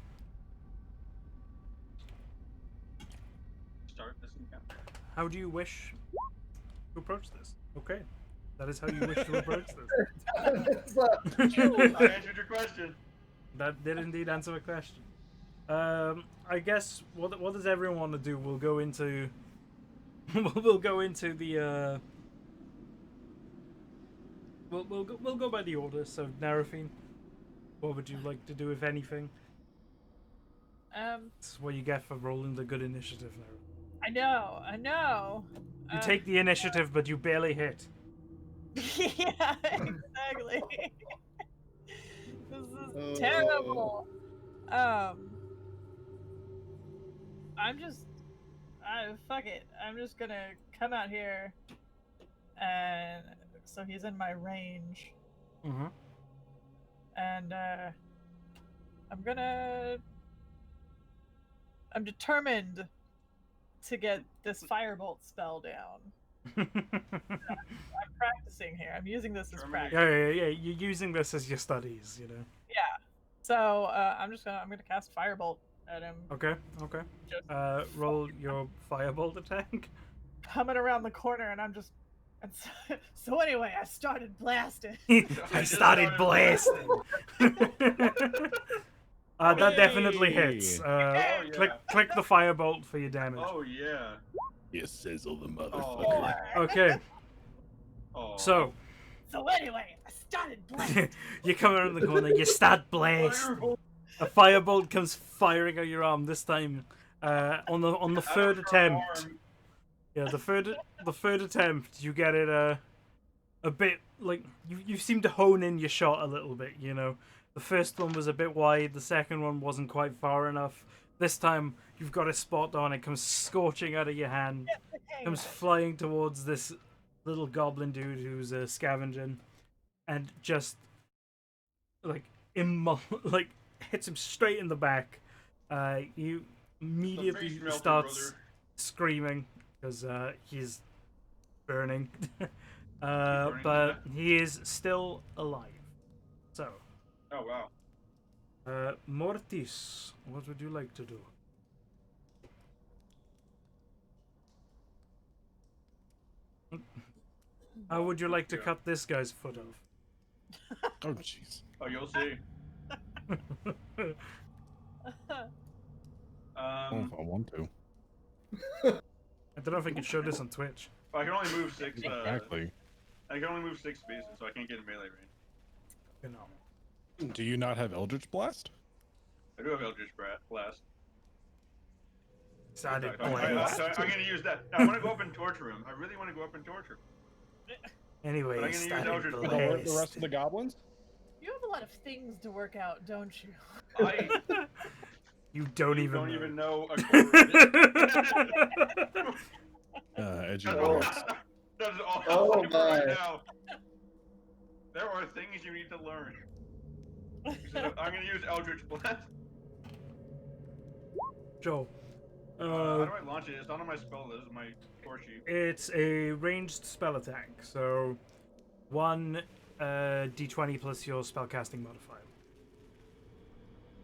Start this encounter. how do you wish to approach this? Okay, that is how you wish to approach this. It's, I answered your question. That did indeed answer the question. I guess what does everyone want to do? We'll go into we'll go into the we'll go by the order. So Narafine, what would you like to do, if anything? That's what you get for rolling the good initiative, Narafine. I know. You take the initiative, but you barely hit. Yeah, exactly. This is terrible. Fuck it. I'm just gonna come out here, and so he's in my range, Mm-hmm. and I'm determined to get this firebolt spell down. I'm practicing here. I'm using this as practice. Yeah. You're using this as your studies, you know. Yeah. So I'm gonna cast firebolt at him. Okay. Just Roll your firebolt attack. coming around the corner, and I'm just. And so anyway, I started blasting. I started blasting. That definitely hits. yeah. Click the firebolt for your damage. Oh yeah. You sizzle the Oh. motherfucker. Okay, Oh. so So anyway, I started blasting. you come around the corner, you start blasting. A firebolt comes firing at your arm. This time, on the Out third of her attempt. arm. Yeah, the third attempt, you get it a bit like you seem to hone in your shot a little bit. You know, the first one was a bit wide. The second one wasn't quite far enough. This time, you've got it spot on. It comes scorching out of your hand. Comes flying towards this little goblin dude who's scavenging, and just like like hits him straight in the back. You immediately face melted, starts brother. screaming because he's burning, burning but to he is still alive. So Oh wow. Mortis, what would you like to do? How would you like to cut this guy's foot off? Oh, jeez. Oh, you'll see. I don't know if I want to. I don't know if I can show this on Twitch. I can only move 6. Exactly. I can only move 6 spaces, so I can't get in melee range. You know. Do you not have Eldritch Blast? I do have Eldritch Blast. Decided So I'm gonna use that. I want to go up and torture him. I really want to go up and torture him. Anyway, But I'm gonna use started Eldritch Can I Blast. work the rest of the goblins? You have a lot of things to work out, don't you? I You don't even don't know. even know a quarter. Edgy That's words. all Oh I'm saying right my. now. There are things you need to learn. So I'm gonna use Eldritch Blast. Joe. How do I launch it? It's not on my spell list. My core sheet. It's a ranged spell attack, so 1 d20 plus your spellcasting modifier.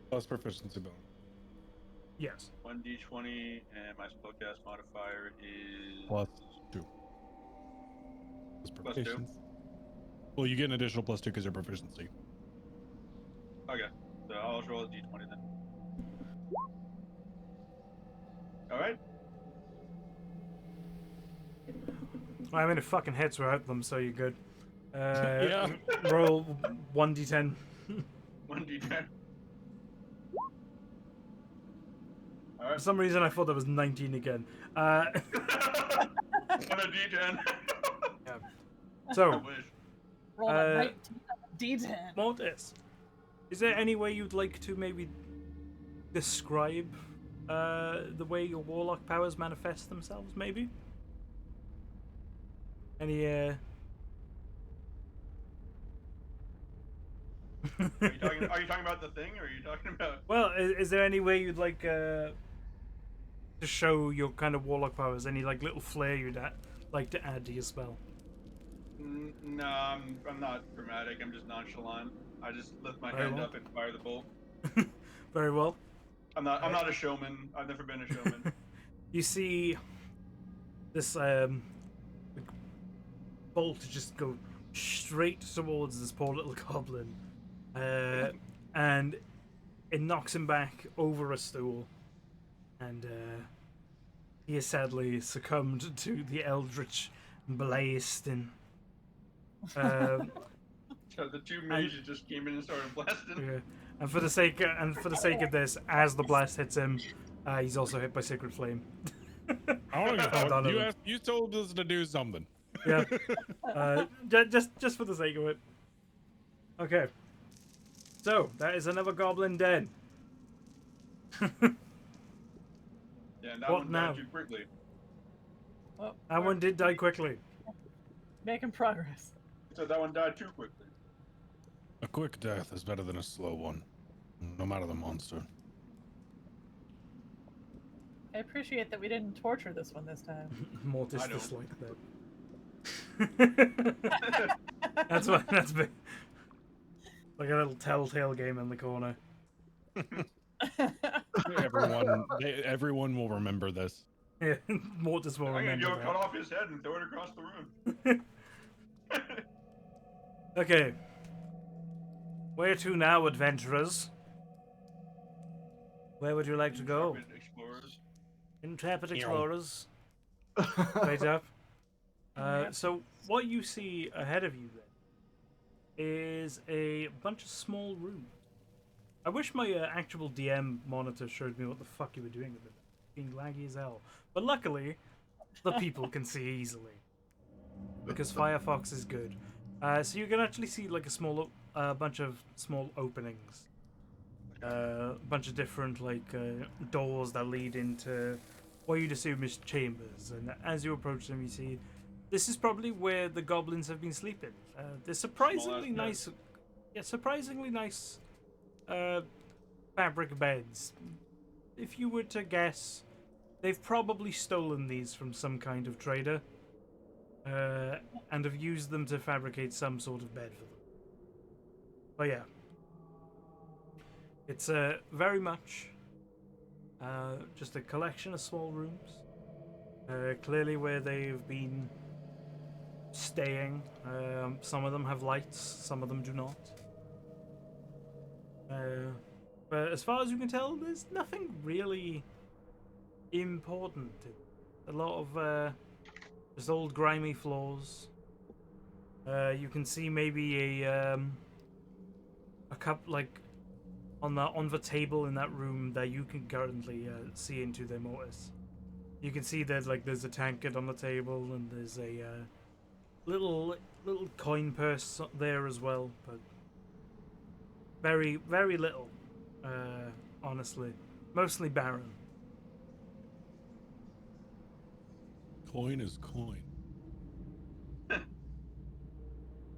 Plus proficiency bonus. Yes. 1d20, and my spellcast modifier is Plus 2. Plus Plus 2? proficiency. Well, you get an additional plus 2 because of proficiency. Okay, so I'll just roll a d20 then. Alright. Well, I mean, it fucking hits without them, so you're good. Yeah. Roll 1d10. 1d10. For Alright. some reason, I thought that was 19 again. On a d10. I So, wish. Roll a 19 D10. Mortis, is there any way you'd like to maybe describe the way your warlock powers manifest themselves, maybe? Any, Are you talking about the thing, or are you talking about... Well, is there any way you'd like to show your kind of warlock powers? Any like little flair you'd like to add to your spell? No, I'm not dramatic. I'm just nonchalant. I just lift my Very hand well. up and fire the bolt. Very well. I'm not a showman. I've never been a showman. You see this bolt just go straight towards this poor little goblin, and it knocks him back over a stool, and he has sadly succumbed to the eldritch blast. And So the two mages just came in and started blasting. yeah. And for the sake of this, as the blast hits him, he's also hit by Sacred Flame. I don't Well done, know. Evan. You told us to do something. Yeah. Just for the sake of it. Okay. So that is another goblin dead. Yeah, and that What one now? died too quickly. Oh, That one did die quickly. making progress. So that one died too quickly. A quick death is better than a slow one, no matter the monster. I appreciate that we didn't torture this one this time. Mortis I don't. disliked that. That's big. Like a little telltale game in the corner. Everyone will remember this. Yeah, Mortis will I'm gonna remember go cut that. off his head and throw it across the room. Okay. Where to now, adventurers? Where would you like to go? Intrepid explorers. Intrepid Ew. explorers. Right up. So what you see ahead of you then is a bunch of small rooms. I wish my actual DM monitor showed me what the fuck you were doing with it. Being laggy as hell. But luckily, the people can see easily. Because Firefox is good. So you can actually see like a bunch of small openings. A bunch of different like doors that lead into what you'd assume is chambers. And as you approach them, you see this is probably where the goblins have been sleeping. They're surprisingly Small-ass nice. Yeah, surprisingly nice fabric beds. If you were to guess, they've probably stolen these from some kind of trader and have used them to fabricate some sort of bed for them. But yeah. It's very much just a collection of small rooms. Clearly where they've been staying. Some of them have lights, some of them do not. But as far as you can tell, there's nothing really important. A lot of just old grimy floors. You can see maybe a cup like on the table in that room that you can currently see into there, Mortis. You can see that there's a tankard on the table and there's a little coin purse there as well, but very very little. Honestly, mostly barren. Coin is coin.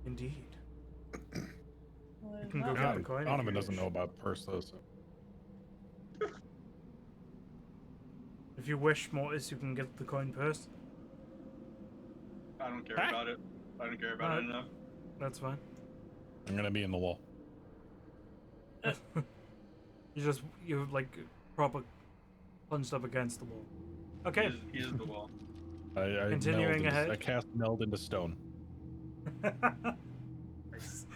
Indeed. Well, You can go not get the much. coin. if Donovan you doesn't wish. know about purse though, so. If you wish, Mortis, you can get the coin purse. I don't care Huh? about it. I don't care about it Alright. enough. That's fine. I'm gonna be in the wall. You proper punched up against the wall. Okay. He is the wall. I Continuing meld into, ahead. I cast meld into stone. Nice.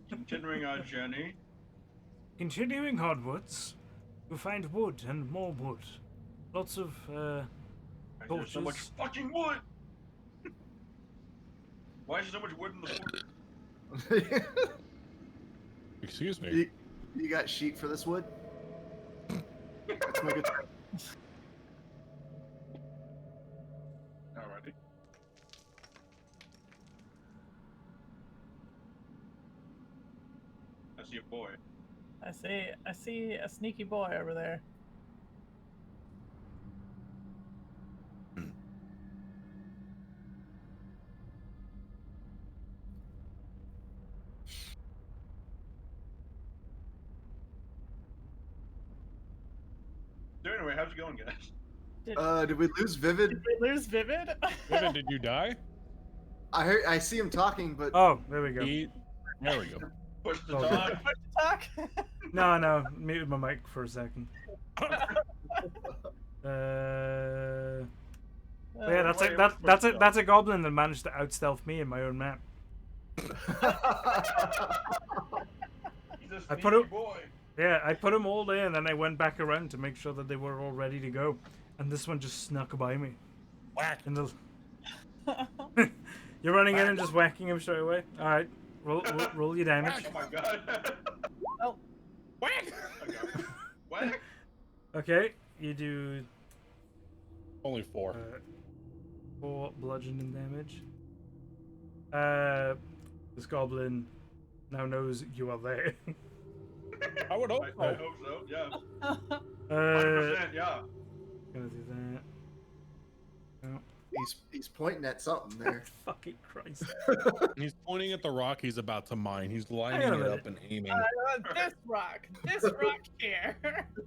Continuing our journey. Continuing onwards, you find wood and more wood. Lots of There's so much torches. fucking wood. Why is there so much wood in the forest? Excuse me. You got sheet for this wood? Let's make it. Alrighty. I see a boy. I see a sneaky boy over there. So anyway, how's it going, guys? Did we lose Vivid? Did we lose Vivid? Vivid, did you die? I see him talking, but Oh, there we go. There we go. Push the Oh, dog. Talk. No, muted my mic for a second. Yeah, that's wait, a, what's that's a goblin that managed to outstealth me in my own map. He's a I sneaky put it- boy. Yeah, I put them all there and then I went back around to make sure that they were all ready to go. And this one just snuck by me. Whack. And you're running in and just whacking him straight away? Alright, roll your damage. Oh my god. Oh. Whack. Okay. What? Okay, you do Only 4. 4 bludgeoning damage. This goblin now knows you are there. I would hope I so. hope so. Yeah. 100%, 100%. Yeah. Gonna do that. Oh, he's pointing at something there. fucking Christ. He's pointing at the rock he's about to mine. He's lining Hang on a it minute. up and aiming. This rock here.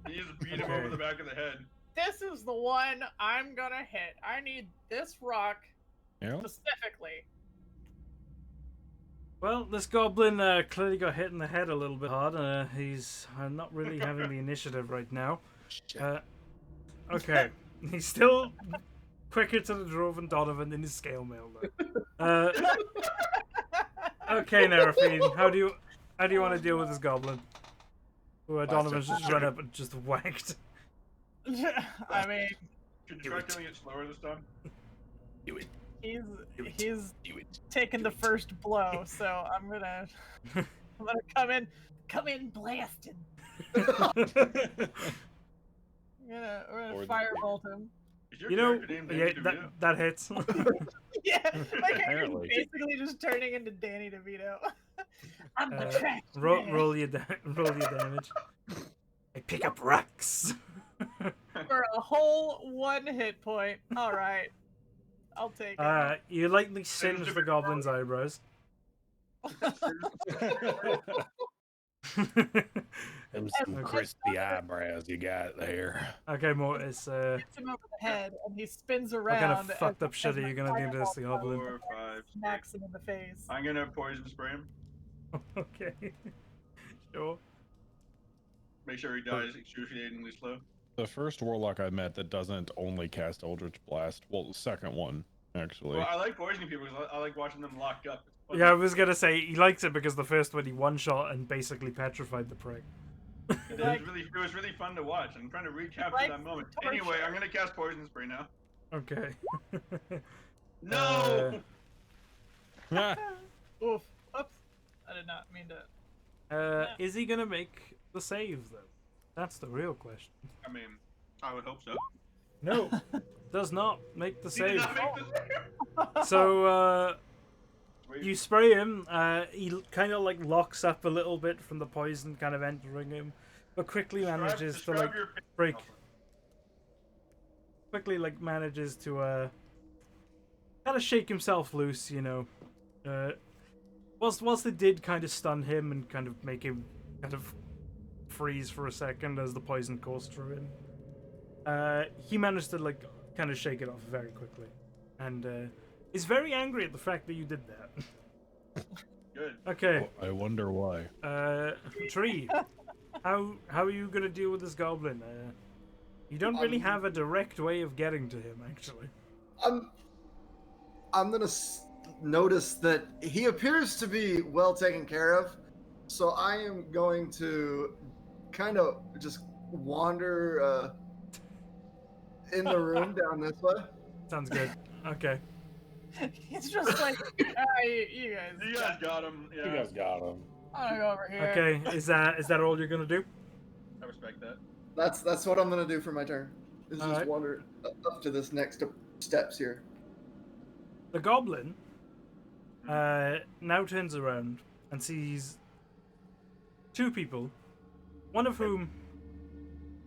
He just beat him over the back of the head. This is the one I'm gonna hit. I need this rock You know? specifically. Well, this goblin clearly got hit in the head a little bit hard. He's not really having the initiative right now. Okay, he's still quicker to the Dwarven Donovan than his scale mail though. Okay, Nerafine, how do you want to deal with this goblin? Who Donovan's just run up and just whacked. I mean, Could you try killing it slower this time? Do it. he's Do it. taking the first blow, so I'm gonna come in blasting. We're Or gonna the- firebolt him. Is your You know, character named yeah, Danny DeVito? that hits. Yeah, my character's Apparently. basically just turning into Danny DeVito. I'm the Uh, trash roll man. your damage. I pick up rocks. For a whole 1 hit point. All right, I'll take it. You lightly singe the goblin's eyebrows. Them some crispy eyebrows you got there. Okay, Mortis. Hits him over the head, and he spins What around. kind of fucked up shit are you gonna do to this goblin? 4, 5, 6. Smacks him in the face. I'm gonna poison spray him. Okay. Sure. Make sure he dies excruciatingly slow. The first warlock I met that doesn't only cast Eldritch Blast. Well, the second one, actually. Well, I like poisoning people because I like watching them locked up. It's fun. Yeah, I was gonna say he likes it because the first one he one shot and basically petrified the prick. It was really fun to watch. I'm trying to recapture likes that moment. the torture. Anyway, I'm gonna cast poison spray now. Okay. No. Oof. Oops. I did not mean to. Is he gonna make the save though? That's the real question. I mean, I would hope so. No, does not make the He did save. not make the save. So Sweet. you spray him. He kind of like locks up a little bit from the poison kind of entering him, but quickly manages to Describe like your- break. Quickly like manages to kind of shake himself loose, you know. Whilst it did kind of stun him and kind of make him kind of freeze for a second as the poison coursed through him, he managed to like kind of shake it off very quickly, and is very angry at the fact that you did that. Good. Okay, I wonder why. Tree, how are you gonna deal with this goblin? You don't really have a direct way of getting to him, actually. I'm gonna notice that he appears to be well taken care of, so I am going to kind of just wander in the room down this way. Sounds good. Okay. He's just like, you guys. You guys got him. Yeah. You guys got him. I'm gonna go over here. Okay. Is that all you're gonna do? I respect that. That's what I'm gonna do for my turn. Is just Alright. wander up to this next steps here. The goblin now turns around and sees two people, one of whom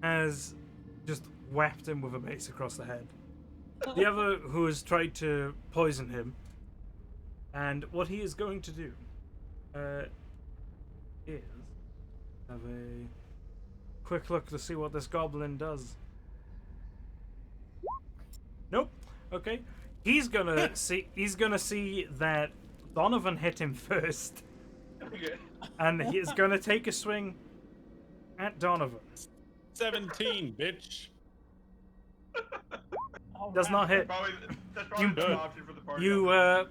has just whacked him with a mace across the head. The other who has tried to poison him. And what he is going to do is have a quick look to see what this goblin does. Nope. Okay. He's gonna see that Donovan hit him first, Okay. and he is gonna take a swing at Donovan. 17, bitch. Does not hit. That's probably the best option for the party. You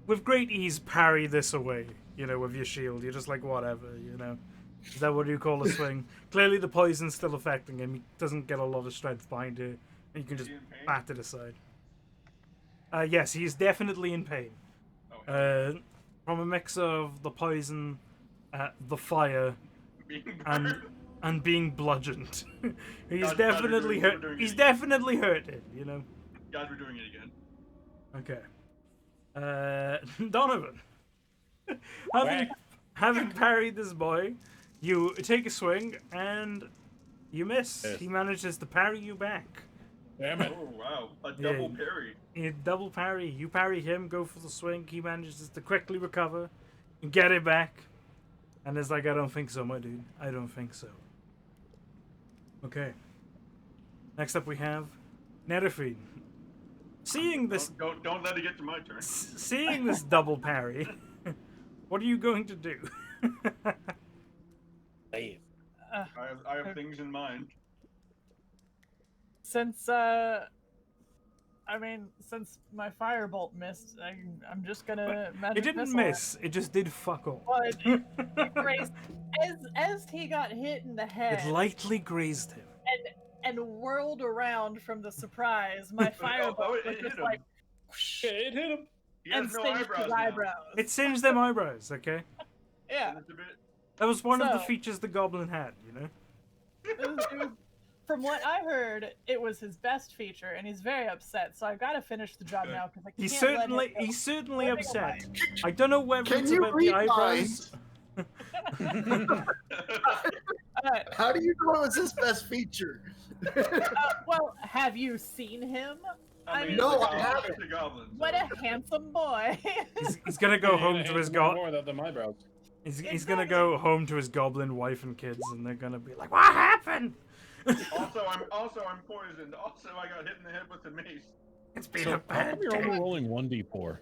with great ease parry this away. You know, with your shield. You're just like whatever. You know. Is that what you call a swing? Clearly, the poison's still affecting him. He doesn't get a lot of strength behind it, and you can just he in pain? bat it aside. Yes, he's definitely in pain. Oh, From a mix of the poison, the fire, being and burned. and being bludgeoned. He's Guys, definitely we're hurt. doing He's it. definitely hurted. You know. Guys, we're doing it again. Okay. Donovan, having parried this boy, you take a swing and you miss. Yes. He manages to parry you back. Damn it. Oh wow, a Yeah. double parry. You double parry. You parry him, go for the swing. He manages to quickly recover and get it back. And it's like, I don't think so, my dude. I don't think so. Okay. Next up we have Nerifine. Seeing this Don't let it get to my turn. seeing this double parry, what are you going to do? Damn. I have things in mind. Since since my firebolt missed, I'm just gonna magic It didn't missile miss. It just did fuck all. Well, it grazed as he got hit in the head It lightly grazed him. and whirled around from the surprise. My firebolt it was hit just him. like whoosh, It hit him. He and has no singed eyebrows his now. eyebrows. It singed them eyebrows, okay? Yeah. And it's a bit. That was one of the So- features the goblin had, you know? It was, from what I heard, it was his best feature, and he's very upset. So I've got to finish the job Good. now because I He's can't let certainly him go. he's certainly Let me upset. go I don't know whether Can it's you about the read eyebrows. How do you know it was his best feature? Well, have you seen him? I mean, No, it's a I goblin, haven't. it's a goblin, What so- a handsome boy! He's gonna go home to his More than them eyebrows. He's gonna go home to his goblin wife and kids, and they're gonna be like, "What happened?" Also, I'm poisoned. Also, I got hit in the head with the mace. It's been So a how bad come you're day. only rolling 1d4?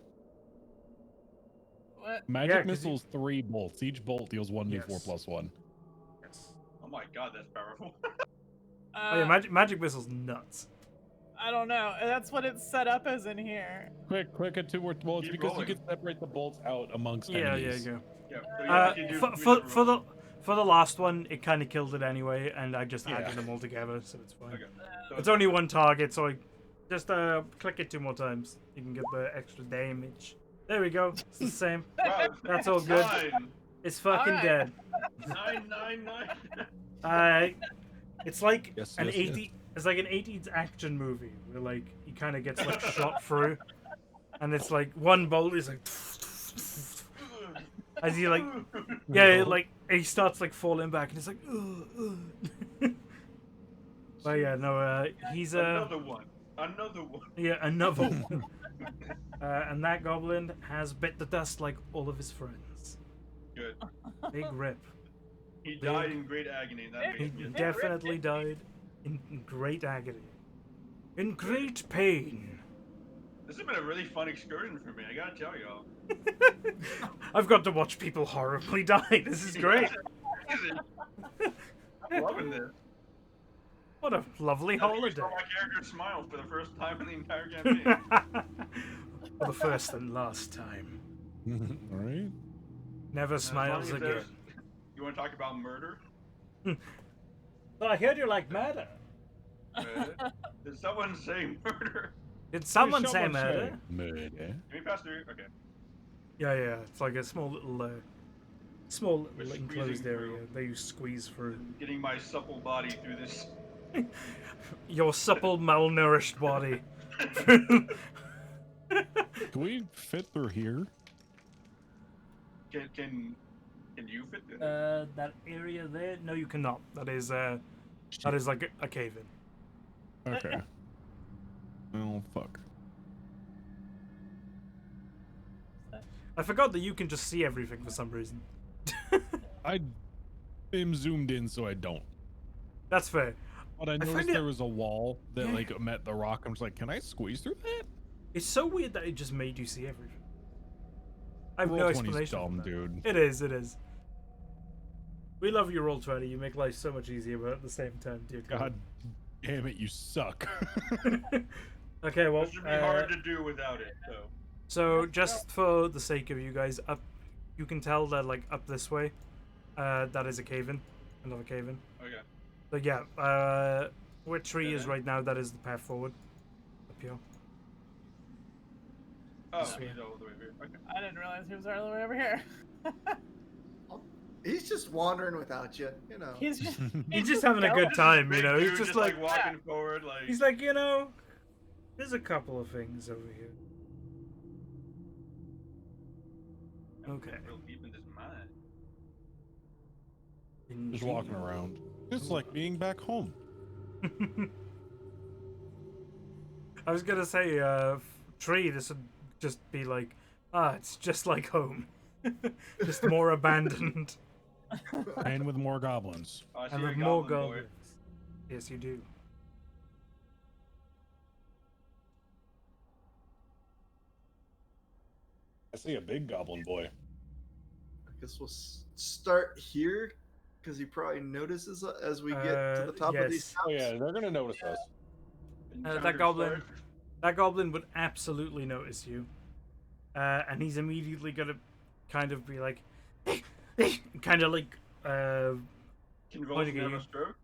What? Magic 'cause missiles 3 bolts. Each bolt deals 1d4 Yes. plus 1. Yes. my god, that's powerful. Oh yeah, magic missile's nuts. I don't know. That's what it's set up as in here. Click it to where bolts Keep because you rolling. can separate the bolts out amongst Yeah, enemies. yeah. Yeah, so yeah, you can do whichever For the last one, it kind of killed it anyway, and I just added Yeah. them all together, so it's fine. Okay. So It's only one target, so I just click it 2 more times. You can get the extra damage. There we go. It's the same. wow, That's all good. 9, It's fucking Alright. dead. 9. It's like Yes, an yes, 80. yes. It's like an 80s action movie where like he kind of gets like shot through, and it's like one bolt is like as he like like he starts like falling back, and it's like. But yeah, no, he's Another one. yeah, another one. And that goblin has bit the dust like all of his friends. Good. Big rip. He died in great agony. And that He makes me definitely died in great agony. In great pain. This has been a really fun excursion for me. I gotta tell y'all. I've got to watch people horribly die. This is great. I'm loving this. What a lovely I think we holiday. saw my character smile for the first time in the entire campaign. For the first and last time. All right. Never As smiles long as again. You want to talk about murder? Well, I heard you like murder. Did someone say murder? Did someone say murder? Murder. Can we pass through? Okay. Yeah. It's like a small little We're enclosed squeezing area through. that you squeeze through. Getting my supple body through this. Your supple, malnourished body. Can we fit through here? Can you fit through? That area there? No, you cannot. That is like a cave in. Okay. Oh fuck. I forgot that you can just see everything for some reason. I am zoomed in, so I don't. That's fair. But I find noticed it- there was a wall that Yeah. like met the rock. I'm just like, can I squeeze through that? It's so weird that it just made you see everything. I have no Roll 20's explanation. dumb, for that. dude. It is. We love you, Roll20. You make life so much easier, but at the same time, dear God damn it, you suck. Okay, well, This would be hard to do without it, though. so just for the sake of you guys, you can tell that like up this way, that is a cave-in, another cave-in. Okay. So yeah, where tree is Okay. right now, that is the path forward. Up here. Oh, This way. he's all the way here. Okay. I didn't realize he was all the way over here. He's just wandering without you, you know. He's just He's just having a going. good time, you Big know. He's dude just like walking forward, like. he's like, you know, there's a couple of things over here. Okay. Real deep in his mind. Just walking around. It's like being back home. I was gonna say, tree. This would just be like, it's just like home, just more abandoned And with more goblins. I see and a with more goblin boy. goblins. Yes, you do. I see a big goblin boy. I guess we'll start here because he probably notices as we get to the top of these. yes. Oh yeah, they're gonna notice us. Encounter That goblin, start. that goblin would absolutely notice you, and he's immediately gonna kind of be like, kind of like, Convulsion pointing at have you. a stroke.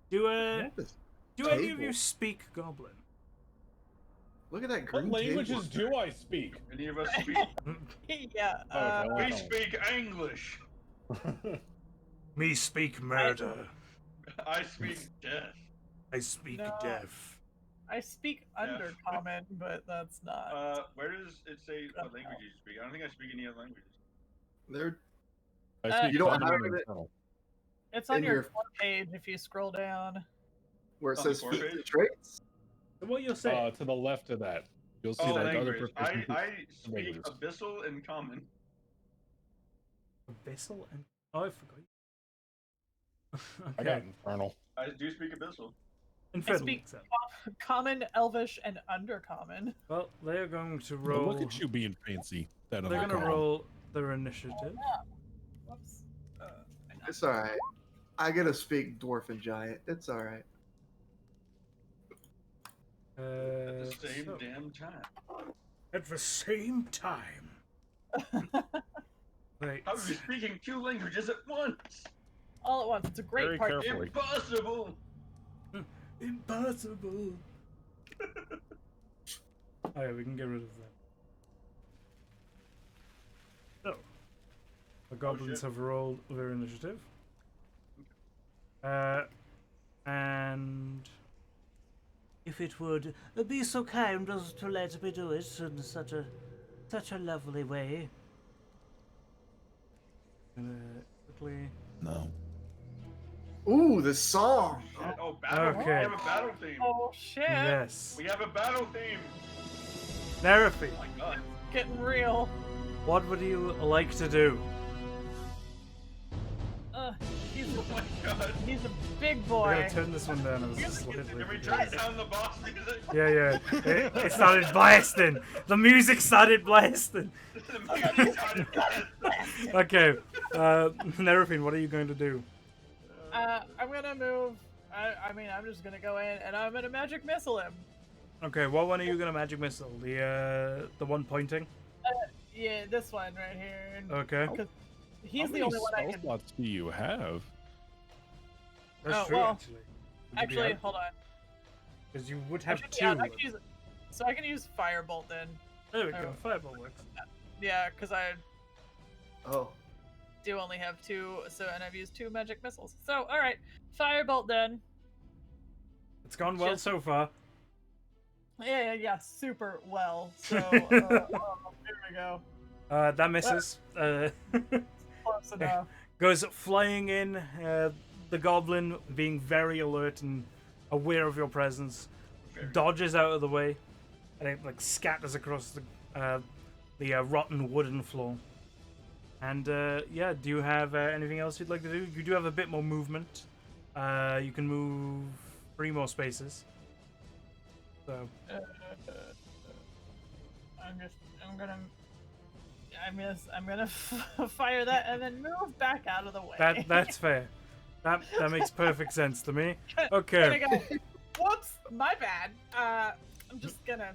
do This any of you table. speak goblin? Look at that What green languages table. do I speak? Any of us speak? yeah. Okay, We well, speak English. Me speak murder. I speak death. I speak No. deaf. I speak undercommon, but that's not. Where does it say what languages you speak? I don't think I speak any other languages. They're I speak You don't Common have and it- Infernal. It's on in your your- front page if you scroll down. where it On the says fourth feat page? traits. So what you're saying? To the left of that, you'll see Oh, like other language. proficiencies. I speak languages. Abyssal and Common. Abyssal and I forgot. I got Infernal. I do speak Abyssal. Infernal speak- makes sense. Common, Elvish, and Undercommon. Well, they're going to Well, roll. look at you being fancy. That They're other going to column. roll their initiative. Whoops. It's all right. I gotta speak dwarf and giant. It's all right. At the same So, damn time. At the same time. right. How are you speaking 2 languages at once? All at once. It's a great Very part. carefully. Impossible! Impossible. Oh yeah, we can get rid of that. So, the goblins shit. have rolled their initiative. And if it would be so kind as to let me do it in such a lovely way. Quickly. No. Ooh, the song. Shit. Oh, battle. Okay. We have a battle theme. Oh shit! Yes. We have a battle theme. Nerfy, Oh my god. Getting real. what would you like to do? He's Oh my god. he's a big I boy. gotta turn this one down. It was slightly Can we ridiculous. turn down the boss music? Yeah. It started blasting. The music started blasting. The music started blasting. Okay, Nerfin, what are you going to do? I'm gonna move. I mean, I'm just gonna go in and I'm gonna magic missile him. Okay, what one are you gonna magic missile? The one pointing? Yeah, this one right here. Okay. Because he's How the many only one I spell can. slots do you have? That's Oh, true, well, actually. Actually, hold on. Because you would I have should- two. yeah, I can use, so I can use firebolt then. There we go. Oh. Fireball works. Yeah, because I Oh, do only have 2. So and I've used 2 magic missiles. So all right, firebolt then. It's gone well Just- so far. Yeah, super well. So here we go. That misses. Close enough. Goes flying in. The goblin, being very alert and aware of your presence, dodges out of the way, and it like scatters across the rotten wooden floor. And yeah, do you have anything else you'd like to do? You do have a bit more movement. You can move 3 more spaces. So I'm gonna fire that and then move back out of the way. that's fair. That makes perfect sense to me. Gonna Okay. go, whoops, my bad. I'm just gonna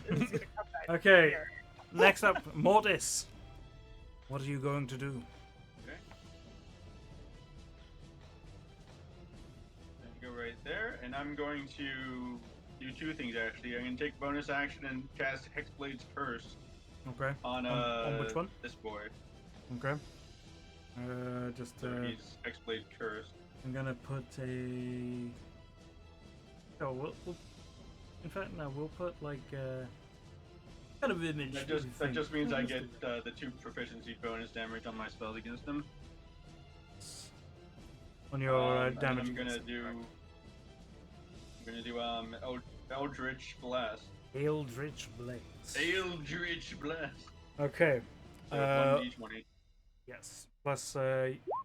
come back Okay. here. Next up, Mortis. What are you going to do? Okay. Go right there, and I'm going to do 2 things actually. I'm going to take bonus action and cast Hexblade's Curse Okay. on which one? this boy. Okay. Just So he's Hexblade Curse. I'm gonna put a. Oh, we'll in fact, no, we'll put like kind of image. That just means I get the 2 proficiency bonus damage on my spells against him. on your And damage. I'm gonna do Eldritch Blast. Eldritch Blaze. Eldritch Blast. Okay. So 1d20. Yes. Plus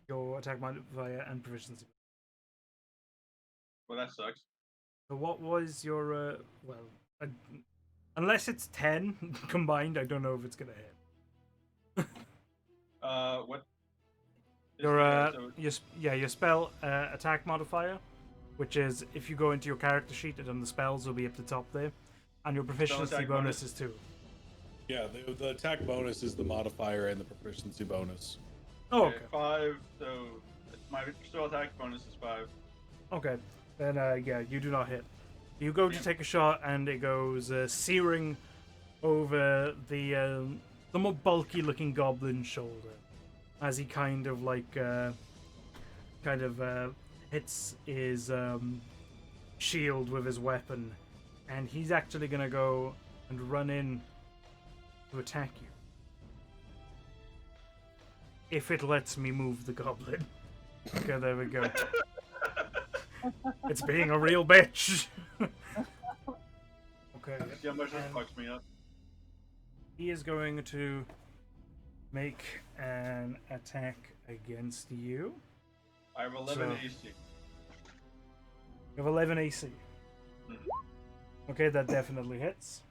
your attack modifier and proficiency. Well, that sucks. So what was your unless it's 10 combined, I don't know if it's gonna hit. What? Your so your spell attack modifier, which is if you go into your character sheet and the spells will be up the top there, and your proficiency attack bonus bonus. is 2. Yeah, the attack bonus is the modifier and the proficiency bonus. Oh, okay. 5. So my spell attack bonus is 5. Okay. Then yeah, you do not hit. You go to take a shot and it goes searing over the more bulky looking goblin's shoulder as he kind of hits his shield with his weapon, and he's actually gonna go and run in to attack you. If it lets me move the goblin. Okay, there we go. It's being a real bitch. Okay. See how much that And fucks me up. he is going to make an attack against you. I have 11 So- AC. You have 11 AC. Mhm. Okay, that definitely hits.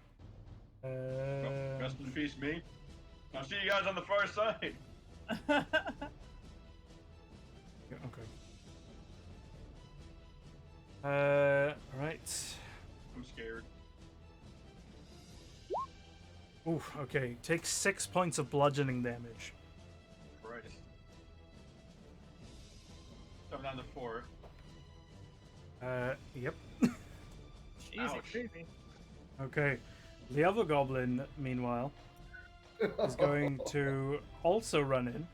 Rest in peace, me. I'll see you guys on the far side. Okay. Right. I'm scared. Oof, okay. Take 6 points of bludgeoning damage. Christ. So I'm down to 4. Yep. Jeez, Ouch. crazy. Okay. The other goblin, meanwhile, is going to also run in.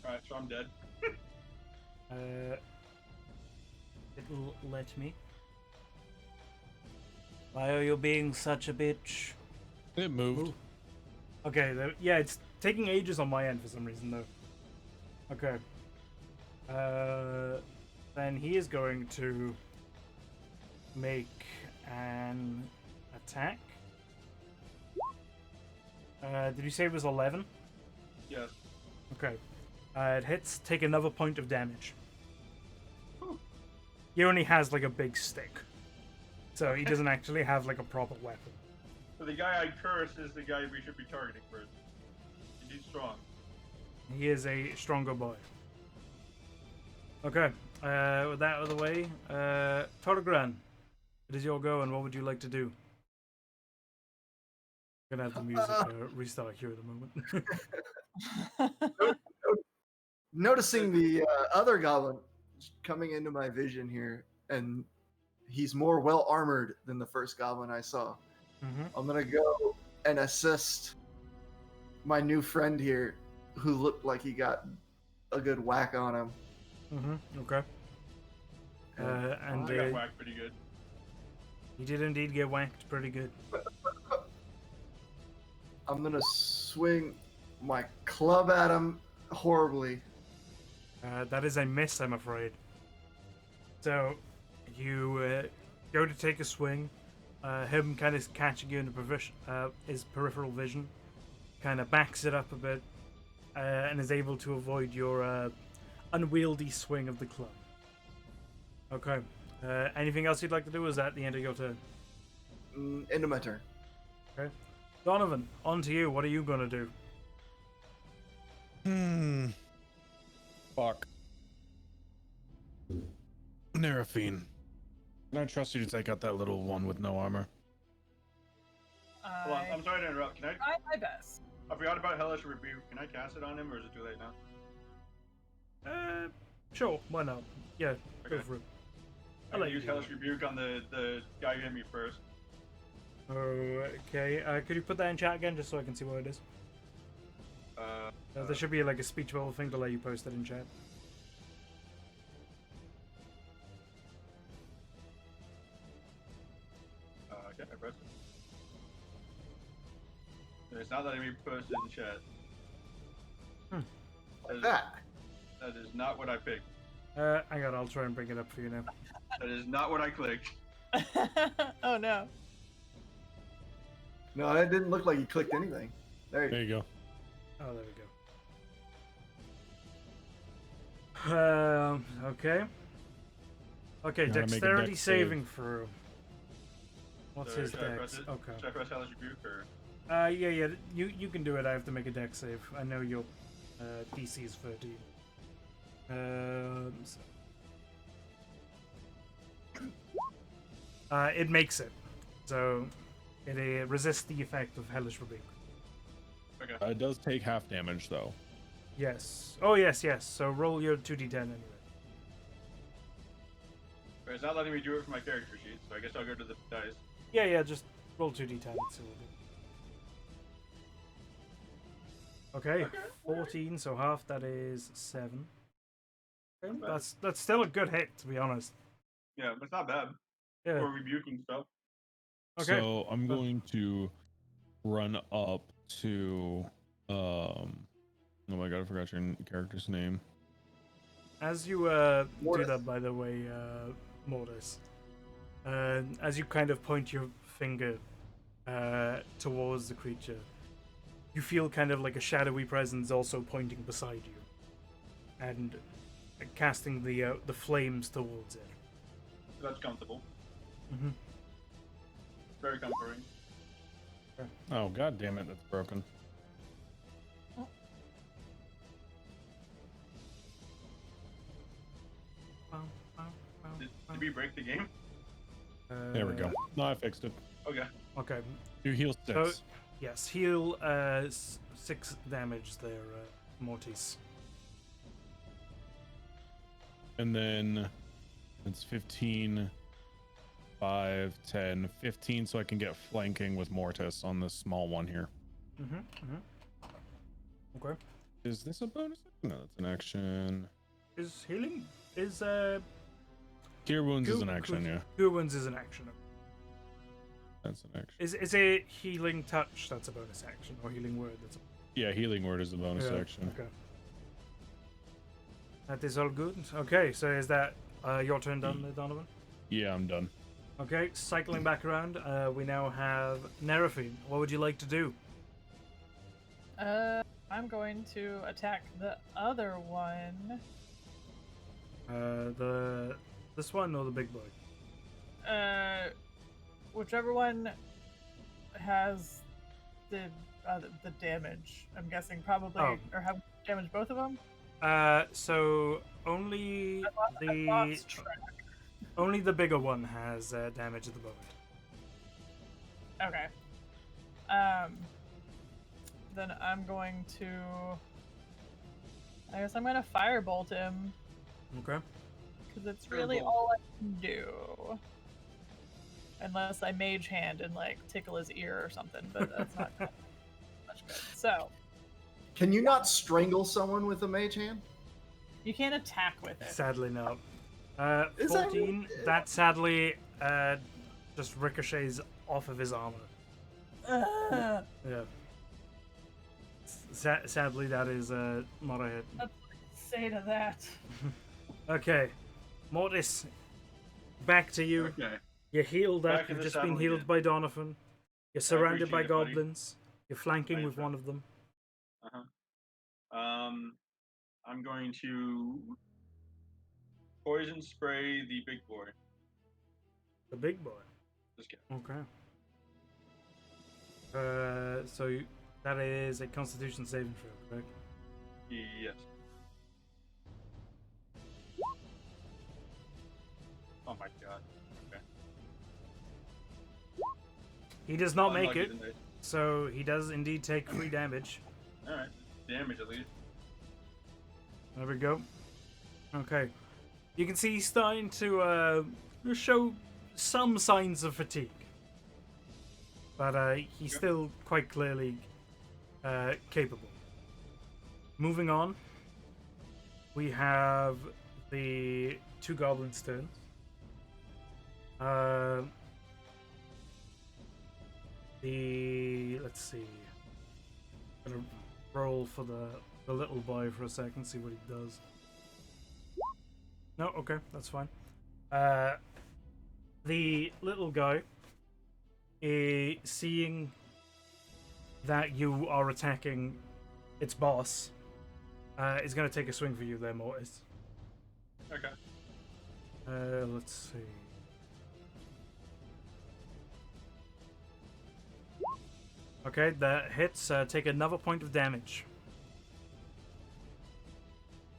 Alright, so I'm dead. It'll let me. Why are you being such a bitch? It moved. Ooh. Okay, yeah, it's taking ages on my end for some reason, though. Okay. Then he is going to make an attack. Did you say it was 11? Yes. Okay. It hits. Take another point of damage. Whew. He only has like a big stick, so he doesn't actually have like a proper weapon. So the guy I cursed is the guy we should be targeting first. He's strong. He is a stronger boy. Okay. With that out of the way, Torgran, it is your go, and what would you like to do? I'm gonna have the music restart here at the moment. Noticing the other goblin coming into my vision here, and he's more well armored than the first goblin I saw. Mm-hmm. I'm gonna go and assist my new friend here, who looked like he got a good whack on him. Mm-hmm. Okay. And I got whacked pretty good. he did indeed get whacked pretty good. I'm gonna swing my club at him horribly. That is a miss, I'm afraid. So, you go to take a swing. Him kind of catching you in his peripheral vision, kind of backs it up a bit, and is able to avoid your unwieldy swing of the club. Okay. Anything else you'd like to do? Or is that the end of your turn? End of my turn. Okay. Donovan, on to you. What are you gonna do? Fuck. Nerafine. Can I trust you to take out that little one with no armor? Hold on, I'm sorry to interrupt. Can I? Try my best. I forgot about Hellish Rebuke. Can I cast it on him, or is it too late now? Sure. Why not? Yeah. Go Okay. for it. I let can you use do Hellish Rebuke on the guy who hit me first. Okay. Could you put that in chat again, just so I can see what it is? There should be like a speech bubble thing to let you post it in chat. Okay, I pressed it. It's not letting me post it in chat. That. That is not what I picked. Hang on, I'll try and bring it up for you now. That is not what I clicked. Oh no. No, it didn't look like he clicked anything. There There you you go. Oh, there we go. Okay. Okay, You wanna make a dexterity dex save? saving throw. What's So his should I press dex? it? Okay. Should I press Hellish Rebuke or? Yeah, you can do it. I have to make a dex save. I know your DC is 13. It makes it. So, it resists the effect of Hellish Rebuke. Okay. It does take half damage though. Yes. Oh, yes. So roll your 2d10 anyway. But it's not letting me do it for my character sheet, so I guess I'll go to the dice. Yeah, just roll 2d10 and see what it is. Okay, 14, so half that is 7. Okay, Not bad. that's still a good hit, to be honest. Yeah, but it's not bad. Yeah. For rebuking stuff. Okay. So I'm going to run up to oh my god, I forgot your character's name. As you do that, by the way, Mortis, as you kind of point your finger towards the creature, you feel kind of like a shadowy presence also pointing beside you, and casting the flames towards it. That's comfortable. Mm-hmm. Very comforting. Oh god damn it, that's broken. we break the game? There we go. No, I fixed it. Okay. Okay. You heal 6. So, yes, heal 6 damage there, Mortis. And then it's 15, 5, 10, 15, so I can get flanking with Mortis on this small one here. Okay. Is this a bonus? No, it's an action. Is healing Cure Wounds is an action, yeah. Cure Wounds is an action. That's an action. Is a healing touch that's a bonus action, or healing word that's a Yeah, Healing Word is a bonus action. Okay. That is all good. Okay, so is that your turn done, Donovan? Yeah, I'm done. Okay, cycling back around, we now have Nerafine. What would you like to do? I'm going to attack the other one. This one or the big boy? Whichever one has the damage. I'm guessing probably, or have damage both of them. So only only the bigger one has damage at the moment. Okay. Then I'm going to. I guess I'm gonna firebolt him. Okay. Because it's really Firebolt. all I can do. Unless I mage hand and like tickle his ear or something, but that's not much good. So Can you not strangle someone with a mage hand? you can't attack with it. Sadly, no. Is that 14. really- That sadly just ricochets off of his armor. Yeah. Sadly, that is not a hit. Say to that. Okay, Mortis, back to you. Okay. You're healed up. Back in You've the just been saddle healed again. by Donovan. You're surrounded by appreciate it, buddy. goblins. You're flanking Thanks, with one of them. I'm going to poison spray the big boy. The big boy. Just kidding. Okay. That is a Constitution saving throw, correct? Yes. Oh my god. Okay. He does not make Unlucky it, tonight. so he does indeed take 3 damage. Alright. Damage at least. There we go. Okay. You can see he's starting to show some signs of fatigue. But he's still quite clearly capable. Moving on, we have the 2 goblins' turns. Let's see. I'm gonna roll for the little boy for a second, see what he does. No, okay, that's fine. The little guy, seeing that you are attacking its boss, is going to take a swing for you there, Mortis. Okay. Let's see. Okay, that hits. Take another point of damage.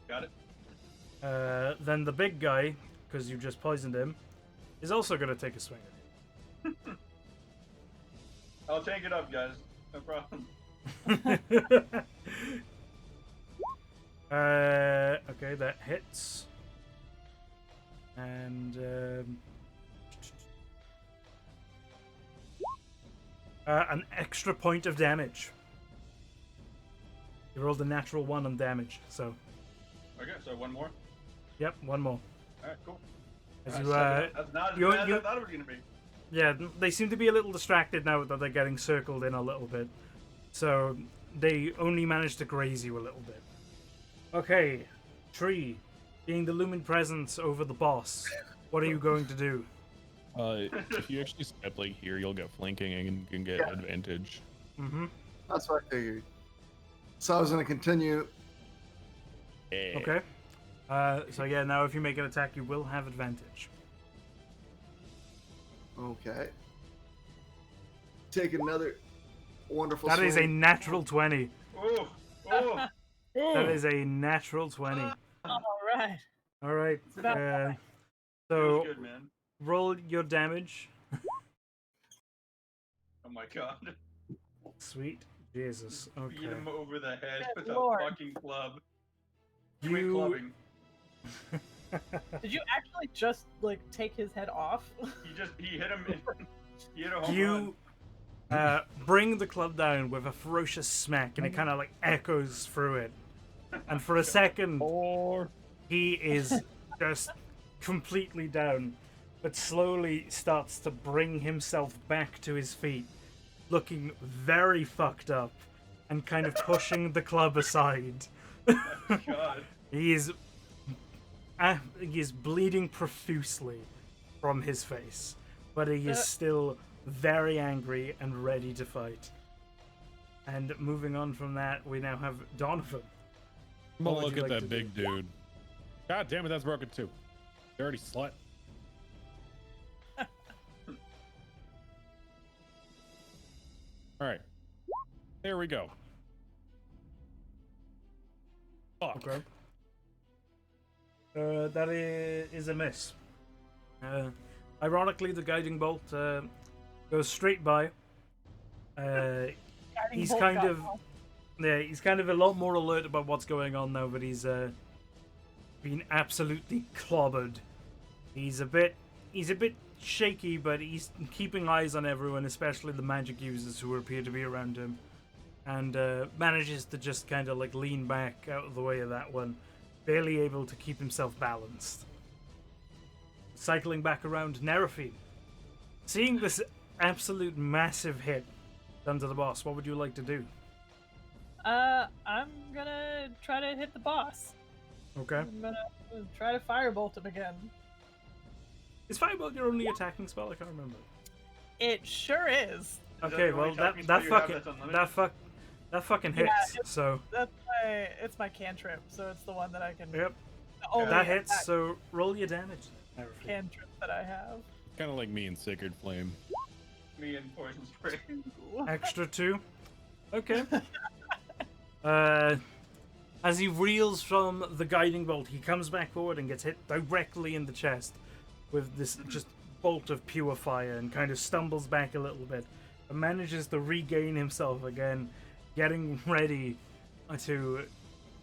Got it. Then the big guy, because you just poisoned him, is also going to take a swing at you. I'll take it up, guys. No problem. Okay, that hits. And an extra point of damage. You rolled a natural 1 on damage, so Okay, so one more. yep, one more. Alright, cool. As Alright, you, that's not as you- bad as you- I thought it was gonna be. yeah, they seem to be a little distracted now that they're getting circled in a little bit. So they only managed to graze you a little bit. Okay, Tree, being the looming presence over the boss, what are you going to do? If you actually step like here, you'll get flanking and can get advantage. Mm-hmm. That's what I figured. So I was going to continue. Yeah. Okay. So yeah, now if you make an attack, you will have advantage. Okay. Take another wonderful That is a swing. natural 20. Oh, oh. That is a natural 20. All right. All right. about So Feels good, man. roll your damage. Oh my god. Sweet Jesus. Beat Okay. him over the head Good with lord. a fucking club. He went You. clubbing. Did you actually just like take his head off? He hit him. He hit a home run. You bring the club down with a ferocious smack, and it kind of like echoes through it. And for a second, he is just completely down, but slowly starts to bring himself back to his feet, looking very fucked up, and kind of pushing the club aside. God. He is bleeding profusely from his face, but he is still very angry and ready to fight. And moving on from that, we now have Donovan. I'm What gonna would look you at like that to do? big dude. God damn it, that's broken too. Dirty slut. Alright. There we go. Fuck. Okay. That is a miss. Ironically, the guiding bolt goes straight by. He's Bolt kind got of off. he's kind of a lot more alert about what's going on now, but he's been absolutely clobbered. He's a bit shaky, but he's keeping eyes on everyone, especially the magic users who appear to be around him, and manages to just kind of like lean back out of the way of that one, barely able to keep himself balanced. Cycling back around, Nerafine. Seeing this absolute massive hit done to the boss, what would you like to do? I'm gonna try to hit the boss. Okay. I'm gonna try to firebolt him again. Is Firebolt your only attacking spell? I can't remember. It sure is. Okay, the well only attacking spell you have that's unlimited? that fucking Yeah, hits. So It's my cantrip, so it's the one that I can. yep, The only that hits. attack So roll your damage. Nerafine. cantrip that I have. Kind of like me in Sacred Flame. Me and poison spray. Extra 2. Okay. As he reels from the guiding bolt, he comes back forward and gets hit directly in the chest with this just bolt of pure fire, and kind of stumbles back a little bit, but manages to regain himself again, getting ready to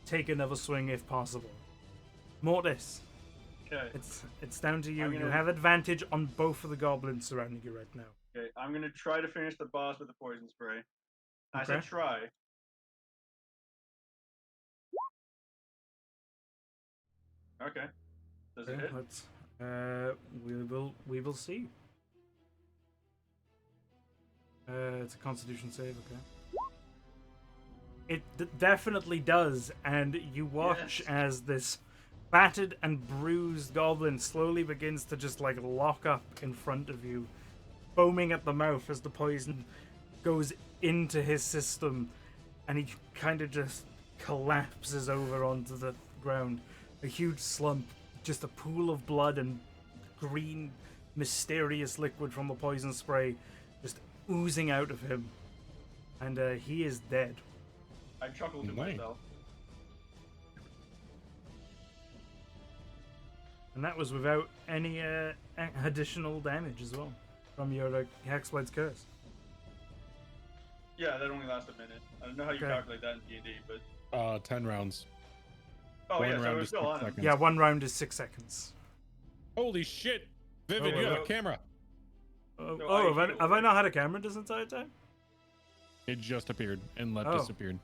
take another swing if possible. Mortis, Okay. it's down to you. I'm You gonna- have advantage on both of the goblins surrounding you right now. Okay, I'm gonna try to finish the boss with the poison spray. I said Okay. try. Okay. Does it Okay, hit? let's we will see. It's a Constitution save, okay. It definitely does, and you watch Yes. as this battered and bruised goblin slowly begins to just like lock up in front of you, foaming at the mouth as the poison goes into his system, and he kind of just collapses over onto the ground. A huge slump, just a pool of blood and green, mysterious liquid from the poison spray just oozing out of him. And he is dead. I chuckled to Nice. myself. And that was without any additional damage as well from your Hexblade's Curse. Yeah, that only lasts a minute. I don't know how you Okay. calculate that in D&D, but 10 rounds. oh One yeah, so round it's is still 6 on him. seconds. Yeah, 1 round is 6 seconds. Holy shit! Vivid, Oh, you have well. a camera. Oh, So oh, I have I not had a camera this entire time? It just appeared and Oh. disappeared.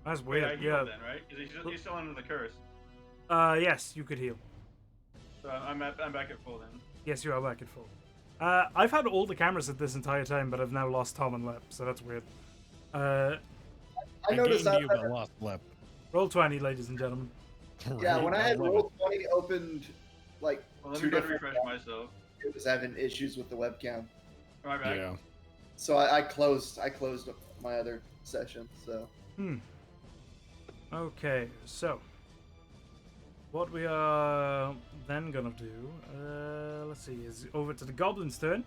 That's Wait, I weird. healed Yeah. then, right? Because he's still under the curse. Yes, you could heal. So I'm back at full then. Yes, you are back at full. I've had all the cameras at this entire time, but I've now lost Tom and Lep, so that's weird. I noticed gained that. you, but lost left. Roll 20, ladies and gentlemen. Yeah, when I had love it. Roll20 opened, like Well, let 2 me go to different refresh myself. it was having issues with the webcam, Am I back? Yeah. so I closed my other session. So Okay, so what we are then gonna do, let's see, is over to the goblin's turn.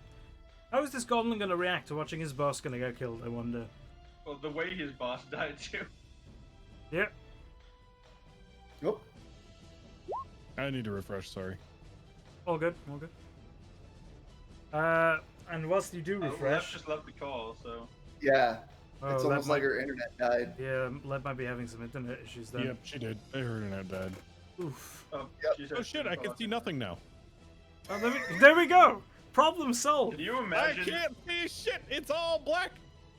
How is this goblin gonna react to watching his boss gonna get killed, I wonder? Well, the way his boss died too. Yep. oh, I need to refresh, sorry. All good. All good. And whilst you do Left refresh, just left the call, so. Yeah, oh, it's Leb almost like might- her internet died. Yeah, Leb might be having some internet issues then. Yep, she did. I heard internet bad. Oof. Oh, Yep. she's Oh had shit! I can off see internet. nothing now. Oh, there we go. Problem solved. Can you I imagine? can't see shit. It's all black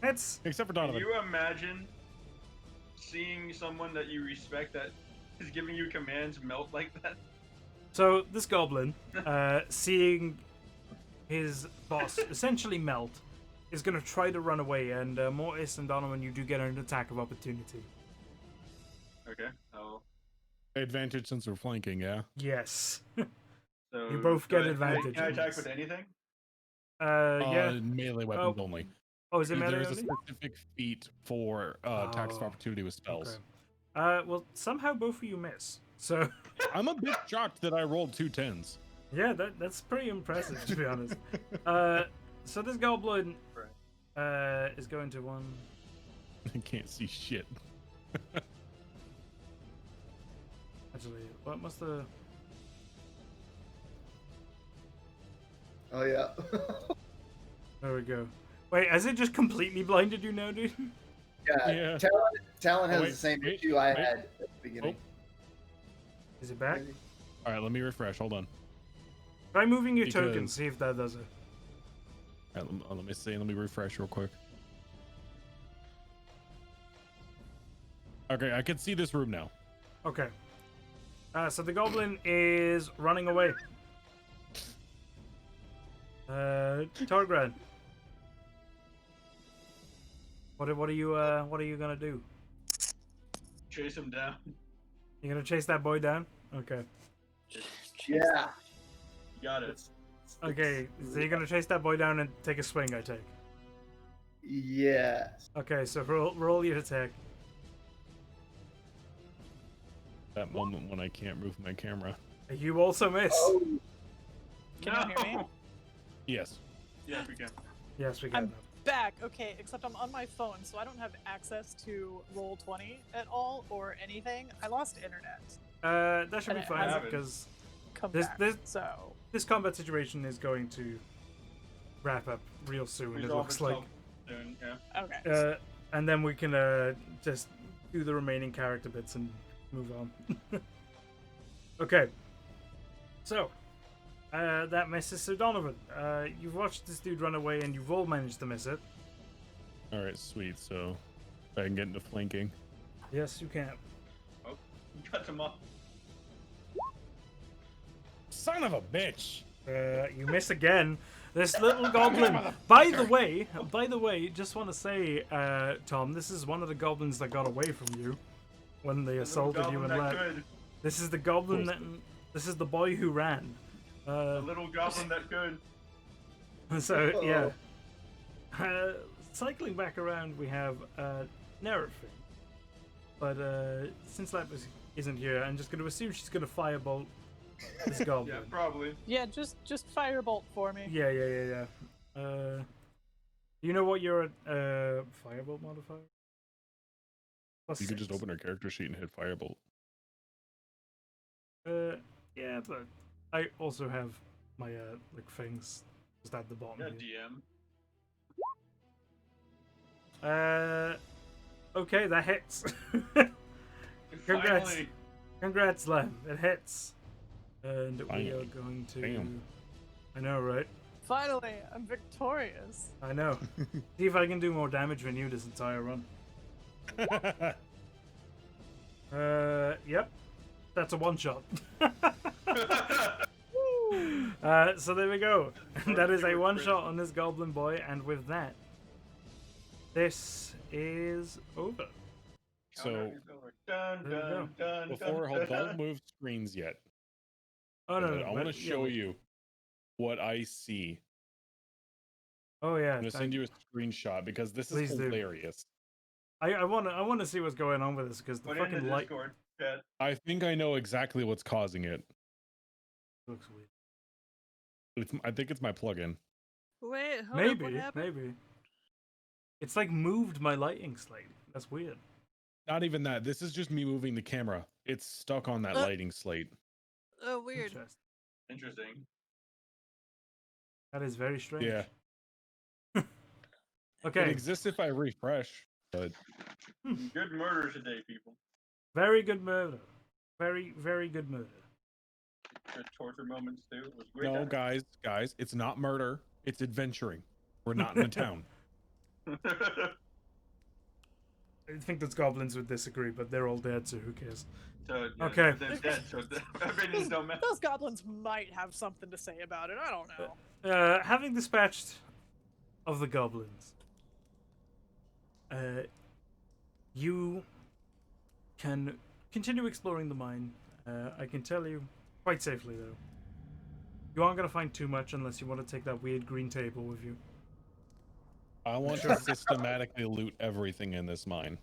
It's except for Can Donovan. you imagine seeing someone that you respect that is giving you commands melt like that? so this goblin, seeing his boss essentially melt, is gonna try to run away. And Mortis and Donovan, you do get an attack of opportunity. Okay. Oh. Advantage since we're flanking, yeah. Yes. So You both do get I- advantage Can I on attack this. with anything? Yeah. Melee weapons Oh, only. Oh, is it melee There's a only? specific feat for attacks of Oh, opportunity with spells. Okay. Well, somehow both of you miss. So, I'm a bit shocked that I rolled 2 10s. yeah, that's pretty impressive to be honest. So this goblin is going to one. I can't see shit. Actually, what must the? Oh yeah. There we go. Wait, has it just completely blinded you now, dude? yeah. Yeah. Talon has wait, the same wait, issue I wait. had at the beginning. Is it back? All right, let me refresh. Hold on. Try moving your token, Because- see if that does it. All right, let me see. Let me refresh real quick. Okay, I can see this room now. Okay. So the goblin is running away. Torgran. What are you gonna do? Chase him down. You gonna chase that boy down? Okay. Yeah. Got it. Okay, so you're gonna chase that boy down and take a swing, I take. Yes. Okay, so roll your attack. That moment when I can't move my camera. You also miss. Oh, Can you hear me? Yes. Yes, we can. Yes, we got I'm that. back. Okay, except I'm on my phone, so I don't have access to Roll20 at all or anything. I lost internet. That should And be it fine hasn't because Come This- back. this- So this combat situation is going to wrap up real soon. It Resolve looks like. itself soon, yeah. okay. And then we can just do the remaining character bits and move on. Okay. So, that misses Sir Donovan. You've watched this dude run away and you've all managed to miss it. All right, sweet. So I can get into flanking. Yes, you can. Oh, cut him off. Son of a bitch! You miss again. This little goblin. By the way, just want to say, Tom, this is one of the goblins that got away from you when they assaulted you and that left. could. This is the goblin that. This is the boy who ran. A little goblin that could. So yeah. Cycling back around, we have Nerifin. But since Lapis isn't here, I'm just going to assume she's going to firebolt this goblin. Yeah, probably. Yeah, just firebolt for me. Yeah. You know what your firebolt modifier? Plus You could just 6. open our character sheet and hit firebolt. Yeah, but I also have my like things just at the bottom. Yeah, here. DM. Okay, that hits. Congrats. Finally. Congrats, Lem. It hits. And we are Finally. going to. Damn. I know, right? Finally, I'm victorious. I know. See if I can do more damage than you this entire run. Yep. That's a one shot. So there we go. That is a one shot on this goblin boy, and with that, this is over. So Dun, There you dun, dun, before, dun, don't move screens yet. Oh no, But no, I want but- to yeah, show wait. you what I see. Oh yeah. I'm gonna send you a screenshot because this Please is do. hilarious. I want to see what's going on with this because the Put it in fucking the light Discord chat. I think I know exactly what's causing it. looks weird. I think it's my plugin. Wait, hold up, what Maybe, happened? maybe. It's like moved my lighting slate. That's weird. Not even that. This is just me moving the camera. It's stuck on that lighting slate. Oh, weird. Interesting. Interesting. That is very strange. Yeah. It Okay. exists if I refresh, but Good murder today, people. Very good murder. Very, very good murder. Good torture moments too. It was great. no, guys, it's not murder. It's adventuring. We're not in a town. I think those goblins would disagree, but they're all dead, so who cares? So, yeah, Okay. They're dead, so opinions don't matter. Those goblins might have something to say about it. I don't know. Having dispatched of the goblins, you can continue exploring the mine. I can tell you quite safely, though. You aren't going to find too much unless you want to take that weird green table with you. I want to systematically loot everything in this mine.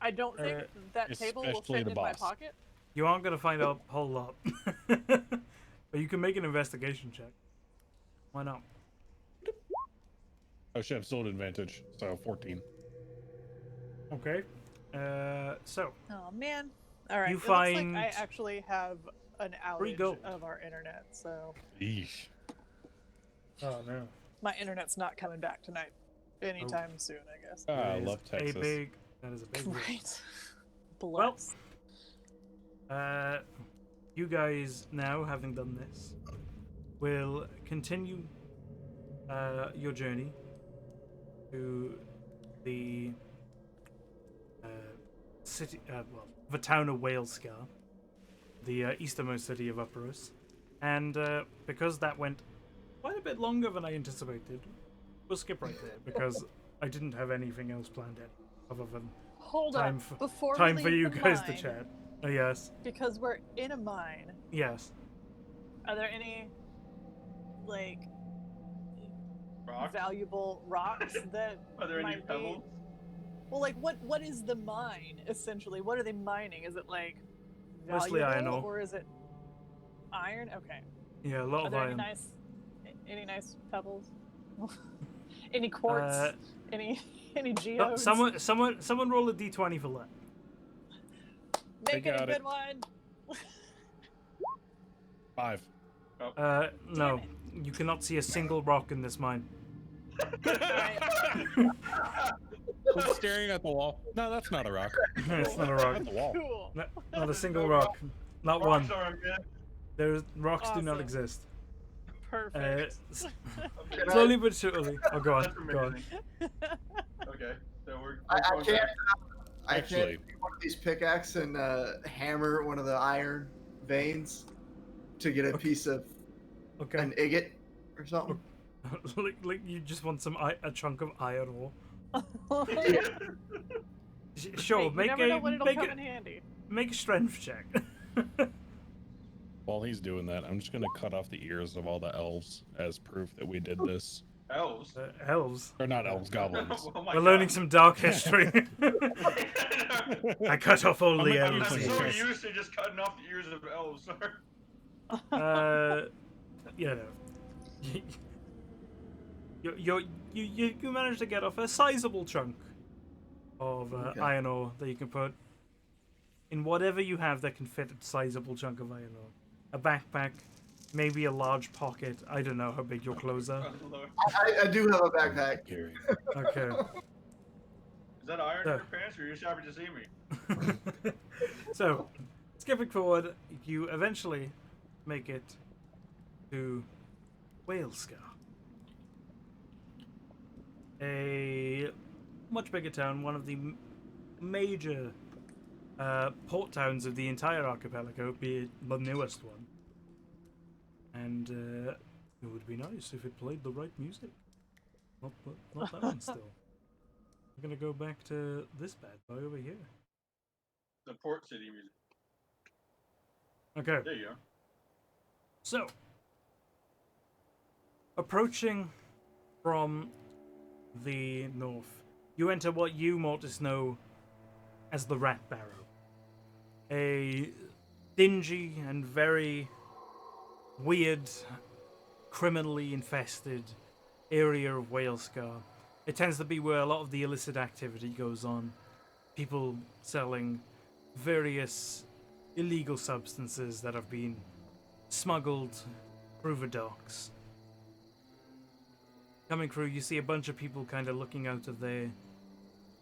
I don't think that table will especially fit the in my boss. pocket. You aren't going to find a whole lot. But you can make an investigation check. Why not? Oh shit, I'm still at advantage. So 14. Okay. So, Oh man. All right. You it find looks like I actually have an outage gold. of our internet, so Eesh. oh no. my internet's not coming back tonight anytime soon, I guess. Ah, I That is love Texas. That is a big deal. Right. Well, Bless. you guys now, having done this, will continue your journey to the city, the town of Walescar, the easternmost city of Upperus, and because that went quite a bit longer than I anticipated, we'll skip right there because I didn't have anything else planned other than Hold time on. for Before time we for leave you the guys to mine, chat. Oh yes, because we're in a mine. yes. Are there any like Rocks? valuable rocks that Are there any might be? pebbles? Well, like what is the mine essentially? What are they mining? Is it like Mostly valuable, iron ore. or is it iron? Okay. Yeah, a lot Are of there iron. any nice pebbles? Any quartz? Any geodes? Someone roll a d20 for that. Make it a got it. good one. 5. No, you cannot see a single rock in this mine. Alright. I'm staring at the wall. No, that's not a rock. It's not a rock. At the wall. Cool. Not a single rock. Not one. Rocks are a myth. There's rocks do not Awesome. exist. Perfect. Can Slowly but surely. Oh, go on. That's Go on. amazing. Okay, so we're I going can't. back. I Actually- can't take one of these pickaxe and hammer one of the iron veins to get a piece of Okay. an ingot or something. like you just want a chunk of iron ore. Sure, Hey, you make never know when it'll make come a in handy. make a strength check. While he's doing that, I'm just gonna cut off the ears of all the elves as proof that we did this. Elves. Elves. Or not elves, goblins. Oh my We're learning God. some dark history. I cut off all the I'm elves' I'm using so ears. used to just cutting off the ears of elves. You know, you managed to get off a sizable chunk of Okay. iron ore that you can put in whatever you have that can fit a sizable chunk of iron ore. A backpack, maybe a large pocket. I don't know how big your clothes are. Oh, Lord. I do have a backpack. Okay. Is that iron in Yeah. your pants, or are you just happy to see me? So, skipping forward, you eventually make it to Walescar, a much bigger town, one of the major port towns of the entire archipelago, be it the newest one. And it would be nice if it played the right music. Not that one still. I'm gonna go back to this bad boy over here. The Port City music. Okay. There you go. So, approaching from the north, you enter what you, Mortis, know as the Rat Barrow. A dingy and very weird, criminally infested area of Walescar. It tends to be where a lot of the illicit activity goes on. People selling various illegal substances that have been smuggled through the docks. coming through, you see a bunch of people kind of looking out of their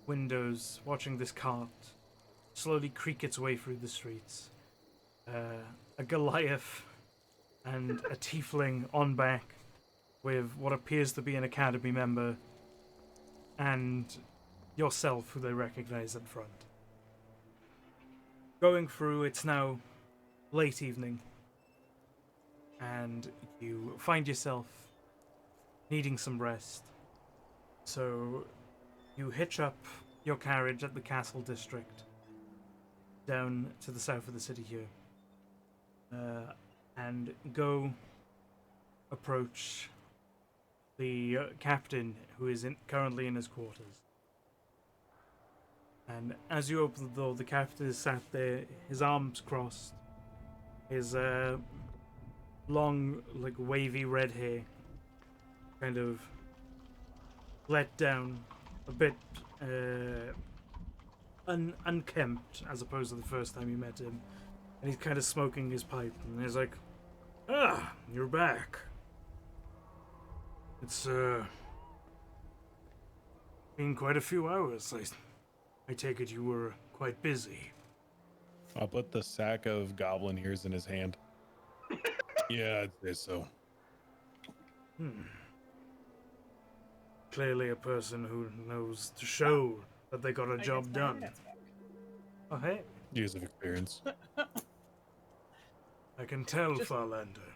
windows, watching this cart slowly creak its way through the streets. A Goliath and a tiefling on back with what appears to be an academy member and yourself, who they recognize in front. Going through, it's now late evening, and you find yourself needing some rest. So you hitch up your carriage at the castle district down to the south of the city here, and go approach the captain, who is currently in his quarters. And as you open the door, the captain is sat there, his arms crossed, his long, like, wavy red hair kind of let down, a bit unkempt, as opposed to the first time you met him. And he's kind of smoking his pipe, and he's like, "Ah, you're back. It's been quite a few hours. I take it you were quite busy." I'll put the sack of goblin ears in his hand. Yeah, I'd say so. Clearly a person who knows to show that they got a job done. Oh, hey. Years of experience. I can tell, Farlander.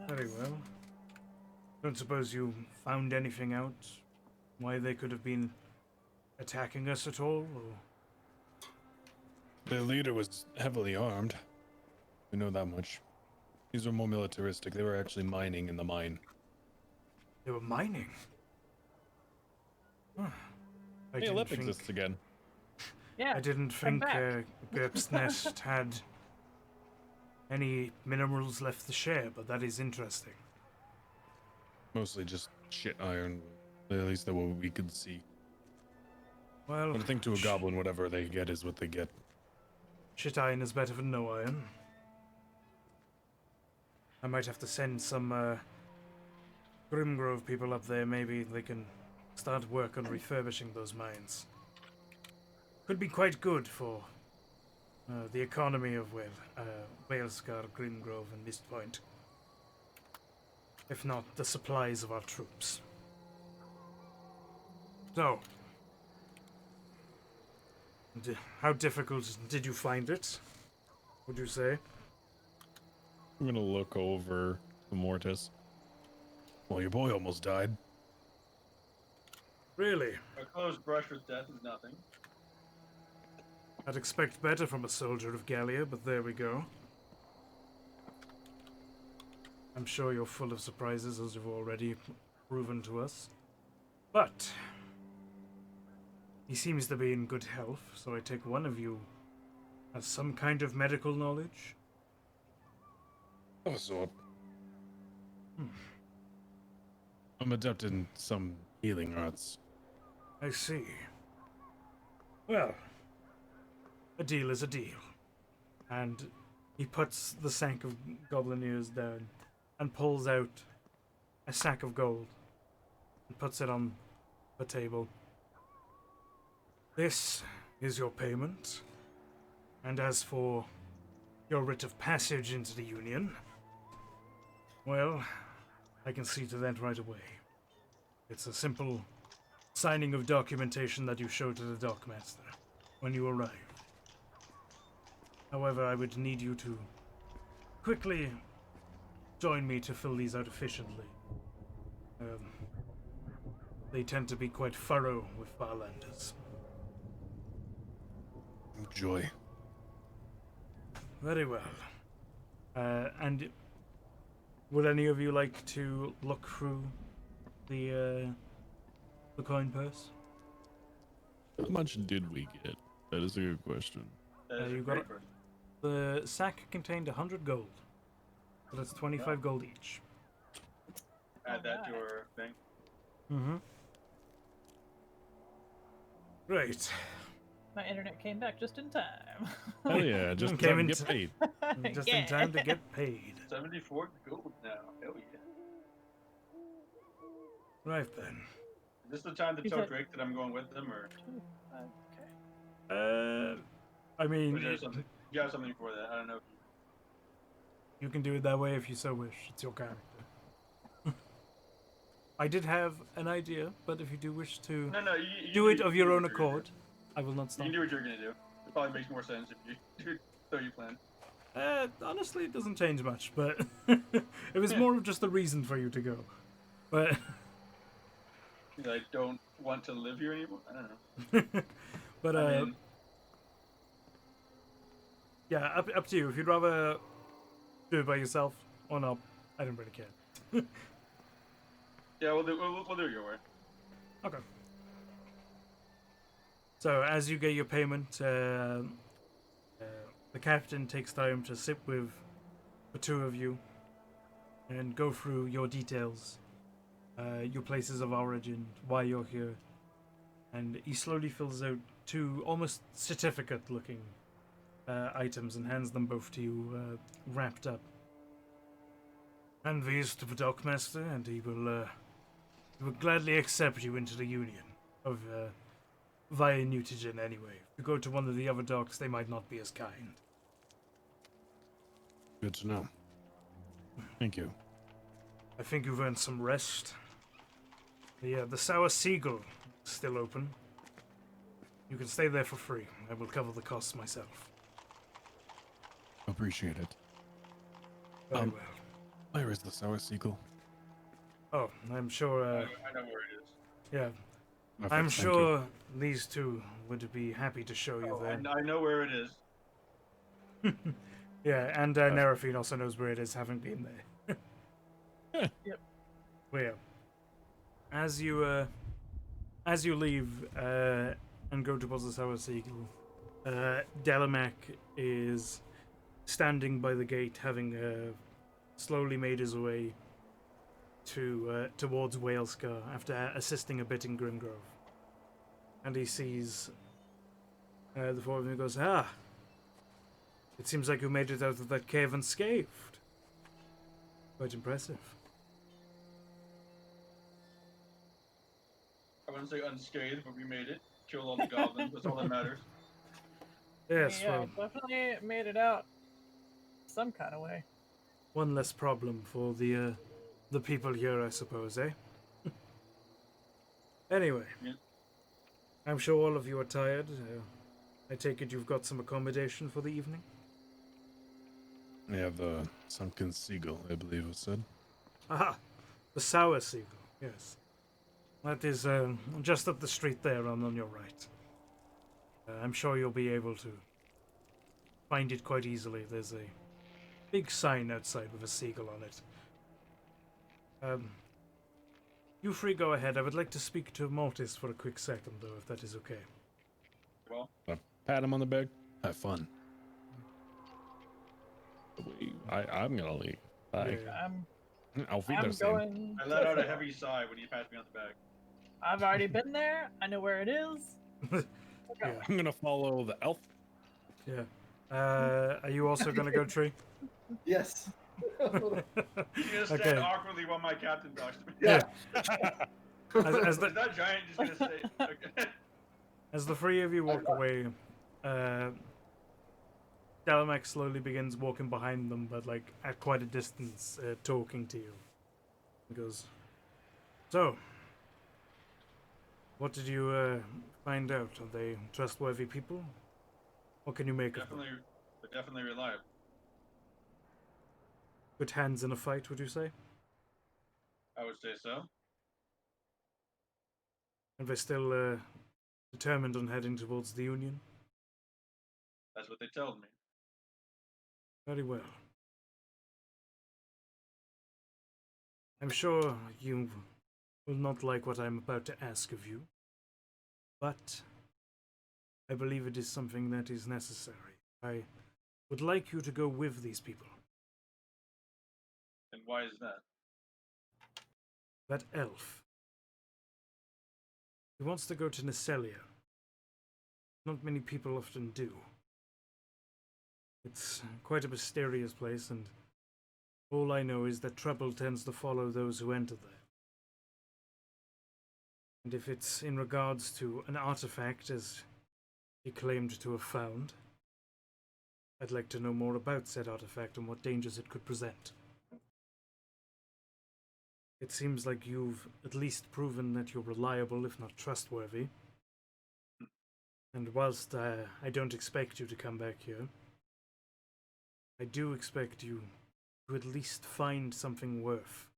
Very well. Don't suppose you found anything out? Why they could have been attacking us at all? Or... The leader was heavily armed. We know that much. These were more militaristic. They were actually mining in the mine. They were mining? Huh. Hey, Lep exists again. Yeah. I didn't think Gerp's Nest had any minerals left to share, but that is interesting. Mostly just shit iron. At least that what we could see. Well, But I think to a goblin, whatever they get is what they get. Shit iron is better than no iron. I might have to send some Grimgrove people up there. Maybe they can start work on refurbishing those mines. Could be quite good for the economy of Walescar, Grimgrove, and Mist Point. If not, the supplies of our troops. So, how difficult did you find it, would you say? I'm gonna look over the Mortis. Well, your boy almost died. Really? A close brush with death is nothing. I'd expect better from a soldier of Gallia, but there we go. I'm sure you're full of surprises, as you've already proven to us. But he seems to be in good health, so I take one of you has some kind of medical knowledge. Of a sort. I'm adept in some healing arts. I see. Well, a deal is a deal. And he puts the sack of goblin ears down and pulls out a sack of gold and puts it on the table. This is your payment. And as for your writ of passage into the Union, well, I can see to that right away. It's a simple signing of documentation that you show to the dockmaster when you arrive. However, I would need you to quickly join me to fill these out efficiently. They tend to be quite thorough with Farlanders. Joy. Very well. And would any of you like to look through the coin purse? How much did we get? That is a good question. That is You a got great it. question. The sack contained 100 gold. So that's 25 gold each. Add that to our thing. Mm-hmm. Right. My internet came back just in time. Hell yeah, just Came came in get paid. Just in time to get paid. 74 gold now. Hell yeah. Right then. Is this the time to He tell said- Drake that I'm going with them, or Okay. I mean, is there something? You have something for that? I don't know. you can do it that way if you so wish. It's your character. I did have an idea, but if you do wish to No, you do it of your own what you're gonna accord, I will not do. You stop. can do what you're gonna do. It probably makes more sense if you so you plan. Honestly, it doesn't change much, but it was more of just a reason for you to go. But I don't want to live here anymore. I don't know. but I mean, yeah, up to you. If you'd rather do it by yourself or not, I don't really care. yeah, we'll do it your way. Okay. So as you get your payment, the captain takes time to sit with the two of you and go through your details, your places of origin, why you're here, and he slowly fills out two almost certificate-looking items and hands them both to you, wrapped up. Hand these to the dockmaster, and he will gladly accept you into the Union of via Newtogen anyway. If you go to one of the other docks, they might not be as kind. Good to know. Thank you. I think you've earned some rest. The Sour Seagull is still open. You can stay there for free. I will cover the costs myself. Appreciate it. Very well. Where is the Sour Seagull? Oh, I'm sure. I know where it is. Yeah, Perfect, I'm thank you. sure these two would be happy to show you Oh, there. I know where it is. Yeah, and Nerafine also knows where it is, having been there. Yep. Well, yeah. As you leave and go towards the Sour Seagull, Delamac is standing by the gate, having slowly made his way towards Whalescar after assisting a bit in Grimgrove. And he sees the four of them and goes, "Ah, it seems like you made it out of that cave unscathed. Quite impressive." I wouldn't say unscathed, but we made it. Killed all the goblins. That's all that matters. Yes, Yeah, well, definitely made it out some kind of way. one less problem for the people here, I suppose, eh? Anyway, Yeah. I'm sure all of you are tired. I take it you've got some accommodation for the evening? We have the Sunken Seagull, I believe it was said. Aha! The Sour Seagull, yes. That is just up the street there on your right. I'm sure you'll be able to find it quite easily. There's a big sign outside with a seagull on it. You three go ahead. I would like to speak to Mortis for a quick second, though, if that is okay. Well, Pat him on the back. Have fun. I'm gonna leave. Bye. Yeah. I'll feed I'm their same. going. I let out a heavy sigh when you passed me on the back. I've already been there. I know where it is. Yeah. I'm gonna follow the elf. Yeah. Are you also gonna go, Tree? Yes. You're gonna stand Okay. awkwardly while my captain talks to me. Yeah. As Is that giant just gonna say? Okay. the three of you walk away, Delamac slowly begins walking behind them, but like at quite a distance, talking to you. He goes, "So, what did you find out? Are they trustworthy people? What can you make of them? They're definitely reliable. Good hands in a fight, would you say? I would say so. And they're still determined on heading towards the Union? That's what they told me. Very well. I'm sure you will not like what I'm about to ask of you, but I believe it is something that is necessary. I would like you to go with these people. And why is that? That elf. He wants to go to Nesselia. Not many people often do. It's quite a mysterious place, and all I know is that trouble tends to follow those who enter there. And if it's in regards to an artifact, as he claimed to have found, I'd like to know more about said artifact and what dangers it could present. It seems like you've at least proven that you're reliable, if not trustworthy. And whilst I don't expect you to come back here, I do expect you to at least find something worth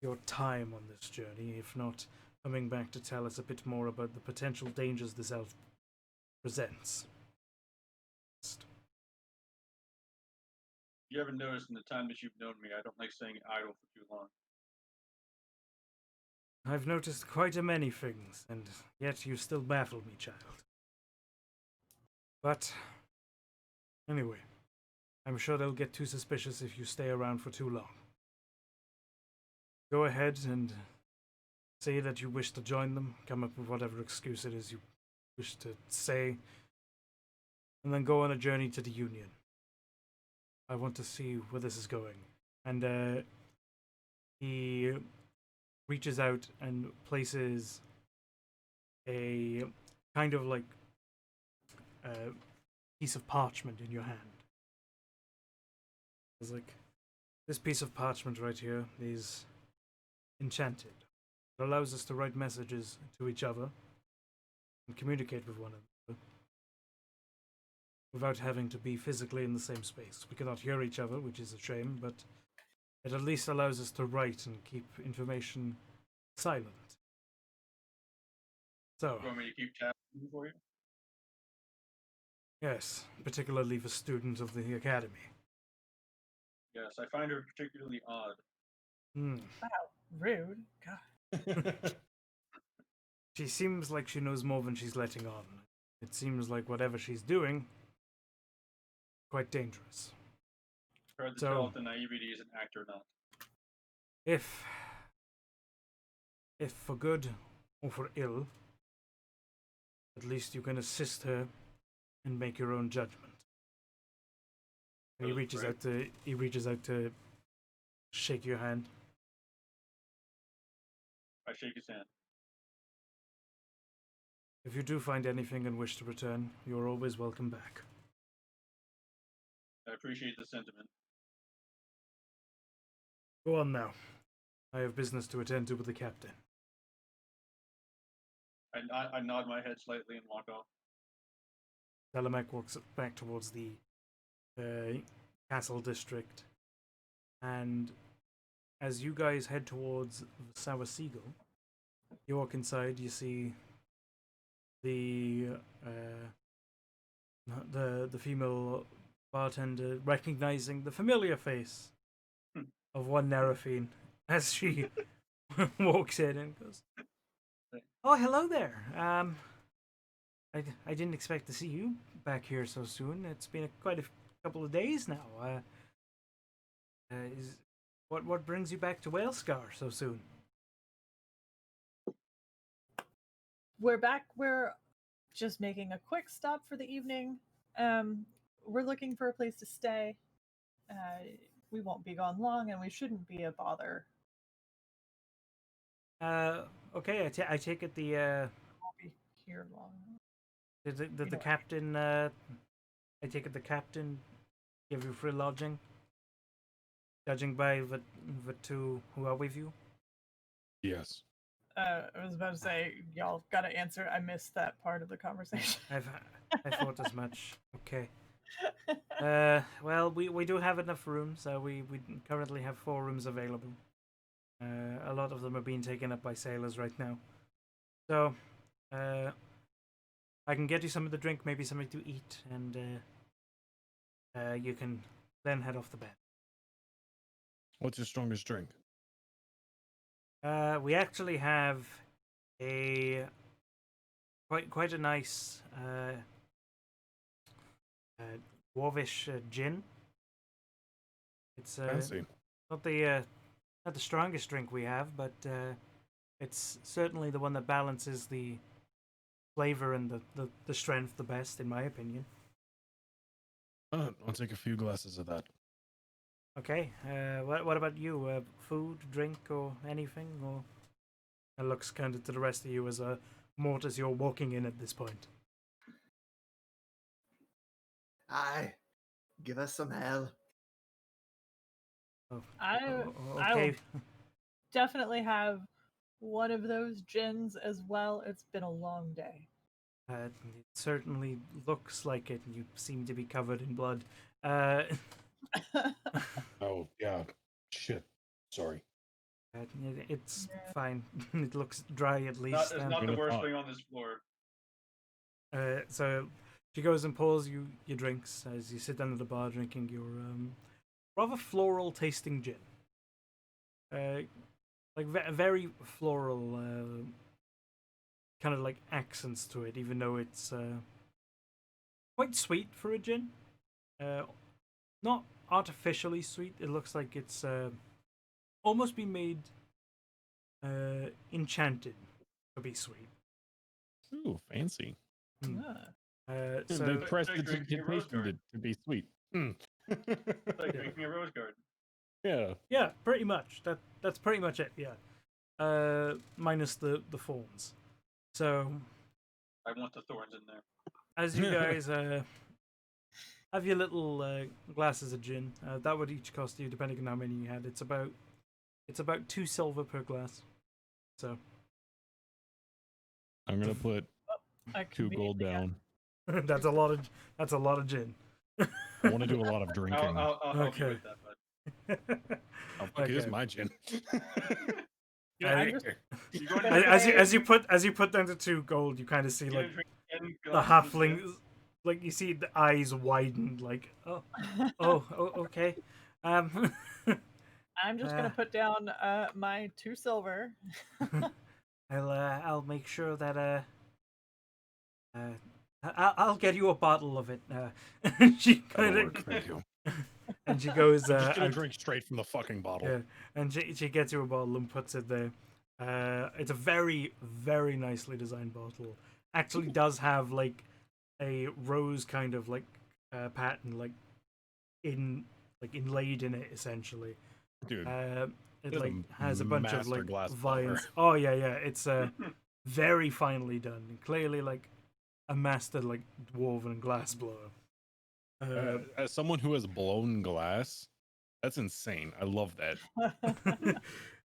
your time on this journey, if not coming back to tell us a bit more about the potential dangers this elf presents. You haven't noticed in the time that you've known me, I don't like staying idle for too long. I've noticed quite a many things, and yet you still baffle me, child. But, anyway, I'm sure they'll get too suspicious if you stay around for too long. Go ahead and say that you wish to join them, come up with whatever excuse it is you wish to say, and then go on a journey to the Union. I want to see where this is going. And he reaches out and places a kind of like piece of parchment in your hand. It's like, this piece of parchment right here is enchanted. It allows us to write messages to each other and communicate with one another without having to be physically in the same space. We cannot hear each other, which is a shame, but it at least allows us to write and keep information silent. So, You want me to keep tabs for you? yes, particularly for students of the academy. Yes, I find her particularly odd. Rude. God. She seems like she knows more than she's letting on. It seems like whatever she's doing, quite dangerous. Hard to So- tell if the naivety is an act or not. If for good or for ill, at least you can assist her and make your own judgment. And he reaches out to shake your hand. I shake his hand. If you do find anything and wish to return, you are always welcome back. I appreciate the sentiment. Go on now. I have business to attend to with the captain. I nod my head slightly and walk off. Salamak walks back towards the castle district, and as you guys head towards the Sour Seagull, you walk inside. You see the female bartender recognizing the familiar face of one Neraphine as she walks in and goes, "Oh, hello there. I didn't expect to see you back here so soon. It's been quite a couple of days now. What brings you back to Whalescar so soon?" We're back. We're just making a quick stop for the evening. We're looking for a place to stay. We won't be gone long, and we shouldn't be a bother. Okay. I take it the Won't be here long. did the know. captain I take it the captain give you free lodging, judging by the two who are with you? Yes. I was about to say, y'all gotta answer. I missed that part of the conversation. I thought as much. Okay. Well, we do have enough rooms. We currently have 4 rooms available. A lot of them are being taken up by sailors right now. So, I can get you some of the drink, maybe something to eat, and you can then head off the bed. What's your strongest drink? We actually have a quite a nice dwarvish gin. It's Fancy. not the strongest drink we have, but it's certainly the one that balances the flavor and the strength the best, in my opinion. I'll take a few glasses of that. Okay. What about you? Food, drink, or anything? Or and looks kind of to the rest of you as Mort as you're walking in at this point. Aye, give us some hell. Oh, I okay. will definitely have one of those gins as well. It's been a long day. It certainly looks like it. You seem to be covered in blood. Oh, yeah. Shit. Sorry. It's fine. It looks dry at least. It's not the worst thing on this floor. So she goes and pours you your drinks as you sit down at the bar drinking your rather floral tasting gin. Like very floral, kind of like accents to it, even though it's quite sweet for a gin. Not artificially sweet. It looks like it's almost been made enchanted to be sweet. Ooh, fancy. Ah. So They pressed the drinking a rose temptation to be sweet. It's like drinking a rose garden. Yeah. yeah, pretty much. That's pretty much it. Yeah, minus the thorns. So I want the thorns in there. as you guys have your little glasses of gin, that would each cost you, depending on how many you had. It's about 2 silver per glass. So I'm gonna put I 2 gold conveniently down. that's a lot of gin. I want to do a lot of drinking. I'll help you Okay. with that, bud. Oh, fuck, it is Okay. my gin. I- You going to as you put down to 2 gold, you kind of see you like gonna drink 10 the glasses of halfling, gin? like you see the eyes widen, like oh okay. I'm just gonna Uh, put down my 2 silver. I'll make sure that I'll get you a bottle of it. And she That'll kind work, of thank you. and she goes. I'm just gonna and- drink straight from the fucking bottle. Yeah, and she gets you a bottle and puts it there. It's a very, very nicely designed bottle. Actually, does have like a rose kind of like pattern, like inlaid in it essentially. Dude, It There's like a has a bunch of like master glass vines. blower. Oh yeah, it's very finely done. Clearly, like a master like dwarven glass blower. as someone who has blown glass, that's insane. I love that.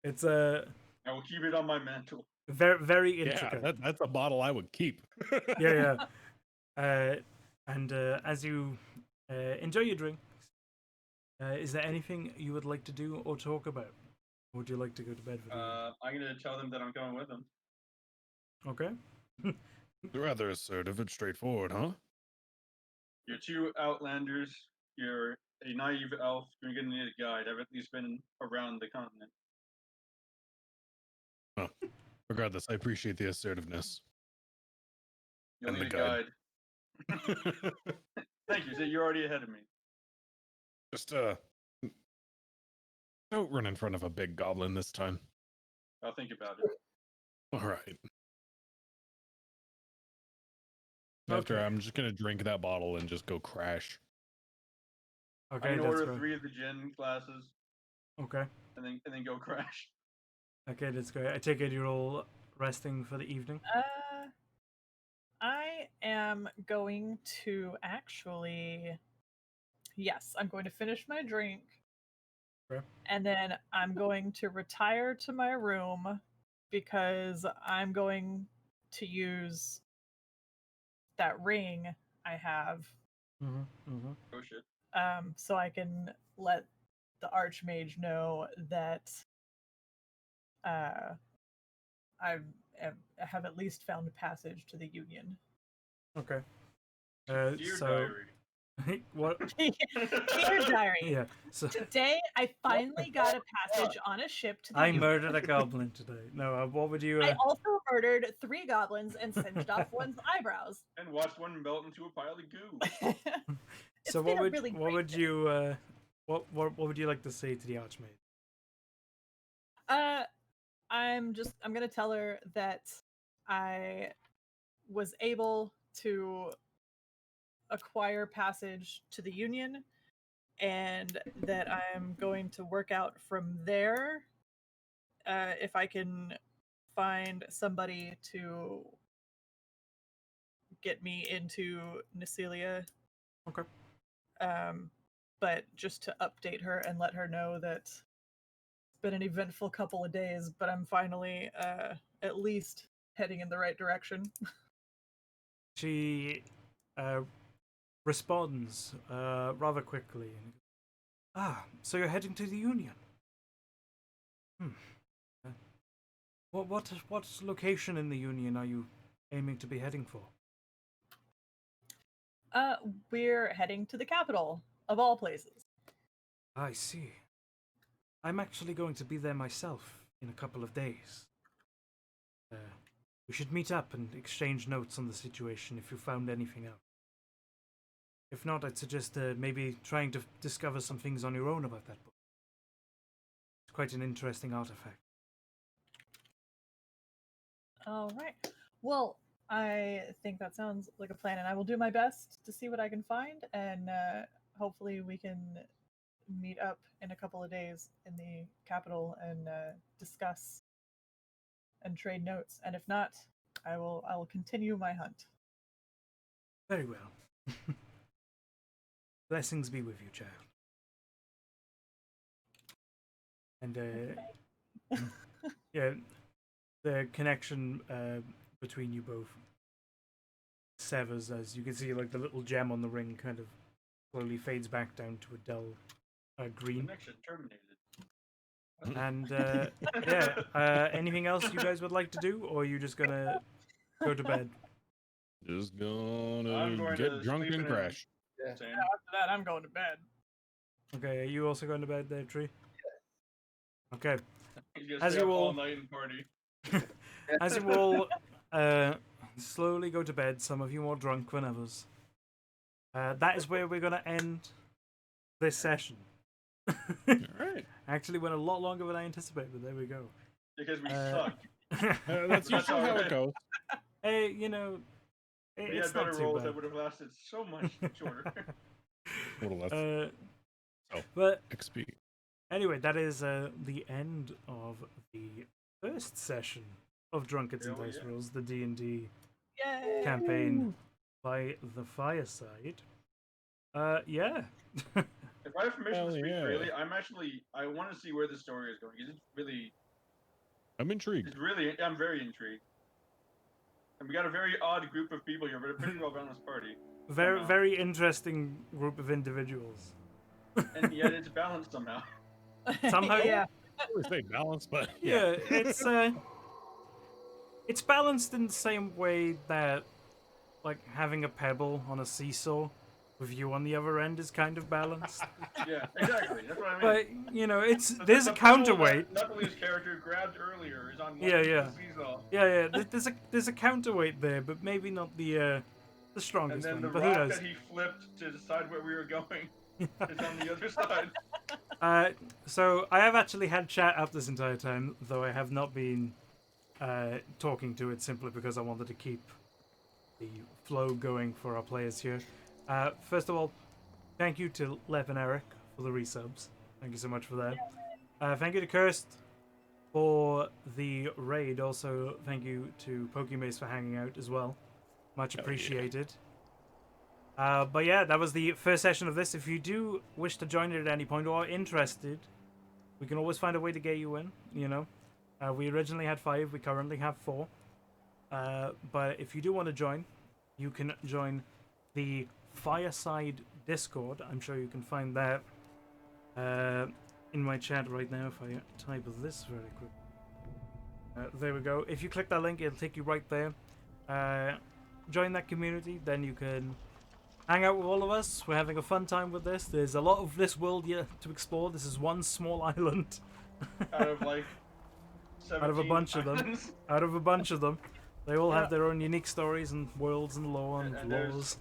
It's I will keep it on my mantle. very, very Yeah, intricate. that's a bottle I would keep. Yeah. And as you enjoy your drinks, is there anything you would like to do or talk about? Or would you like to go to bed for the evening? I'm gonna tell them that I'm going with them. Okay. Rather assertive and straightforward, huh? You're 2 outlanders. You're a naive elf. You're gonna need a guide. I've at least been around the continent. Regardless, I appreciate the assertiveness. You'll And need the a guide. Thank you. So you're already ahead of me. Just don't run in front of a big goblin this time. I'll think about it. All right. After Okay. I'm just gonna drink that bottle and just go crash. Okay, I'm gonna that's order great. 3 of the gin glasses Okay. and then go crash. Okay, that's great. I take it you're all resting for the evening. I am going to actually. Yes, I'm going to finish my drink. Okay. And then I'm going to retire to my room because I'm going to use that ring I have Oh shit. so I can let the Archmage know that I have at least found a passage to the Union. Okay. Dear So what? Dear diary, Yeah. So today I finally got a passage on a ship to the I Union. murdered a goblin today. No, what would you? I also murdered 3 goblins and singed off one's eyebrows. And watched one melt into a pile of goo. It's So been what a would really what great would day. you what would you like to say to the Archmage? I'm gonna tell her that I was able to acquire passage to the Union and that I'm going to work out from there if I can find somebody to get me into Necilia. Okay. But just to update her and let her know that it's been an eventful couple of days, but I'm finally at least heading in the right direction. She responds rather quickly. Ah, so you're heading to the Union? What location in the Union are you aiming to be heading for? We're heading to the capital, of all places. I see. I'm actually going to be there myself in a couple of days. We should meet up and exchange notes on the situation if you found anything out. If not, I'd suggest maybe trying to discover some things on your own about that book. It's quite an interesting artifact. All right. Well, I think that sounds like a plan, and I will do my best to see what I can find, and hopefully we can meet up in a couple of days in the capital and discuss and trade notes. And if not, I will continue my hunt. Very well. Blessings be with you, child. And yeah, the connection between you both severs as you can see, like the little gem on the ring kind of slowly fades back down to a dull green. Connection terminated. And yeah, anything else you guys would like to do, or are you just gonna go to bed? Just I'm gonna going get to drunk sleep and in. crash. Same. After that, I'm going to bed. Okay, are you also going to bed there, Tree? Okay. He's gonna As stay you up all all- night and party. As you all slowly go to bed, some of you more drunk than others, that is where we're going to end this session. Alright. Actually went a lot longer than I anticipated, but there we go. Because we suck. That's usually how it goes. Hey, you know, We it's had better not too rolls bad. that would have lasted so much shorter. A little less But XP. anyway, that is the end of the first session of Drunkards and Hell Dice yeah. Rolls, the D&D Yay! campaign by the Fireside. Yeah. If I have permission Hell to speak yeah. freely, I want to see where the story is going. I'm intrigued. I'm very intrigued. And we got a very odd group of people here, but a pretty well balanced party. Very, Somehow. very interesting group of individuals. And yet it's balanced somehow. Somehow- yeah. I always say balance, but Yeah, it's balanced in the same way that, like, having a pebble on a seesaw with you on the other end is kind of balanced. Yeah, exactly. That's what I mean. But, you know, there's a The pebble counterweight. that Knuckles' character grabbed earlier is on one Yeah, piece yeah. of seesaw. Yeah, there's a counterweight there, but maybe not the And strongest then one. the But who rock knows? that he flipped to decide where we were going is on the other side. So I have actually had chat up this entire time, though I have not been talking to it simply because I wanted to keep the flow going for our players here. First of all, thank you to Lev and Eric for the resubs. Thank you so much for that. Thank you to Kirst for the raid. Also, thank you to Pokemaze for hanging out as well. Much Hell yeah. appreciated. But yeah, that was the first session of this. If you do wish to join it at any point or are interested, we can always find a way to get you in, you know. We originally had 5, we currently have 4. But if you do want to join, you can join the Fireside Discord. I'm sure you can find that in my chat right now if I type this very quick. There we go. If you click that link, it'll take you right there. Join that community, then you can hang out with all of us. We're having a fun time with this. There's a lot of this world yet to explore. This is one small island Out of like 17 out of a bunch of them. islands. Out of a bunch of them. They all Yeah. have their own unique stories and worlds and lore and, And there's- laws.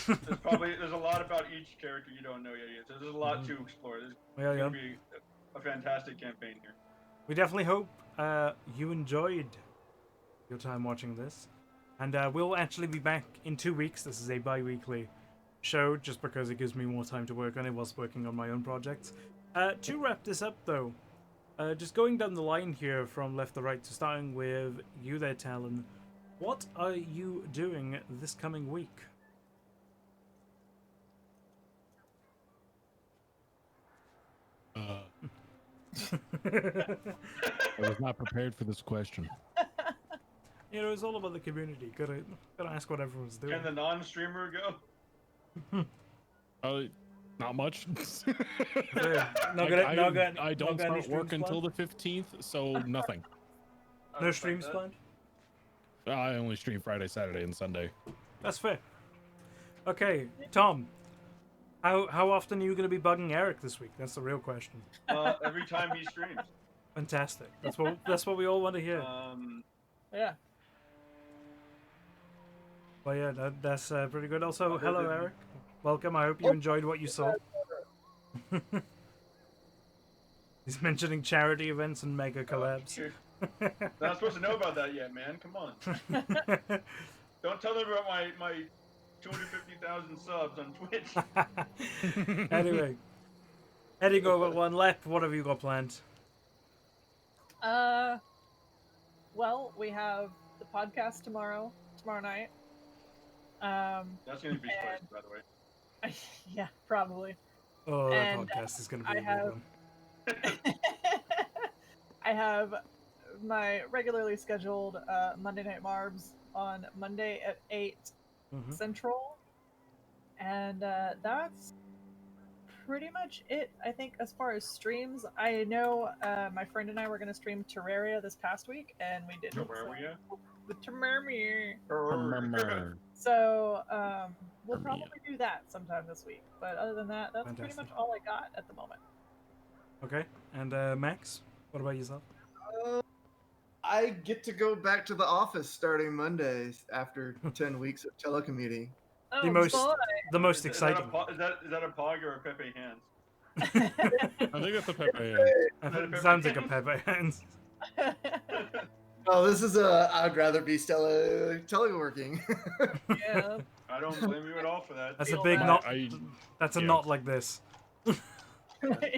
There's a lot about each character you don't know yet. So there's a lot to explore. There's Yeah, yeah. gonna be a fantastic campaign here. We definitely hope you enjoyed your time watching this. And we'll actually be back in 2 weeks. This is a bi-weekly show, just because it gives me more time to work on it whilst working on my own projects. To wrap this up, though, Just going down the line here from left to right, starting with you there, Talon. What are you doing this coming week? I was not prepared for this question. You know, it's all about the community. Gotta ask what everyone's doing. Can the non-streamer go? Not much. I don't start work until the 15th, so nothing. No streams planned? I only stream Friday, Saturday, and Sunday. That's fair. Okay, Tom. How often are you going to be bugging Eric this week? That's the real question. Every time he streams. Fantastic. That's what we all want to hear. Yeah. Well, yeah, that's pretty good. Also, hello, Eric. Welcome. I hope you enjoyed what you saw. He's mentioning charity events and mega collabs. Not supposed to know about that yet, man. Come on. Don't tell them about my 250,000 subs on Twitch. Anyway, heading over one lap. What have you got planned? Well, we have the podcast tomorrow night. That's gonna be spicy, by the way. Yeah, probably. Oh, that And podcast is gonna be a good one. I have my regularly scheduled Monday Night Marbs on Monday at 8 Central. And that's pretty much it, I think, as far as streams. I know my friend and I were going to stream Terraria this past week, and we didn't. Terraria? The Terraria. Remember. So we'll probably do that sometime this week. But other than that, that's pretty much all I got at the moment. Okay, and Max, what about yourself? I get to go back to the office starting Monday after 10 weeks of telecommuting. Oh, the most exciting. Is that a Pog or a Pepe Hands? I think that's a Pepe Hand. Sounds like a Pepe Hands. Oh, this is I'd rather be teleworking. Yeah. I don't blame you at all for that. That's a big not. That's a not like this.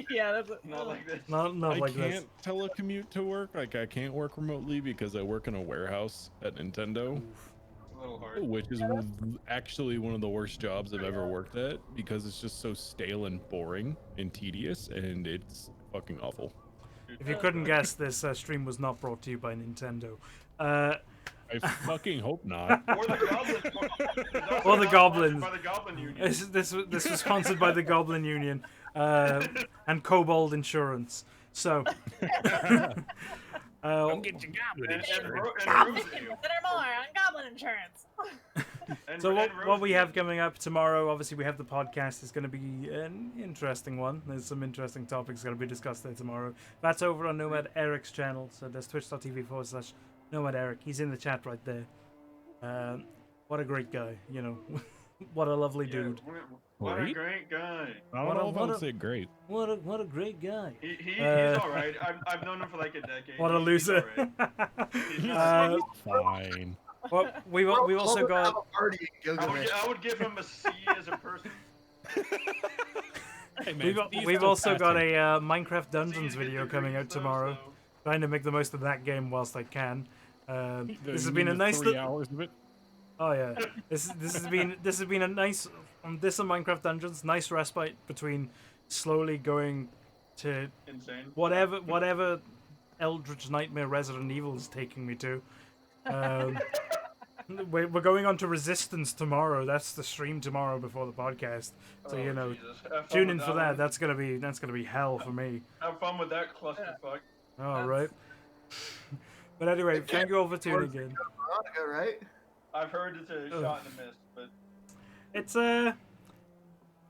Yeah, that's Not like this. Not like this. I can't telecommute to work. Like, I can't work remotely because I work in a warehouse at Nintendo. A little hard. Which is actually one of the worst jobs I've ever worked at because it's just so stale and boring and tedious, and it's fucking awful. If you couldn't guess, this stream was not brought to you by Nintendo. I fucking hope not. Or the Goblins. Or the Goblins. By the Goblin Union. This was sponsored by the Goblin Union and Kobold Insurance. So. Don't get your Goblin insurance. Consider more on Goblin Insurance. So what we have coming up tomorrow, obviously we have the podcast. It's going to be an interesting one. There's some interesting topics going to be discussed there tomorrow. That's over on Nomad Eric's channel. So there's twitch.tv/Nomad Eric. He's in the chat right there. What a great guy, you know. What a lovely dude. What a great guy. I don't know if I would say great. What a great guy. He's all right. I've known him for like a decade. What a loser. Fine. Well, we've also got. I would give him a C as a person. Hey, man, we've also got a Minecraft Dungeons video coming out tomorrow. Trying to make the most of that game whilst I can. This has been a nice 3 hours of it. Oh yeah, this has been a nice this and Minecraft Dungeons, nice respite between slowly going to insane whatever Eldritch Nightmare Resident Evil is taking me to. We're going on to Resistance tomorrow. That's the stream tomorrow before the podcast. So you know, tune in for that. That's gonna be hell for me. Have fun with that clusterfuck. All right. But anyway, thank you all for tuning in. Veronica, right? I've heard it's a shot in the mist, but it's it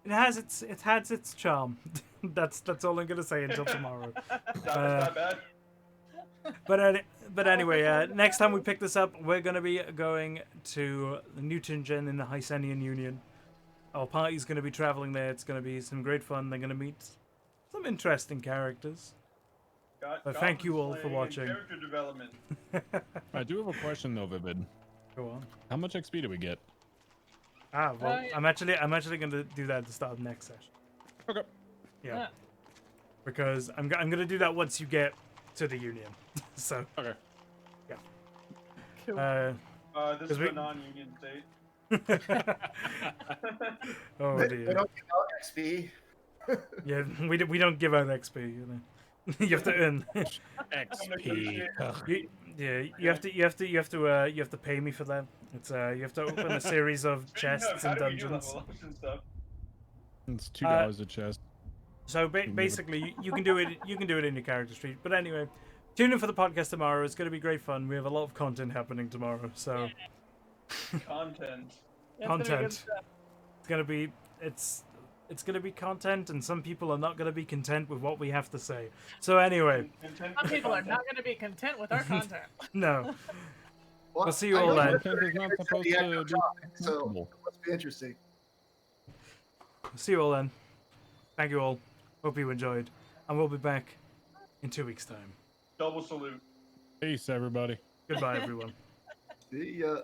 has its charm. That's all I'm gonna say until tomorrow. not bad. But anyway, next time we pick this up, we're gonna be going to Newtingen in the Hysenian Union. Our party's gonna be traveling there. It's gonna be some great fun. They're gonna meet some interesting characters. But thank you all for watching. Character development. I do have a question though, Vivid. Go on. How much XP do we get? I'm actually going to do that at the start of the next session. Okay. Yeah. because I'm gonna do that once you get to the Union. So Okay. Cool. This is 'cause we- a non-union state. Oh They dear. don't give out XP. Yeah, we don't give out XP. You know, you have to earn. XP. You have to pay me for that. It's you have to open a series of Speaking of, chests how and do we do dungeons. level ups and stuff? It's $2 a chest. So basically, you can do it. You can do it in your character sheet. But anyway, tune in for the podcast tomorrow. It's going to be great fun. We have a lot of content happening tomorrow. So Content. Yeah, it's gonna be good content. stuff. It's gonna be it's gonna be content, and some people are not gonna be content with what we have to say. So anyway, Content Some people are content. not going to be content with our content. no. Well, We'll see you I all know then. you're Content is not very supposed excited to to be talk, so comfortable. must be interesting. See you all then. Thank you all. Hope you enjoyed, and we'll be back in 2 weeks' time. Double salute. Peace, everybody. Goodbye, everyone. See ya.